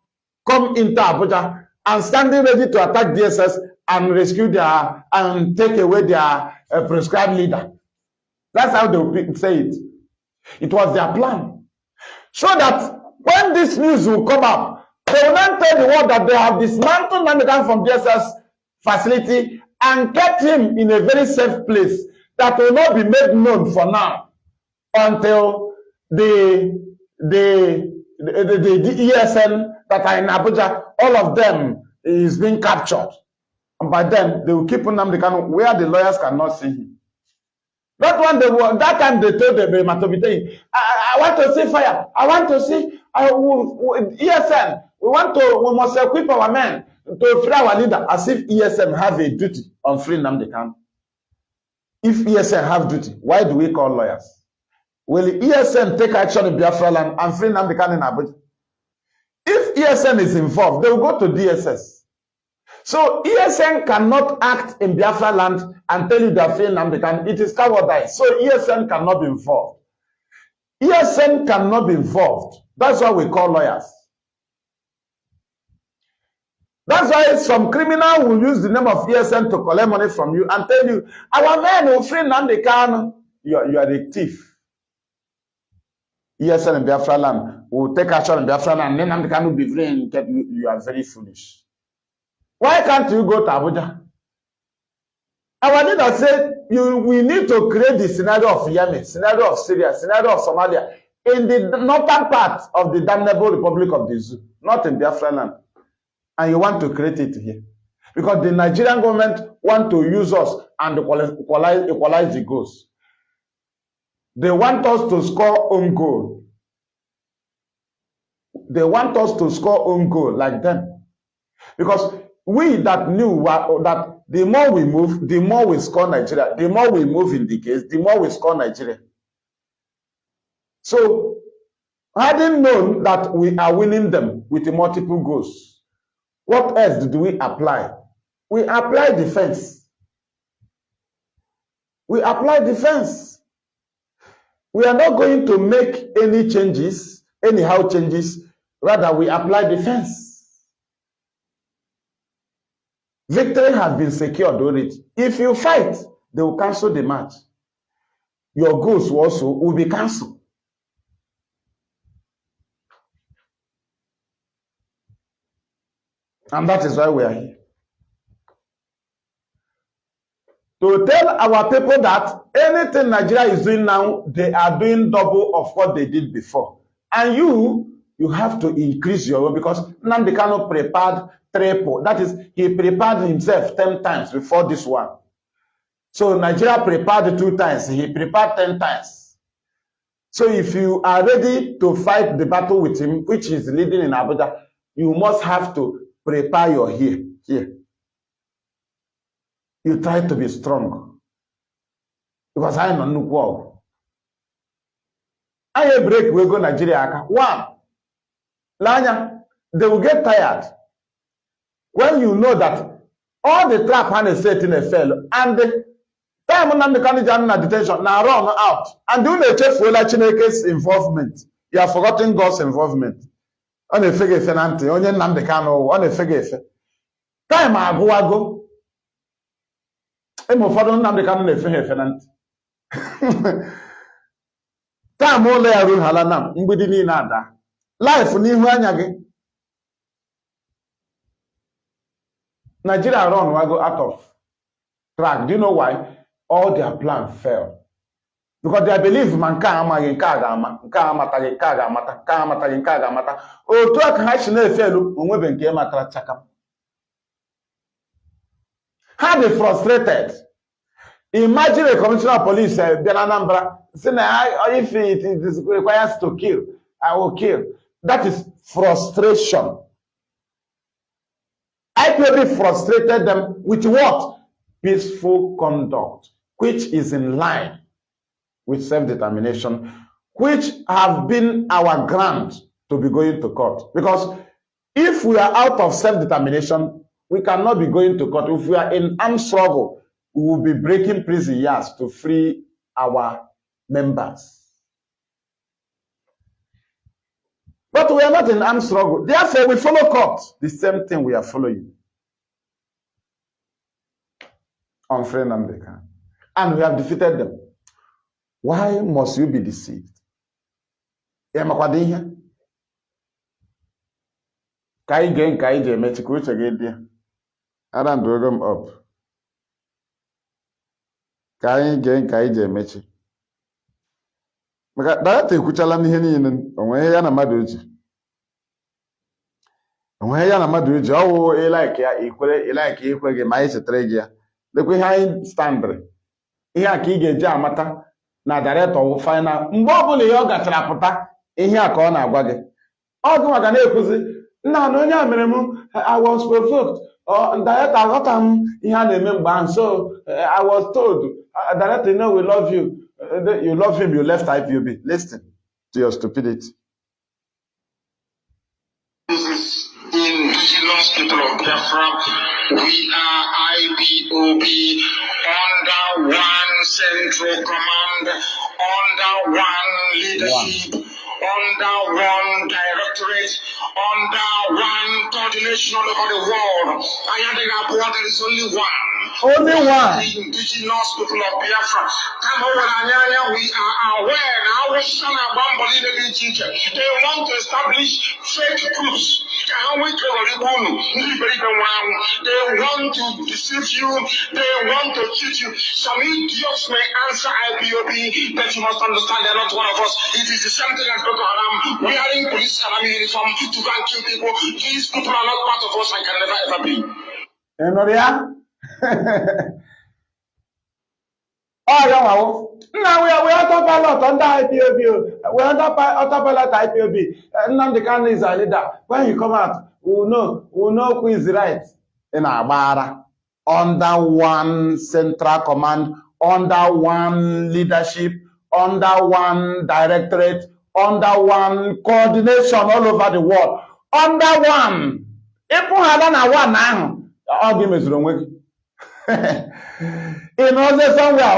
come into Abuja and standing ready to attack DSS and rescue their and take away their prescribed leader. That's how they would say it. It was their plan. So that when this news will come up, they will not tell the world that they have dismantled Nnamdi Kanu from DSS facility and kept him in a very safe place that will not be made known for now until the ESN that are in Abuja, all of them is being captured. And by then, they will keep Nnamdi Kanu where the lawyers cannot see him. That time they told them, I want to see fire. I want to see ESN. We must equip our men to free our leader, as if ESN have a duty on freeing Nnamdi Kanu. If ESN have duty, why do we call lawyers? Will ESN take action in Biafraland and free Nnamdi Kanu in Abuja? If ESN is involved, they will go to DSS. So ESN cannot act in Biafraland and tell you they are freeing Nnamdi Kanu. It is cowardice. So ESN cannot be involved. ESN cannot be involved. That's why we call lawyers. That's why some criminal will use the name of ESN to collect money from you and tell you, our men will free Nnamdi Kanu. You are a thief. ESN in Biafraland will take action in Biafraland and then Nnamdi Kanu will be free and you are very foolish. Why can't you go to Abuja? Our leader said we need to create the scenario of Yemen, scenario of Syria, scenario of Somalia in the northern part of the damnable Republic of the Zoo, not in Biafraland. And you want to create it here. Because the Nigerian government want to use us and equalize the goals. They want us to score own goal. They want us to score own goal like them. Because we that knew that the more we move, the more we score Nigeria. The more we move in the case, the more we score Nigeria. So, having known that we are winning them with the multiple goals, what else did we apply? We apply defense. We apply defense. We are not going to make any changes, anyhow changes. Rather, we apply defense. Victory has been secured already. If you fight, they will cancel the match. Your goals also will be cancelled. And that is why we are here. To tell our people that anything Nigeria is doing now, they are doing double of what they did before. And you have to increase your own, because Nnamdi Kanu prepared triple. That is, he prepared himself 10 times before this one. So Nigeria prepared 2 times. He prepared 10 times. So if you are ready to fight the battle with him, which is leading in Abuja, you must have to prepare your here. You try to be strong. Because I don't know what. I break, we go Nigeria. One, Lanya, they will get tired. When you know that all the trap hand set in a fell, and the time Nnamdi Kanu Janu detention, now run out. And do the chef will Chineke's involvement. You have forgotten God's involvement. On a figure fenante, on Nnamdi Kanu, on a figure. Time ago. Emo fọdụ Nnamdi Kanu na-efe efe na ntị. Time ole ya ruo hala na mgbidi niile ada. Life n'ihu anya gị. Nigeria run wago out of track. Do you know why? All their plan failed. Because they believe man ka amaghị nke a ga-ama, nke a amataghị nke a ga-amata, nke a amataghị nke a ga-amata. Otu a ka ha si na-efelu onwebe nke matara chakam. Ha dị frustrated. Imagine a commissioner of police bịa na Anambra say na if it requires to kill, I will kill. That is frustration. IPOB frustrated them with what? Peaceful conduct, which is in line with self-determination, which have been our grant to be going to court. Because if we are out of self-determination, we cannot be going to court. If we are in armed struggle, we will be breaking prison yards to free our members. But we are not in armed struggle. Therefore, we follow court. The same thing we are following on Nnamdi. And we have defeated them. Why must you be deceived? Adam program up. Maka data ekwuchala n'ihe niile onwe ihe ya na mmadụ oji. Onwe ihe ya na mmadụ oji ọwụ ịlaik ya ikwere ịlaik ikwe gị ma anyị chetara gị ya. Lekwe ihe anyị standịrị. Ihe a ka ị ga-eji amata na director wụ final. Mgbe ọbụla ihe ọ gachara pụta ihe a ka ọ na-agwa gị. Ọ gị maka na-ekwuzi nna na onye a mere m I was provoked. Director aghọta m ihe a na-eme mgbe ahụ. So I was told director, you know, we love you. You love him, you left IPOB. Listen to your stupidity. Indigenous people of Biafra, we are IPOB under one central command, under one leadership, under one directorate, under one coordination all over the world. There is only one. Only one. The indigenous people of Biafra. We are aware now. They want to establish fake groups. They want to deceive you. They want to cheat you. Some idiots may answer IPOB, but you must understand they're not one of us. It is the same thing as Boko Haram wearing police army uniform to go and kill people. These people are not part of us and can never ever be. Oh, now we are autopilot under IPOB. We are under autopilot IPOB. Nnamdi Kanu is our leader. When he come out, we will know who is right. In Abara, under one central command, under one leadership, under one directorate, under one coordination all over the world, under one. If we had done one now, all game is wrong. In other somewhere,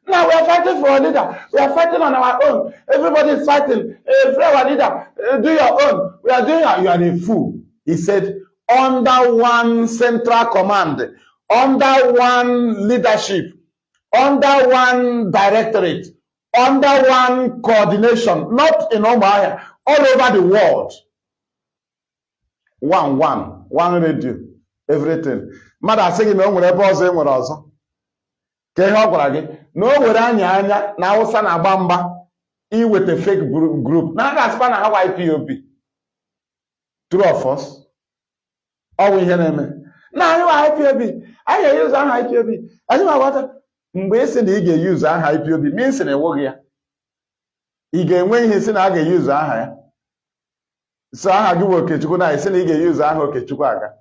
now we are fighting for a leader. We are fighting on our own. Everybody is fighting. Free our leader. Do your own. We are doing it. You are a fool. He said, under one central command, under one leadership, under one directorate, under one coordination, not in Omaya, all over the world. One radio, everything. Mother saying no more boss and what also. Can you go no were anya na Hausa na Bamba e with a fake group. Now that's fun how IPOB. Two of us. All we hear them. Now you are IPOB. I use an IPOB. I know what mgbe esi na ị ga-use aha IPOB means na ewoghị ya. Ị ga-enwe ihe si na a ga-use aha ya. So aha gị bụ Okechukwu na esi na ị ga-use aha Okechukwu aga.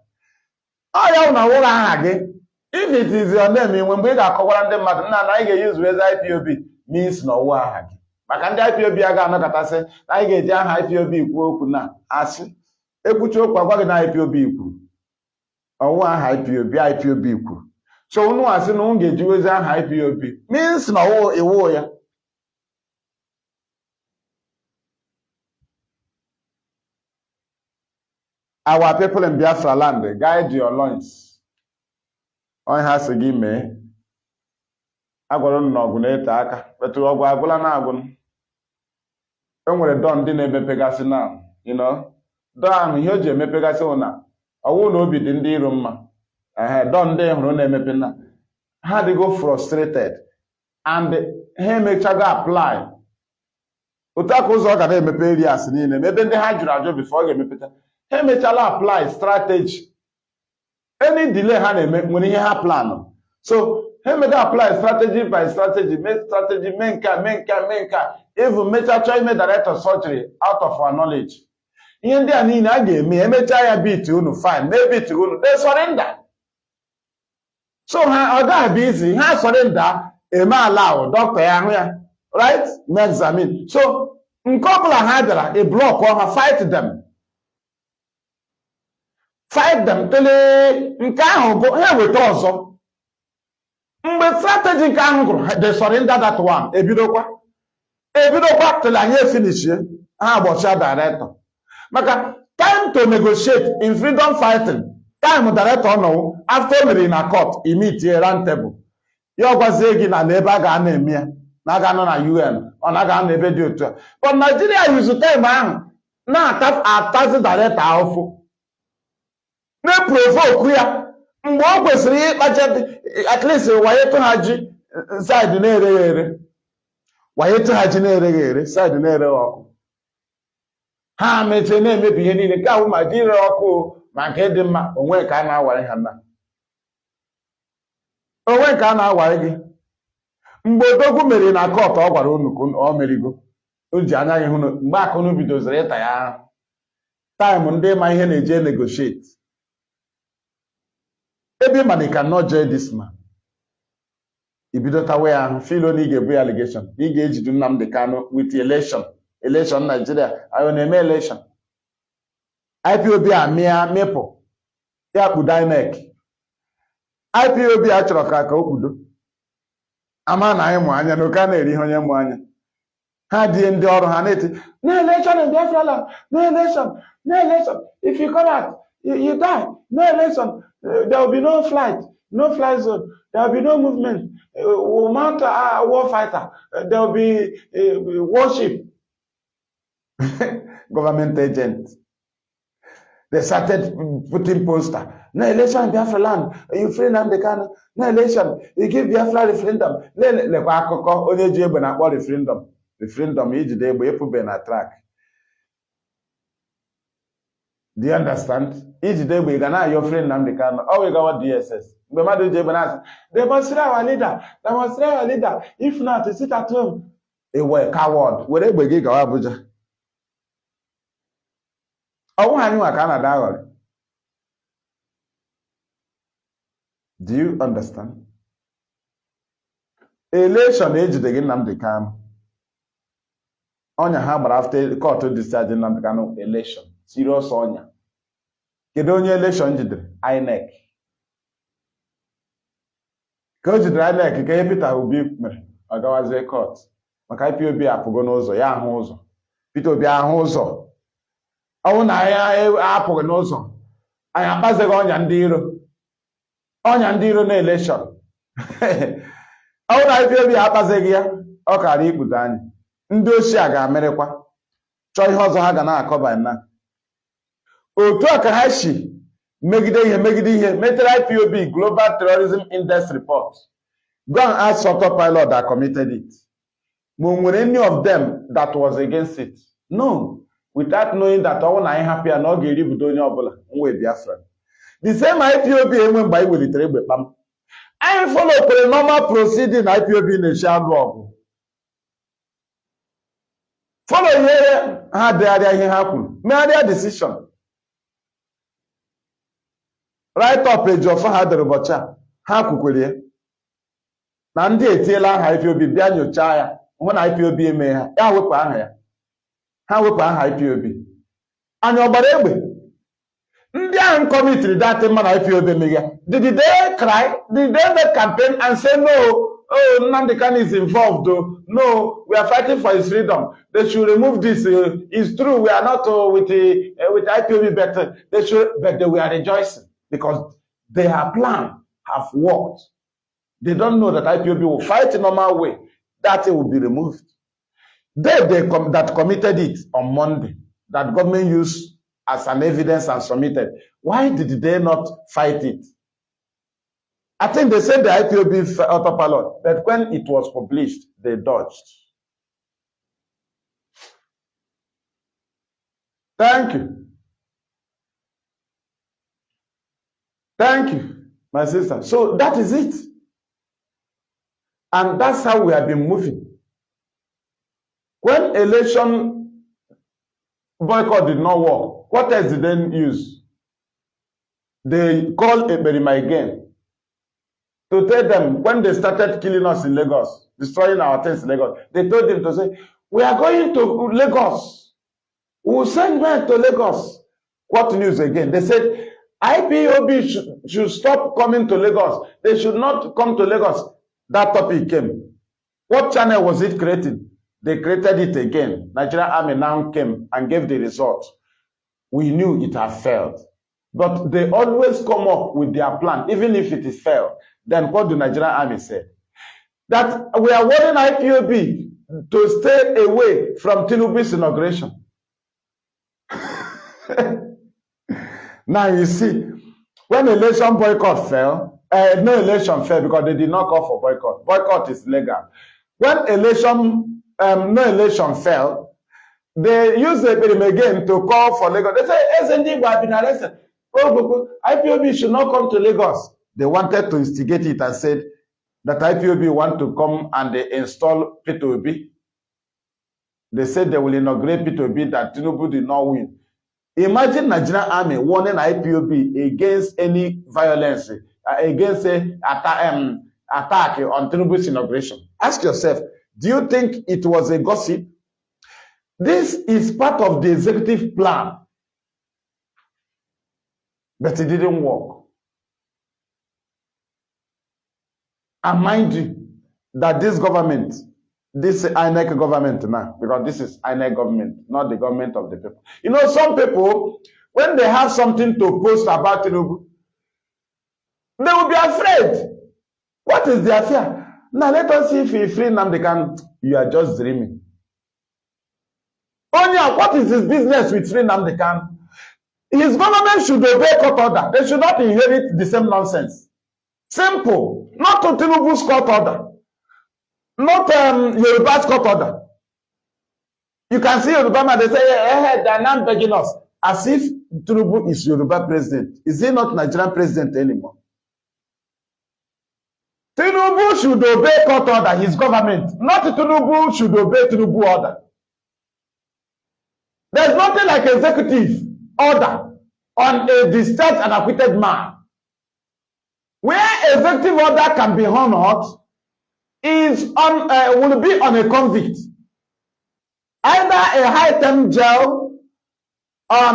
Ọ ya na wụrụ aha gị. If it is your name, when we are covering them, I get used with IPOB means no aha gị. Maka ndị IPOB aga anọkọta sị na anyị ga-eji aha IPOB ikwu okwu na asị. Ekwuchi okwu agwa gị na IPOB ikwu. Ọwụ aha IPOB ikwu. So unu asị na unu ga-eji wezi aha IPOB means na ọwụ iwu ya. Our people in Biafraland, guide your loins. Onye ha sị gị mee. Agwara m na ọgụ na-ete aka. Betu ọgụ agwụla na agwụ. E nwere don ndị na-emepegasị na, you know. Don ihe o ji emepegasị ụna. ọwụ na obi dị ndị iro mma dọ ndị hụrụ na-emepe na ha dịgo frustrated and ha emechago apply otu aka ụzọ ọ ga na-emepe areas niile ma ebe ndị ha jụrụ ajụ before ọ ga-emepeta ha emechala apply strategy any delay ha na-eme nwere ihe ha planụ so ha emego apply strategy by strategy mee nka even mecha chọọ ime director surgery out of our knowledge ihe ndị a niile a ga-eme emechaa ya bit unu fine mee bit unu they surrender so ha ọ ga-abịa izi ha surrender eme allow doctor ya ahụ ya right mee examine so nke ọbụla ha bịara a block ha fight them tele nke ahụ bụ ha weta ọzọ mgbe strategy nke ahụ gụrụ they surrender that one ebidokwa till anyị finish ha agbọcha director maka time to negotiate in freedom fighting time director nọ after mere na court immediate round table ya ọgwazie gị na ebe a ga-ana eme ya na aga nọ na UN ọ na aga na ebe dị otu a but Nigeria use time ahụ na-atazi director ahụfụ na-provoke ya mgbe ọ kwesịrị ịkpacha at least wanyetụ ha ji side na-ereghe ere wanyetụ ha ji na-ereghe ere side na-ereghe ọkụ ha mechie na-emebi ihe niile nke ahụ ma ji ire ọkụ ma nke dị mma onwe ka a na-awara ha na onwe ka a na-awara gị mgbe odogwu mere na kọt ọ gwara unu ka ọ merigo o ji anya ya hụ mgbe akụnụ bidoziri ịta ya ahụ taịm ndị ma ihe na-eje negotiate ebe ma ka not join this man ibido tawe ya ahụ filo na ị ga-ebu ya allegation ị ga-ejidu Nnamdi Kanu with election Nigeria ayo na-eme election IPOB amịa mịpụ ya kpudo INEC IPOB a chọrọ ka o kpudo ama na anyị mụ anya na oke a na-eri ihe onye mụ anya ha die ndị ọrụ ha na-eti no election in Biafraland no election if you come out you die no election there will be no flight zone there will be no movement we'll mount a war fighter there will be warship government agent. They started putting poster. No election in Biafraland. You free Nnamdi Kanu. No election. You give Biafra referendum. Lekwa akụkọ onye ji egbe na-akpọ referendum. Referendum ijide egbe epube na track. Do you understand? Ijide egbe ga na-ayọ free Nnamdi Kanu. Ọ wee gawa DSS. Mgbe mmadụ ji egbe na-asị, demonstrate our leader. If not, sit at home. Ewe coward. Were egbe gị gawa Abuja. Do you understand? Election ejide gị Nnamdi Kanu. Onya ha gbara after court discharge Nnamdi Kanu election. Serious onya. Kedu onye election jidere? INEC. Ka o jidere INEC ka Peter Obi mere agawazie court. Maka IPOB apụgo n'ụzọ ya ahụ ụzọ. Peter Obi ahụ ụzọ. Ọwụ na anyị apụghị n'ụzọ anyị akpazighị ọnya ndị iro na election ọwụ na IPOB akpazighị ya ọ kara ikpute anyị ndị ochie a ga-amerịkwa chọọ ihe ọzọ ha ga na-akọba na otu a ka ha si megide ihe metere IPOB Global Terrorism Index report go and ask Soto pilot that committed it ma o nwere any of them that was against it? No. Without knowing that all na happy and not getting with onye ọbụla nwe Biafra. The same IPOB enwe mgbe anyị welitere egbe kpam. Anyị follow normal proceeding IPOB na-eche alụ ọgụ. Follow ihe ha degharịa ihe ha kwuru. Megharịa decision. Write up page of ha dere ụbọchị a. Ha kwukwere ya. Na ndị etiela aha IPOB bịa nyochaa ya. Hụ na IPOB eme ha. Ya wepụ aha ya. Ha wepụ aha IPOB. Anyị ọgbara egbe. Ndị ahụ committee that man IPOB mega. Did they cry? Did they make campaign and say no? Oh, Nnamdi Kanu is involved. No, we are fighting for his freedom. They should remove this. It's true, we are not with IPOB, but they were rejoicing because their plan have worked. They don't know that IPOB will fight in normal way. That it will be removed. They that committed it on Monday, that government used as an evidence and submitted. Why did they not fight it? I think they said the IPOB autopilot, but when it was published, they dodged. Thank you. Thank you, my sister. So that is it. And that's how we have been moving. When election boycott did not work, what else did they use? They called Eberima again to tell them when they started killing us in Lagos, destroying our things in Lagos. They told them to say, we are going to Lagos. We will send men to Lagos. What news again? They said IPOB should stop coming to Lagos. They should not come to Lagos. That topic came. What channel was it created? They created it again. Nigerian Army now came and gave the result. We knew it had failed. But they always come up with their plan, even if it is failed. Then what the Nigerian Army said? That we are warning IPOB to stay away from Tinubu's inauguration. Now you see, when election boycott fell, no election fell because they did not call for boycott. Boycott is legal. When election, no election fell, they used the perimeter again to call for Lagos. They say, SND have been arrested. Oh, IPOB should not come to Lagos. They wanted to instigate it and said that IPOB want to come and they install P2B. They said they will inaugurate P2B that Tinubu did not win. Imagine Nigerian Army warning IPOB against any violence, against attack on Tinubu's inauguration. Ask yourself, do you think it was a gossip? This is part of the executive plan, but it didn't work. And mind you, that this government, this INEC government now, because this is INEC government, not the government of the people. You know, some people, when they have something to post about Tinubu, they will be afraid. What is their fear? Now let us see if he free Nnamdi. You are just dreaming. Onya, what is his business with free Nnamdi? His government should obey court order. They should not inherit the same nonsense. Simple. Not to Tinubu's court order. Not Yoruba's court order. You can see Yoruba man, they say, they're not begging us. As if Tinubu is Yoruba president. Is he not Nigerian president anymore? Tinubu should obey court order, his government. Not Tinubu should obey Tinubu order. There's nothing like executive order on a discharged and acquitted man. Where executive order can be honored is on will be on a convict, either a high-term jail, a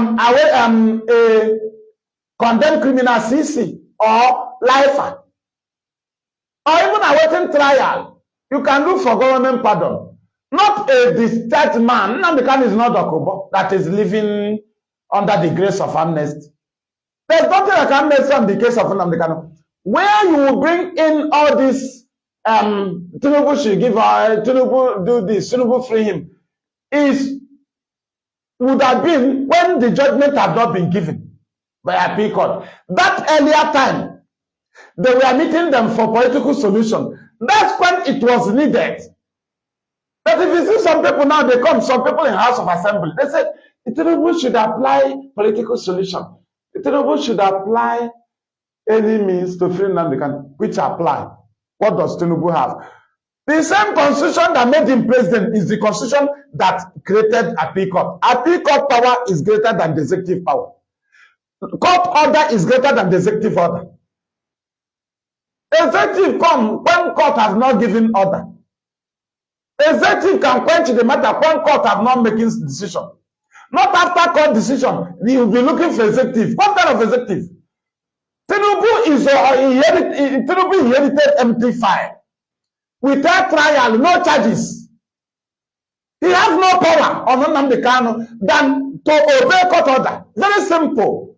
condemned criminal CC or lifer, or even awaiting trial. You can look for government pardon. Not a discharged man. Nnamdi is not a Kobo that is living under the grace of amnesty. There's nothing like amnesty on the case of Nnamdi. Where you will bring in all this, Tinubu should give, Tinubu do this, Tinubu free him, would have been when the judgment had not been given by appeal court. That earlier time, they were meeting them for political solution. That's when it was needed. But if you see some people now, they come, some people in House of Assembly, they said, Tinubu should apply political solution. Tinubu should apply any means to free Nnamdi, which apply. What does Tinubu have? The same constitution that made him president is the constitution that created appeal court. Appeal court power is greater than the executive power. Court order is greater than the executive order. Executive come when court has not given order. Executive can quench the matter when court have not making decision. Not after court decision, you will be looking for executive. What kind of executive? Tinubu inherited empty file. Without trial, no charges. He has no power on Nnamdi Kanu than to obey court order. Very simple.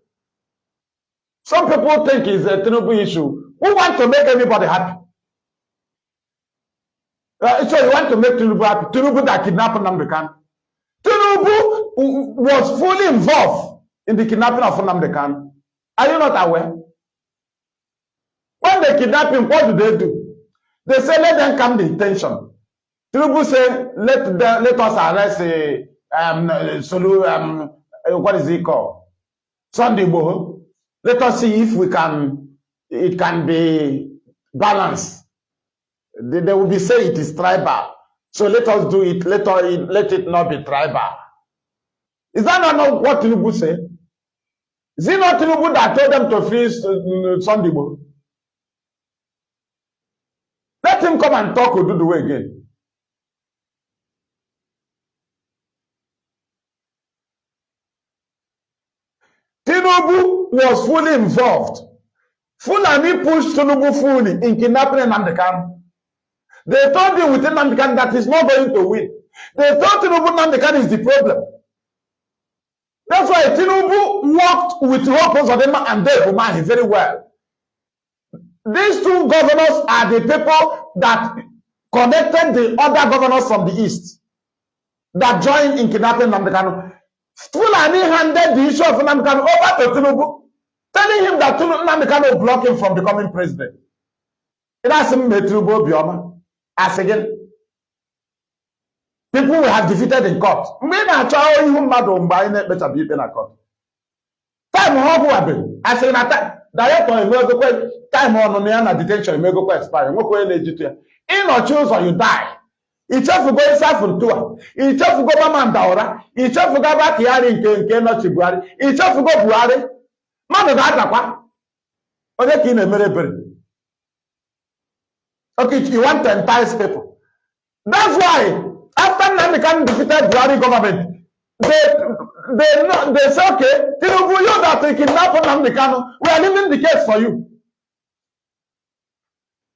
Some people think it's a Tinubu issue. Who want to make everybody happy? So you want to make Tinubu happy? Tinubu that kidnapped Nnamdi Kanu. Tinubu was fully involved in the kidnapping of Nnamdi Kanu? Are you not aware? When they kidnap him, what do? They say, let them come the detention. Tinubu say, let us arrest what is it called? Sunday Igboho. Let us see if it can be balanced. They will be saying it is tribal. So let us do it. Let it not be tribal. Is that not what Tinubu said? Is it not Tinubu that told them to free Sunday Igboho? Let him come and talk Oduduwa again. Tinubu was fully involved. Fulani pushed Tinubu fully in kidnapping Nnamdi Kanu. They told him within Nnamdi Kanu that he's not going to win. They told Tinubu Nnamdi Kanu is the problem. That's why Tinubu worked with Hope Uzodinma and Dave Umahi very well. These two governors are the people that connected the other governors from the east that joined in kidnapping Nnamdi Kanu. Fulani handed the issue of Nnamdi Kanu over to Tinubu, telling him that Nnamdi Kanu will block him from becoming president. It has him Tinubu Bioma. As again, people will have defeated in court. Time how I say that director time on detention go expire. In or choose or you die. It's just go yourself into it's just go Mama Daura. It's just go back here in Keno Chibuari. It's just go Buari. Man of that, okay, in a mere. Okay, you want to entice people. That's why after Nnamdi Kanu defeated Buhari government, they say, okay, Tinubu, you that they kidnap Nnamdi Kanu, we are leaving the case for you.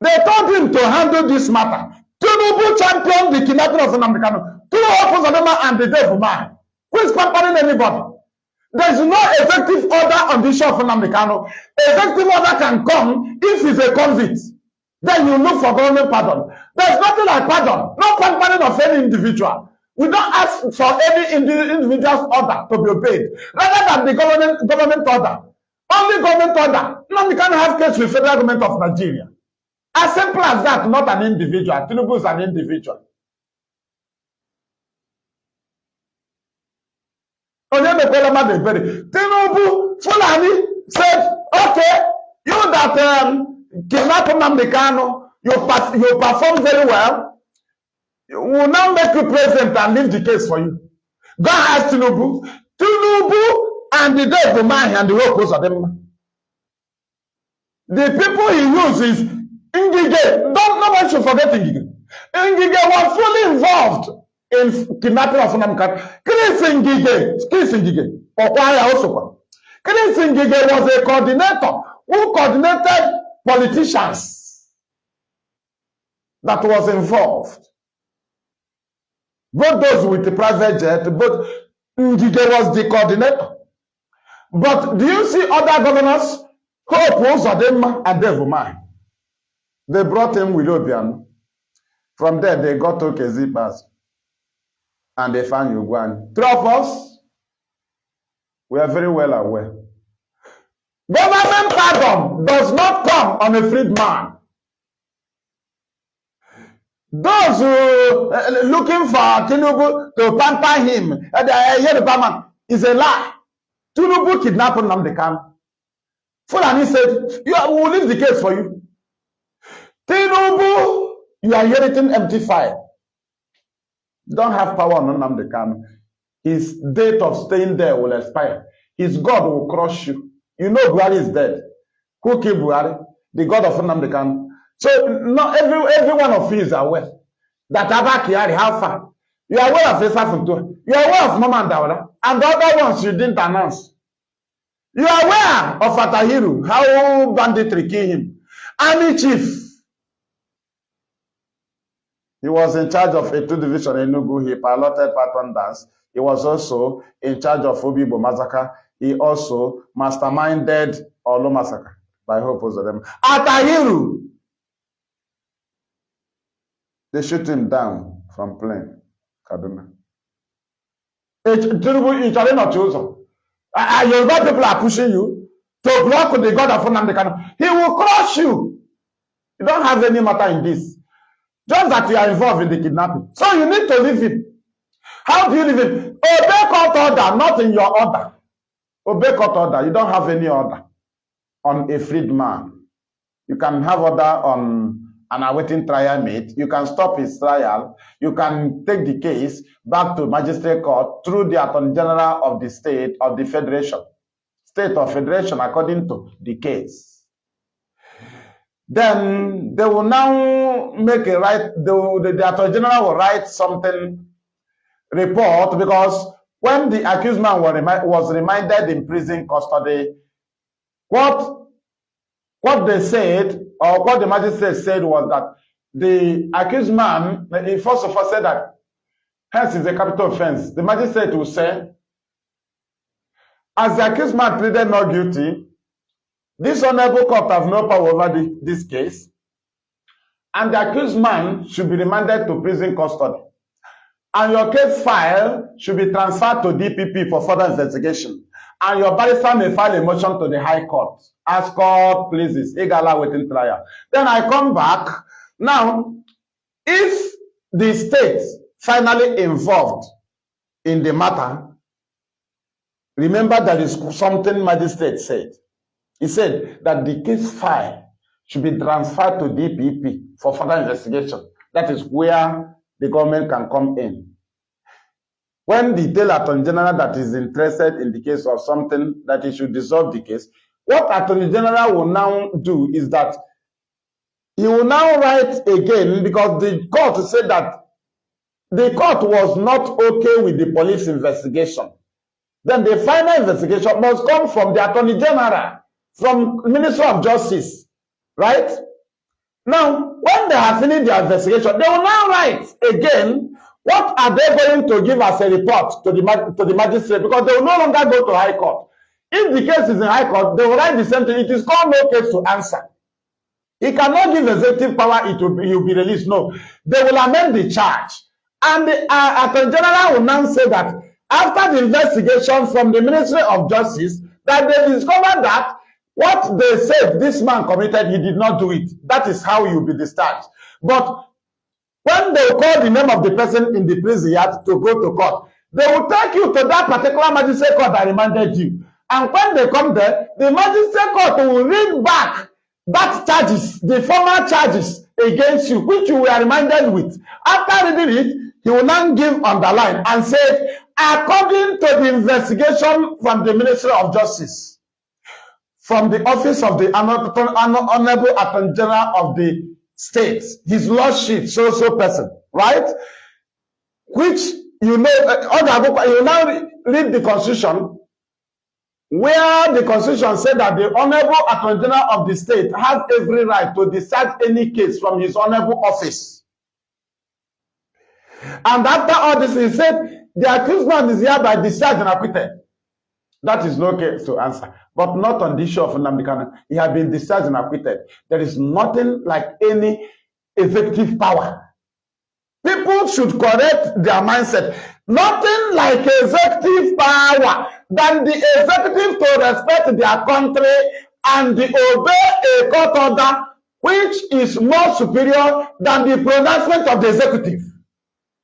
They told him to handle this matter. Tinubu championed the kidnapping of Nnamdi Kanu. Two Hope Uzodinma and the devil man. Who is comparing anybody? There is no effective order on the issue of Nnamdi Kanu. Effective order can come if he's a convict. Then you look for government pardon. There's nothing like pardon. No pardon of any individual. We don't ask for any individual's order to be obeyed. Rather than the government order. Only government order. Nnamdi Kanu have case with federal government of Nigeria. As simple as that, not an individual. Tinubu is an individual. Tinubu Fulani said, okay, you that kidnap Nnamdi Kanu, you perform very well. We'll now make you president and leave the case for you. Go ask Tinubu. Tinubu and the devil man and the workers of them. The people he uses Ngige. Nobody should forget Ngige. Ngige was fully involved in kidnapping of Nnamdi Kanu. Chris Ngige. Chris Ngige was a coordinator who coordinated politicians that was involved. Both those with the private jet, but Ngige was the coordinator. But do you see other governors? Hope Uzodinma and Devumai. They brought him with Obiano. From there, they got to Kezipas. And they found Ugwan. Three of us, we are very well aware. Government pardon does not come on a freed man. Those who looking for Tinubu to pamper him, is a lie. Tinubu kidnapped Nnamdi Kanu. Fulani said, we will leave the case for you. Tinubu, you are inheriting empty file. You don't have power on Nnamdi Kanu. His date of staying there will expire. His God will crush you. You know Buhari is dead. Who killed Buhari? The God of Nnamdi Kanu. So not every one of you is aware that Abba Kyari, how far? You are aware of Esa Funtua. You are aware of Mama Daura. And the other ones you didn't announce. You are aware of Atahiru, how banditry killed him. Army chief. He was in charge of a 2 division in Enugu. He piloted Patron Dance. He was also in charge of Obibo massacre. He also masterminded Olu massacre by Hope Uzodinma. Atahiru. They shoot him down from plane. Kaduna. Yoruba people are pushing you to block the God of Nnamdi Kanu. He will crush you. You don't have any matter in this. Just that you are involved in the kidnapping. So you need to leave him. How do you leave him? Obey court order, not in your order. Obey court order. You don't have any order on a freed man. You can have order on an awaiting trial mate. You can stop his trial. You can take the case back to magistrate court through the Attorney General of the state, of the federation. State or federation, according to the case. Then they will now make a right, the Attorney General will write something, report, because when the accused man was remanded in prison custody, what they said, or what the magistrate said, was that the accused man, he first of all said that hence is a capital offense. The magistrate will say, as the accused man pleaded not guilty, this honorable court have no power over this case, and the accused man should be remanded to prison custody, and your case file should be transferred to DPP for further investigation, and your barrister may file a motion to the High Court. As court pleases, Igala waiting trial. Then I come back. Now, if the state finally involved in the matter, remember there is something magistrate said. He said that the case file should be transferred to DPP for further investigation. That is where the government can come in. When the Attorney General that is interested in the case of something that he should dissolve the case, what Attorney General will now do is that he will now write again, because the court said that the court was not okay with the police investigation. Then the final investigation must come from the Attorney General, from the Ministry of Justice, right? Now, when they have finished their investigation, they will now write again, what are they going to give as a report to the magistrate, because they will no longer go to High Court. If the case is in High Court, they will write the same thing. It is called no case to answer. He cannot give executive power, he will be released. No. They will amend the charge. And the Attorney General will now say that after the investigation from the Ministry of Justice, that they discovered that what they said this man committed, he did not do it. That is how he will be discharged. But when they call the name of the person in the prison yard to go to court, they will take you to that particular magistrate court that remanded you. And when they come there, the magistrate court will read back that charges, the former charges against you, which you were remanded with. After reading it, he will now give underline and say, according to the investigation from the Ministry of Justice, from the office of the Honorable Attorney General of the state, his lordship, so person, right? Which, you know, you now read the Constitution, where the Constitution said that the Honorable Attorney General of the state has every right to discharge any case from his honorable office. And after all this, he said, the accused man is hereby discharged and acquitted. That is no case to answer. But not on the issue of Nnamdi Kanu. He has been discharged and acquitted. There is nothing like any effective power. People should correct their mindset. Nothing like executive power than the executive to respect their country and obey a court order which is more superior than the pronouncement of the executive.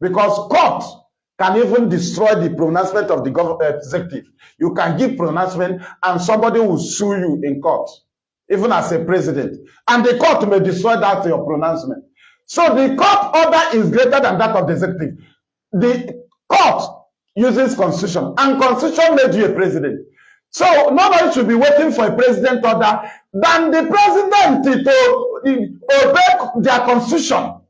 Because court can even destroy the pronouncement of the executive. You can give pronouncement and somebody will sue you in court, even as a president. And the court may destroy that your pronouncement. So the court order is greater than that of the executive. The court uses constitution, and constitution made you a president. So nobody should be waiting for a president order than the president to obey their constitution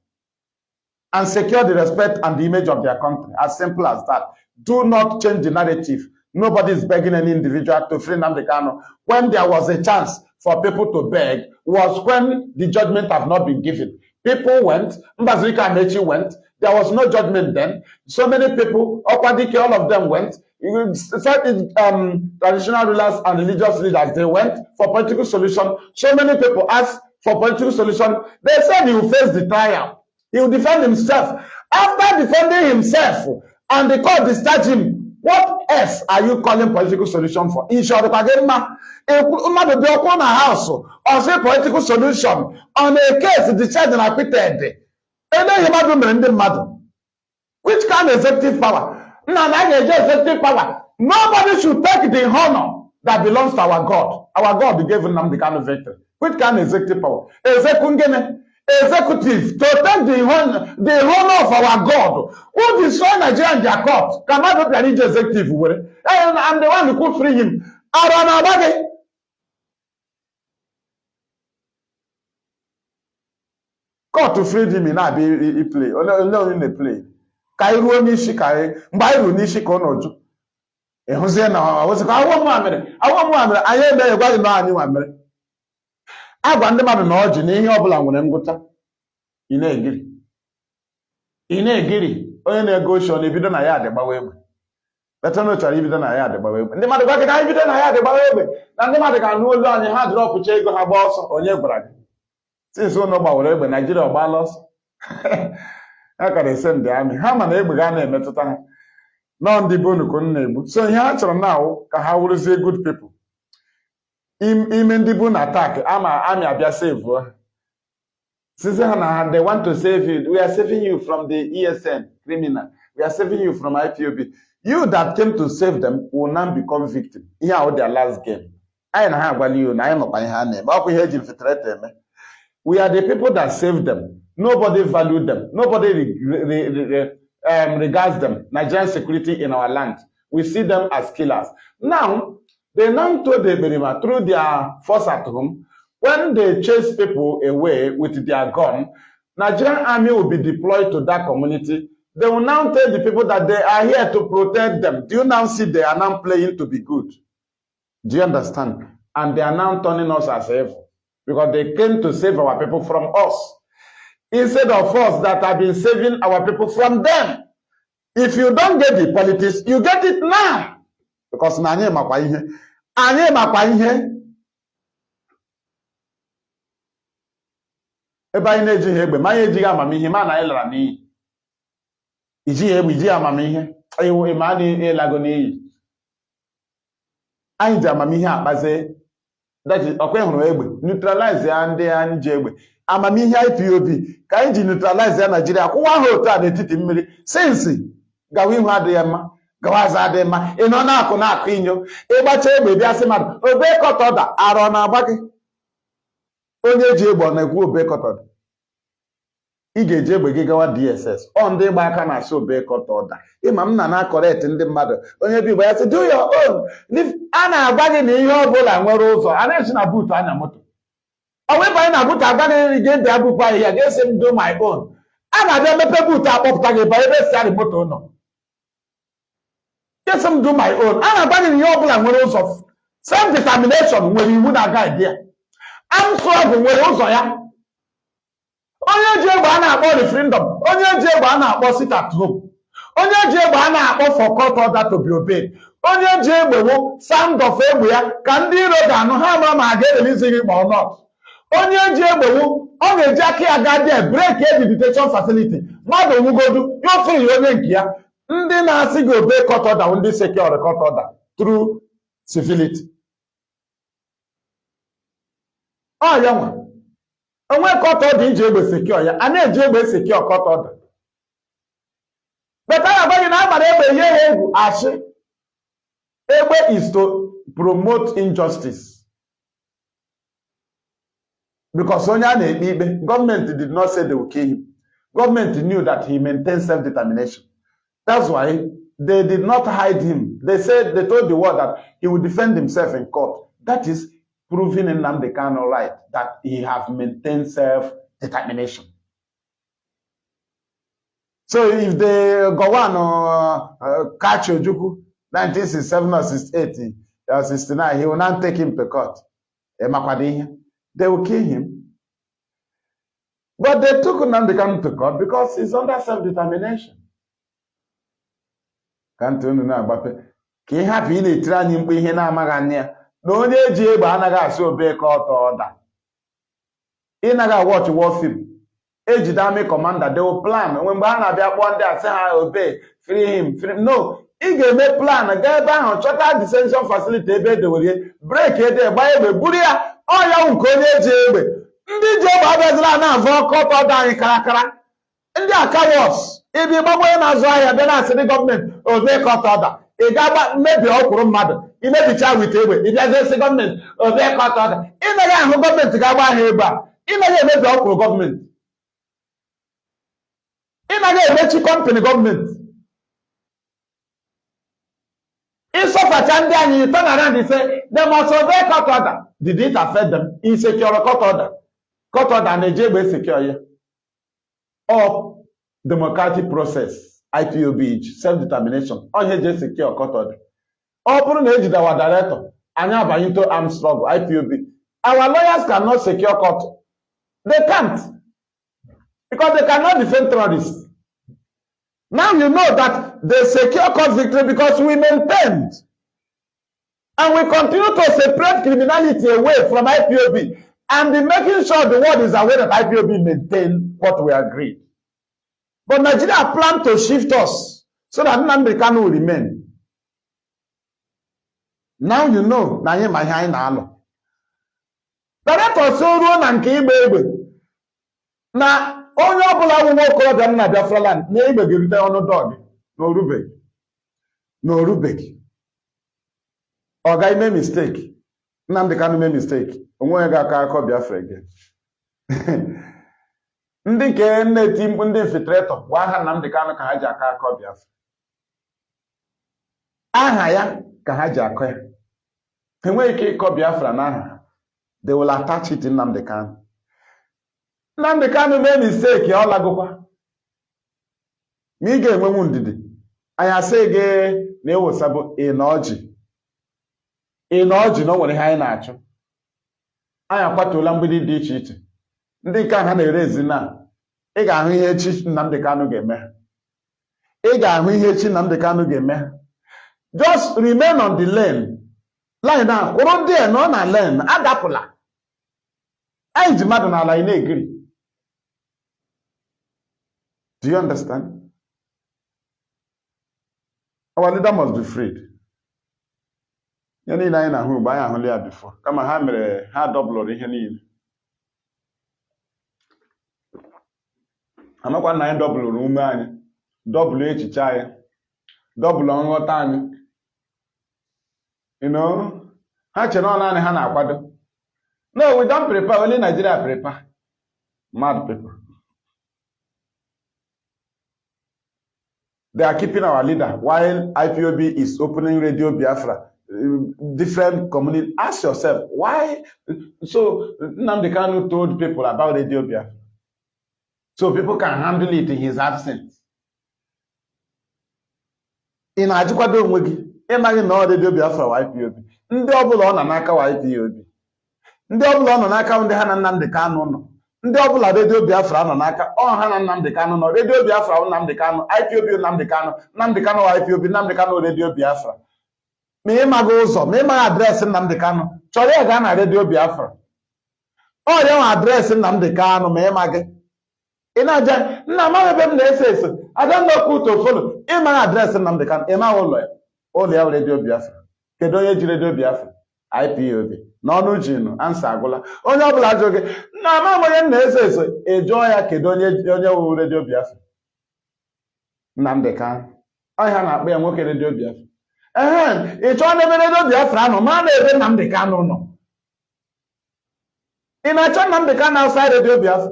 and secure the respect and the image of their country. As simple as that. Do not change the narrative. Nobody is begging any individual to free Nnamdi Kanu. When there was a chance for people to beg, was when the judgment have not been given. People went, Mbazurika Amechi went, there was no judgment then. So many people, Okwadike, all of them went. Traditional rulers and religious leaders, they went for political solution. So many people asked for political solution. They said he will face the trial. He will defend himself. After defending himself and the court discharged him, what else are you calling political solution for? In short, again, mmadụ dị ọkụ na house or say political solution on a case the charge and acquitted. Ele mmadụ mere ndị mmadụ. Which kind of executive power? Now, executive power. Nobody should take the honor that belongs to our God. Our God gave Nnamdi kind of victory. Which kind of executive power? Executive to take the honor of our God who destroyed Nigeria in their court cannot be an executive. And I'm the one who could free him. Court to free him in a play. No, in a play. Kairu nishi kai, Mbairu nishi konoju. Ehunze na was awo Muhammad. I am there about no any Muhammad. Agwa ndị mmadụ na ọjị na ihe ọbụla nwere ngụta. Ị na-egiri onye na-ego oshọ na-ebido na ya adịgbawa egbe. Leta na chọrọ ibido na ya adịgbawa egbe. Ndị mmadụ gwa gị na ibido na ya adịgbawa egbe. Na ndị mmadụ ga-anụ olu anyị ha drọpụcha ego ha gba ọsọ. Onye gwara gị? Since ụnụ gbawara egbe Nigeria ọgbala ọsọ. Ha kara ese ndị amị ha ma na egbe ga na-emetụta ha. Nọ ndị bụ unu ka unu na-egbu. So ihe ha chọrọ na-awụ ka ha wụrụzie good people. Ime ndị bụ na attack ama amị abịa save ha. Since they want to save you, we are saving you from the ESN criminal. We are saving you from Ipob. You that came to save them will now become victim. Here are their last game. I know how value na I'm We are the people that saved them. Nobody valued them. Nobody regards them. Nigerian security in our land. We see them as killers. Now, they now told the Berima through their force at home, when they chase people away with their gun, Nigerian army will be deployed to that community. They will now tell the people that they are here to protect them. Do you now see they are now playing to be good? Do you understand? And they are now turning us as evil because they came to save our people from us instead of us that have been saving our people from them. If you don't get the politics, you get it now. Because anyị makwa ihe. Ebe anyị na-ejighị egbe ma anyị ejighị amamihe ma na anyị lara n'iyi. Ijighị egbe ijighị amamihe ma a na-elago n'iyi. Anyị ji amamihe akpazi ọkwa hụrụ egbe neutralize ya ndị anyị ji egbe. Amamihe IPOB ka anyị ji neutralize ya Nigeria kwụwa ha otu a n'etiti mmiri since gawa ihu adịghị mma gawa azụ adịghị mma ị nọ na-akụ inyo ịgbacha egbe bịa sị mmadụ obekọtọda arọ na-agba gị. Onye ji egbe ọ na-ekwu obekọtọda ị ga-eji egbe gị gawa DSS ọ ndị gba aka na-asị obekọtọda ịma m na correct ndị mmadụ onye bụ Igbo ya sị do your own. A na-agwa gị na ihe ọ bụla nwere ụzọ a na-esi na buutu anya moto ọ wepụ anyị na buutu agwa na gị ndị abụkwa ahịhịa ga-esi m do my own. A na-abịa emepe buutu akpọpụta gị ba ebe siarị moto nọ ga-esi m do my own. A na-agwa gị na ihe ọ bụla nwere ụzọ. Self determination nwere iwu na-aga idea. Armed struggle nwere ụzọ ya. Onye ji egbe a na-akpọ referendum, onye ji egbe a na-akpọ sit at home, onye ji egbe a na-akpọ for court order to be obeyed, onye ji egbe wụ sound of egbe ya ka ndị iro ga-anụ ha ma ma ga-erelizi gị ma ọ not. Onye ji egbe wụ ọ ga-eji aka ya gaa there break a detention facility mmadụ nwugodu ya ofiri onye nke ya. Ndị na-asị gị obey court order ndị secure court order through civility. Ọ ya nwa onwe court order iji egbe secure ya a na-eji egbe secure court order. But I agbaghị na agbara egbe ihe ha egwu ashị. Egbe is to promote injustice. Because onye a na-ekpe ikpe, government did not say they will kill him. Government knew that he maintained self-determination. That's why they did not hide him. They told the world that he would defend himself in court. That is proving in Nnamdi Kanu right that he has maintained self-determination. So if they go on catch Ojukwu 1967 or 68 or 69, he will not take him to court. They will kill him. But they took Nnamdi Kanu to court because he's under self-determination. Can't you know about it? Can you have in a training with him? No onye ji egbe anaghị asị obey court order. Ị naghị watch war film. Ejide army commander, they will plan. When a na-abịa kpọọ ndị asị ha obey, free him. No, ị ga-eme plan gaa ebe ahụ chọta detention facility ebe edewere break ede gbaa egbe buru ya ọya nke onye ji egbe ndị ji egbe abịazila na-azụ ọkụ ọtọ dị anyị karakara ndị akawas ibi gbagbo onye na-azụ ahịa bịa na-asị ndị gọọmenti obe ka ọtọ ọda ị ga-agba mmebi ọkwụrụ mmadụ imebicha wite egbe ịbịazie sị gọọmenti obe ka ọtọ ọda ị naghị ahụ gọọmenti ga-agba ahịa egbe a ị naghị emebi ọkwụrụ gọọmenti ị naghị emechi kọmpanị gọọmenti ịsọfacha ndị anyị turn around and say they must obey court order. Did it affect them? Insecure court order. Court order na-eji egbe secure ya. Or democratic process, IPOB, self-determination. Onye eji secure court order. Ọ bụrụ na ejidawa director, anyị abanye into armed struggle, IPOB. Our lawyers cannot secure court. They can't. Because they cannot defend terrorists. Now you know that they secure court victory because we maintained. And we continue to separate criminality away from IPOB. And in making sure the world is aware that IPOB maintain what we agreed. But Nigeria planned to shift us so that Nnamdi Kanu will remain. Now you know, na anyị ma ihe anyị na-alụ. Director so ruo na nke igbe egbe na onye ọbụla wụ nwa okorobịa na Biafraland na egbe ga-erute ọnụ dọgị n'orubeghị. Ọ ga ime mistake. Nnamdi Kanu mee mistake. Onwe ga-aka akọ Biafra again. Ndị nke na-eti mkpu ndị infiltrator gwa aha Nnamdi Kanu ka ha ji aka akọ Biafra. Aha ya ka ha ji akọ ya. Enweghị ike ịkọ Biafra n'aha ha. They will attach it in Nnamdi Kanu. Nnamdi Kanu mee mistake ya ọ lagokwa. Ma ị ga-enwenwu ndidi. Anyị asị gị na ewosabụ ịnọọjị na o nwere ihe anyị na-achụ. Anyị akwatuola mgbidi dị iche iche. Ndị nke ha na-ere ezi na ị ga-ahụ ihe echi Nnamdi Kanu ga-eme ha. Ị ga-ahụ ihe echi Nnamdi Kanu ga-eme ha. Just remain on the lane. Line a kwụrụ ndị a nọ na lane adapụla. Anyị ji mmadụ n'ala anyị na-egiri. Do you understand? Our leader must be freed. Ihe niile anyị na-ahụ ugbu anyị ahụla ya before. Kama ha mere ha dọblụrụ ihe niile. Amakwa na anyị dọblụrụ ume anyị, dọblụ echiche anyị, dọblụ nghọta anyị. You know, ha chere ọ naanị ha na-akwado. No, we don't prepare, only Nigeria prepare. Mad people. They are keeping our leader while IPOB is opening Radio Biafra. Different community. Ask yourself, why? So Nnamdi Kanu told people about Radio Biafra. So people can handle it in his absence. In Ajikwado Nwegi, ịmaghị na ọ Radio Biafra wa IPOB. Ndị ọbụla ọ nọ n'aka wa IPOB. Ndị ọbụla ọ nọ n'aka ndị ha na Nnamdi Kanu nọ. Ndị ọbụla Radio Biafra nọ n'aka ọ ha na Nnamdi Kanu nọ. Radio Biafra Nnamdi Kanu, IPOB Nnamdi Kanu, Nnamdi Kanu wa IPOB, Nnamdi Kanu Radio Biafra. Ma ịmaghị ụzọ, ma ịmaghị adreesị Nnamdi Kanu, chọrọ ya gaa na Radio Biafra. Ọ ya nwe adreesị Nnamdi Kanu ma ịmaghị. Ị na-aja nna amaghị ebe m na-eso eso. I don't know who to follow. Ịmaghị adreesị Nnamdi Kanu, ịmaghị ụlọ ya. Ụlọ ya Radio Biafra. Kedu onye ji Radio Biafra? IPOB. N'ọnụ jinu, ansa agwụla. Onye ọbụla ajụ gị, nna amaghị onye m na-eso eso, ejụọ ya kedu onye wu Radio Biafra? Nnamdi Kanu. Ọhịa na-akpọ ya nwoke Radio Biafra. Ị chọọ n'ebe Radio Biafra nọ, ma na-ebe Nnamdi Kanu nọ. Ị na-achọ Nnamdi Kanu outside Radio Biafra?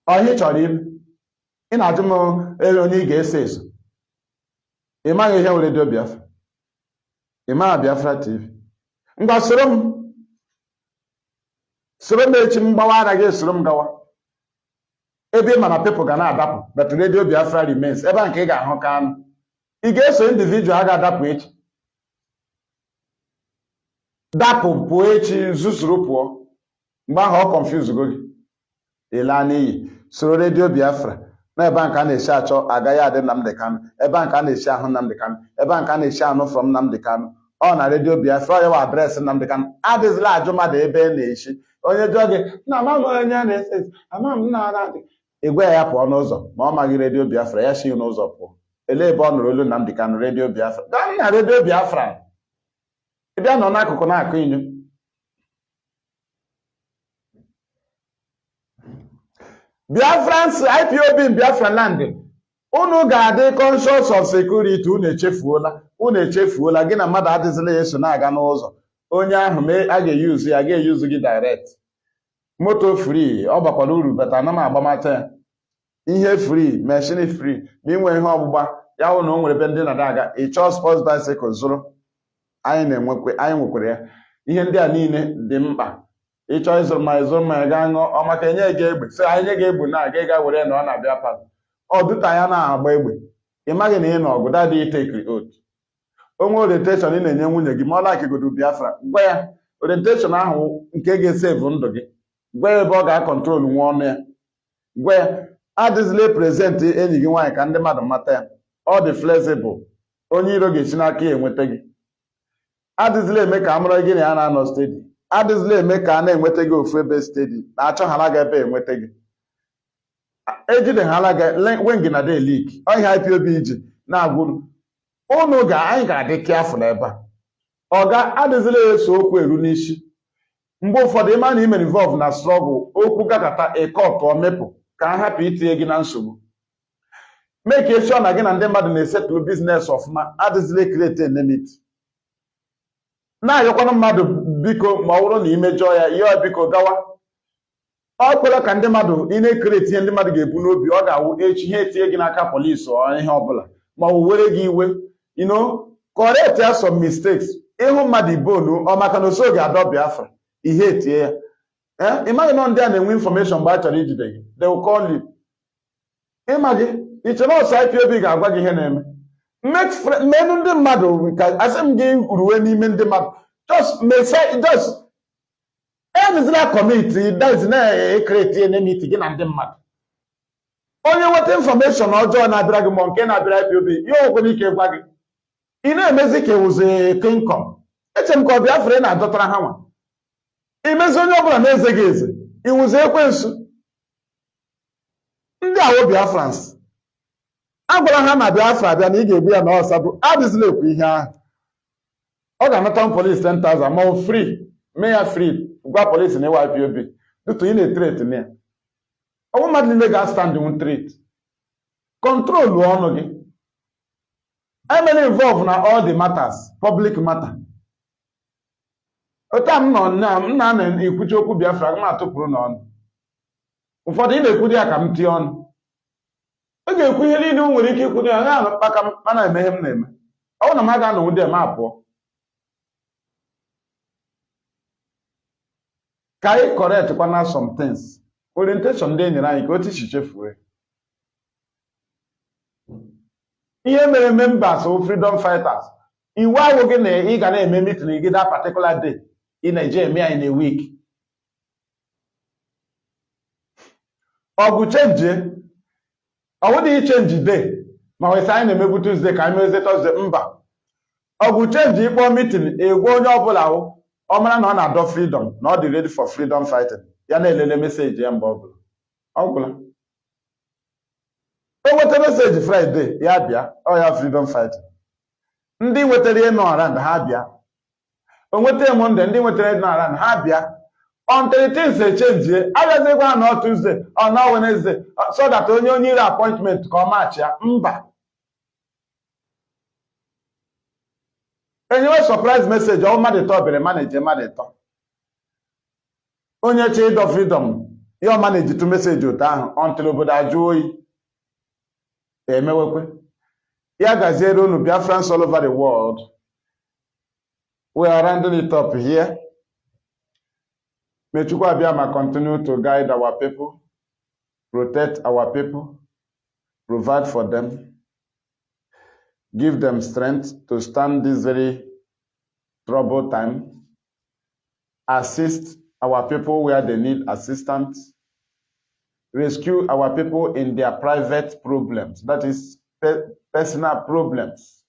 Ọhịa chọrọ ime. Ị na-ajụ m onye ị ga-eso eso. Ị maghị ihe nwere Radio Biafra. Ị maghị Biafra TV. Ngwa soro m echi m gbawa ara gị soro m gawa. Ebe ị ma na people ga na-adapụ, but Radio Biafra remains. Ebe a nke ị ga-ahụ Kanu. Ị ga-eso individual a ga-adapụ echi. Dapụ pụọ echi, zuzuru pụọ. Mgbe ahụ ọ confuse go gị. Ị laa n'iyi. Soro Radio Biafra. Na ebe a nke a na-esi achọ agaghị adị Nnamdi Kanu. Ebe a nke a na-esi ahụ Nnamdi Kanu. Ebe a nke a na-esi anụ from Nnamdi Kanu. Ọ na Radio Biafra ya wa adreesị Nnamdi Kanu. Adịzịla ajụ mmadụ ebe e na-eshi. Onye jụọ gị, na amaghị onye a na-ese esi, amaghị m na-ara adị. Ị gwa ya pụọ n'ụzọ, ma ọ maghị Radio Biafra, ya shi n'ụzọ pụọ. ele ebe ọ nụrụ olu Nnamdi Kanu redio Biafra gaa na redio Biafra ị bịa nọ n'akụkụ na-akụ inyo Biafrans IPOB in Biafraland unu ga-adị conscious of security. Unu echefuola gị na mmadụ adịzila eso na-aga n'ụzọ onye ahụ a ga-eyuzu ya ga-eyuzu gị direct moto free ọ bakwara uru bata ana m agbamata ya ihe free machine free ma inwe ihe ọgbụgba ya hụ na o nwere ebe ndị na-aga ịchọọ sports bicycle zụrụ anyị nwekwara ya ihe ndị a niile dị mkpa ịchọọ ịzụrụ ma ya gaa ṅụọ ọ maka enye gị egbe sị anyị nye gị egbe na-aga ịga were na ọ na-abịa palọ ọ dụta ya na-agba egbe ị maghị na ị nọ ọgụ dadị itekiri otu onwe orientation ị na-enye nwunye gị ma ọ lakigodo Biafra gwa ya orientation ahụ nke ga-esevu ndụ gị gwa ya ebe ọ ga-akọntrolu nwa ọnụ ya gwa ya adịzila prezentị enyi gị nwaanyị ka ndị mmadụ mata ya ọ dị flexible onye iro ga-esi n'aka ya enweta gị adịzila eme ka amụrụ gị na ya na-anọ stedi adịzila eme ka a na-enweta gị ofu ebe stedi na-achọghara gị ebe enweta gị ejideghala gị wengị na delik ọhịa IPOB iji na-agwụrụ unu anyị ga-adị kiafụl ebe a ọ ga-adịzila eso okwu eru n'isi mgbe ụfọdụ ịma na imere involve na strọgụl okwu gakọta ịkọtụọ mepụ ka a hapụ itinye gị na nsogbu mee ka esi ọ na gị na ndị mmadụ na-esetụlụ biznes ọfụma adịzila kreti enemiti na-ayọkwana mmadụ biko ma ọ bụrụ na imejọọ ya ihe biko gawa ọ kwela ka ndị mmadụ ị na-ekreti ihe ndị mmadụ ga-ebu n'obi ọ ga-awụ echi ihe etinye gị n'aka polisi ọ ihe ọbụla ma ọ were gị iwe correct ya some mistakes ịhụ mmadụ ibonu ọ maka na oso ga-adọ Biafra ihe etie ya ị maghị nọ ndị a na-enwe information mgbe a chọrọ ijide gị they will call you ịma gị iche na ọsọ IPOB ga-agwa gị ihe na-eme mmenụ ndị mmadụ ka asị m gị ruwe n'ime ndị mmadụ just emezila kọmiti dazi na-ekreti enemiti gị na ndị mmadụ onye nweta infọmeshọn ọjọọ na-abịara gị ma nke na-abịara IPOB ya okwena ike gwa gị ị na-emezi ka ewuzi kingdom eche m ka ọ Biafra na-adọtara ha nwa imezi onye ọbụla na-eze gị eze iwuzi ekwensu ndị awo Biafrans a gwara ha na Biafra abịa na ị ga-egbu ya na ọsa bụ adịzila ekwu ihe ahụ ọ ga-anata m polisi 10,000 ma ọ free mee ya free gwa polisi na ịwa IPOB dutu ị na-etreti na ya ọnwụ mmadụ niile ga-astand n tret kọntrolu ọnụ gị emere involve na all the matters public matter otu a m nọ m na-ekwuchi okwu Biafra m atụpụrụ n'ọnụ ụfọdụ ị na-ekwudi ya ka m tie ọnụ ọ ga-ekwu ihe niile nwere ike ikwudi ya ha kpaka m na-eme ihe m na-eme ọ bụ na m aga anọnwụ dị eme apụọ ka anyị correct kwana some things orientation ndị enyere anyị ka otu isi chefue ihe mere members of freedom fighters iwu awụ gị na ị ga na-eme meeting gị that particular day ị na-eje eme anyị na week ọgụ chenjie ọ wụdị ichenji day ma wesị anyị na-emebu Tuesday ka anyị meze Thursday mba ọgụ chenji ịkpọ meeting egwe onye ọbụla ọ mara na ọ na-adọ freedom na ọ dị ready for freedom fighting ya na-elele meseji ya mgbe ọbụla ọgwụla o nweta meseji Friday ya bịa ọ ya freedom fighting ndị nwetara ihe nọ around ha bịa o nweta Monday ndị nwetara ihe nọ around ha bịa on 13th echenjie abịazikwa na Tuesday ọ na Wednesday so that onye ire appointment ka ọ machi ya mba enyewe surprise message ọ mmadụ ịtọ bere manage mmadụ ịtọ onye che ịdọ freedom ya ọ manage tu message otu ahụ until obodo ajụ oyi emewekwe ya gaziere unu Biafrans all over the world. We are rounding it up here. May Chukwu Abiyama continue to guide our people, protect our people, provide for them, give them strength to stand this very troubled time, assist our people where they need assistance, rescue our people in their private problems, that is personal problems,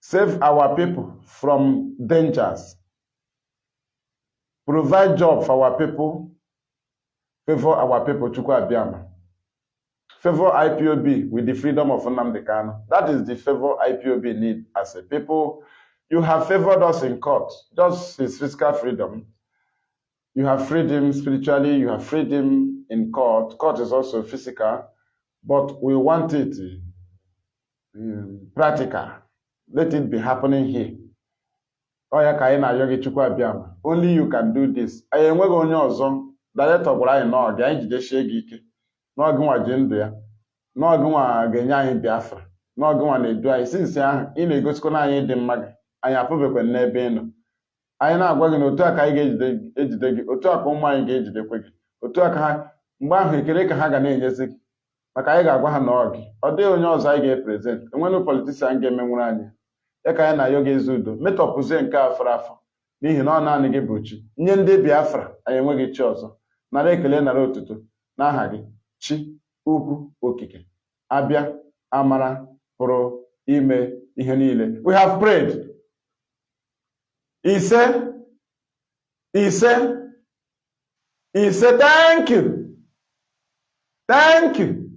save our people from dangers, provide job for our people, favor our people, Chukwu Abiyama. favor IPOB with the freedom of Nnamdi Kanu. That is the favor IPOB need as a people. You have favored us in court, just his physical freedom. You have freed him spiritually, you have freed him in court. Court is also physical, but we want it practical. Let it be happening here. Oya ka anyị na-ayọ gị Chukwu abịama. Only you can do this. Anyị enweghị onye ọzọ. Director gwara anyị n'ọgụ anyị jidesie gị ike. N'ọgụ nwa ji ndụ ya. N'ọgụ nwa ga-enye anyị Biafra. N'ọgụ nwa na-edu anyị. Sinsi ahụ ị na-egosikwa anyị dị mma gị. Anyị apụbekwa n'ebe ị nọ. Anyị na-agwa gị na otu a ka anyị ga-ejide gị. Otu a ka ụmụ anyị ga-ejidekwa gị. Otu a ka ha mgbe ahụ ekele ka ha ga na-enyezi gị. Maka anyị ga-agwa ha n'ọgụ. Ọ dịghị onye ọzọ anyị ga-eprezent. Enwere politician ga-emenwuru anyị. Ya ka anyị na-ayọ gị ezi udo. Metọpụzie nke afọ afọ. N'ihi na ọ naanị gị bụ chi. Nye ndị Biafra anyị enweghị chi ọzọ. Nara ekele nara otuto n'aha gị. Chi ukwu okike. Abịa amara pụrụ ime ihe niile. We have prayed. Ise. Thank you. Thank you.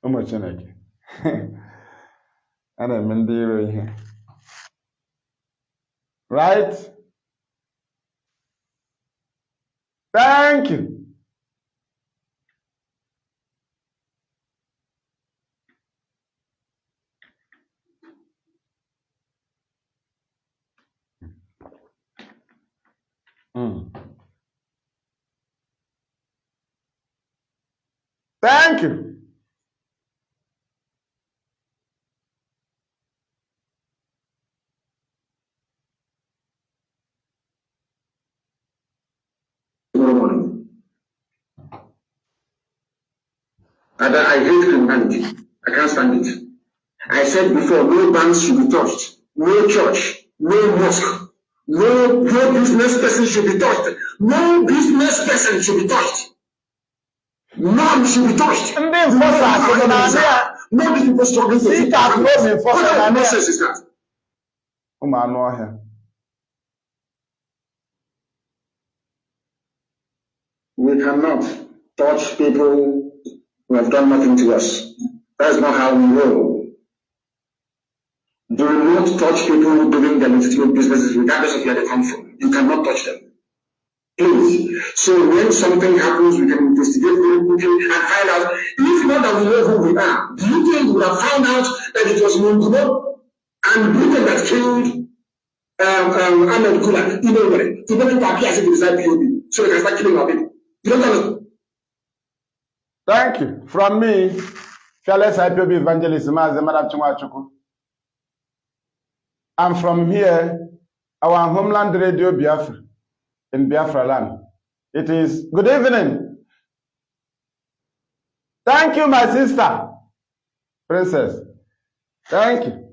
Ụmụ Chineke. A na-eme ndị iro ihe. Right? Thank you. Thank you. And I hate criminality. I can't stand it. I said before, no banks should be touched, no church, no mosque, no business person should be touched. No business person should be touched. None should be touched. No people struggling to see that. What kind of nonsense is that? We cannot touch people who have done nothing to us. That's not how we roll. Do not touch people doing their legitimate businesses regardless of where they come from. You cannot touch them. Please. So when something happens, we can investigate very quickly and find out. If not that we know who we are, do you think we would have found out that it was Mungubo and Britain that killed Ahmed Kula in a way to make it appear as if it is IPOB so they can start killing our people? You don't understand? Thank you. From me, fearless IPOB evangelist Mazi Maduabuchi Nwachukwu. I'm from here, our homeland radio Biafra in Biafraland. It is good evening. Thank you, my sister, Princess. Thank you.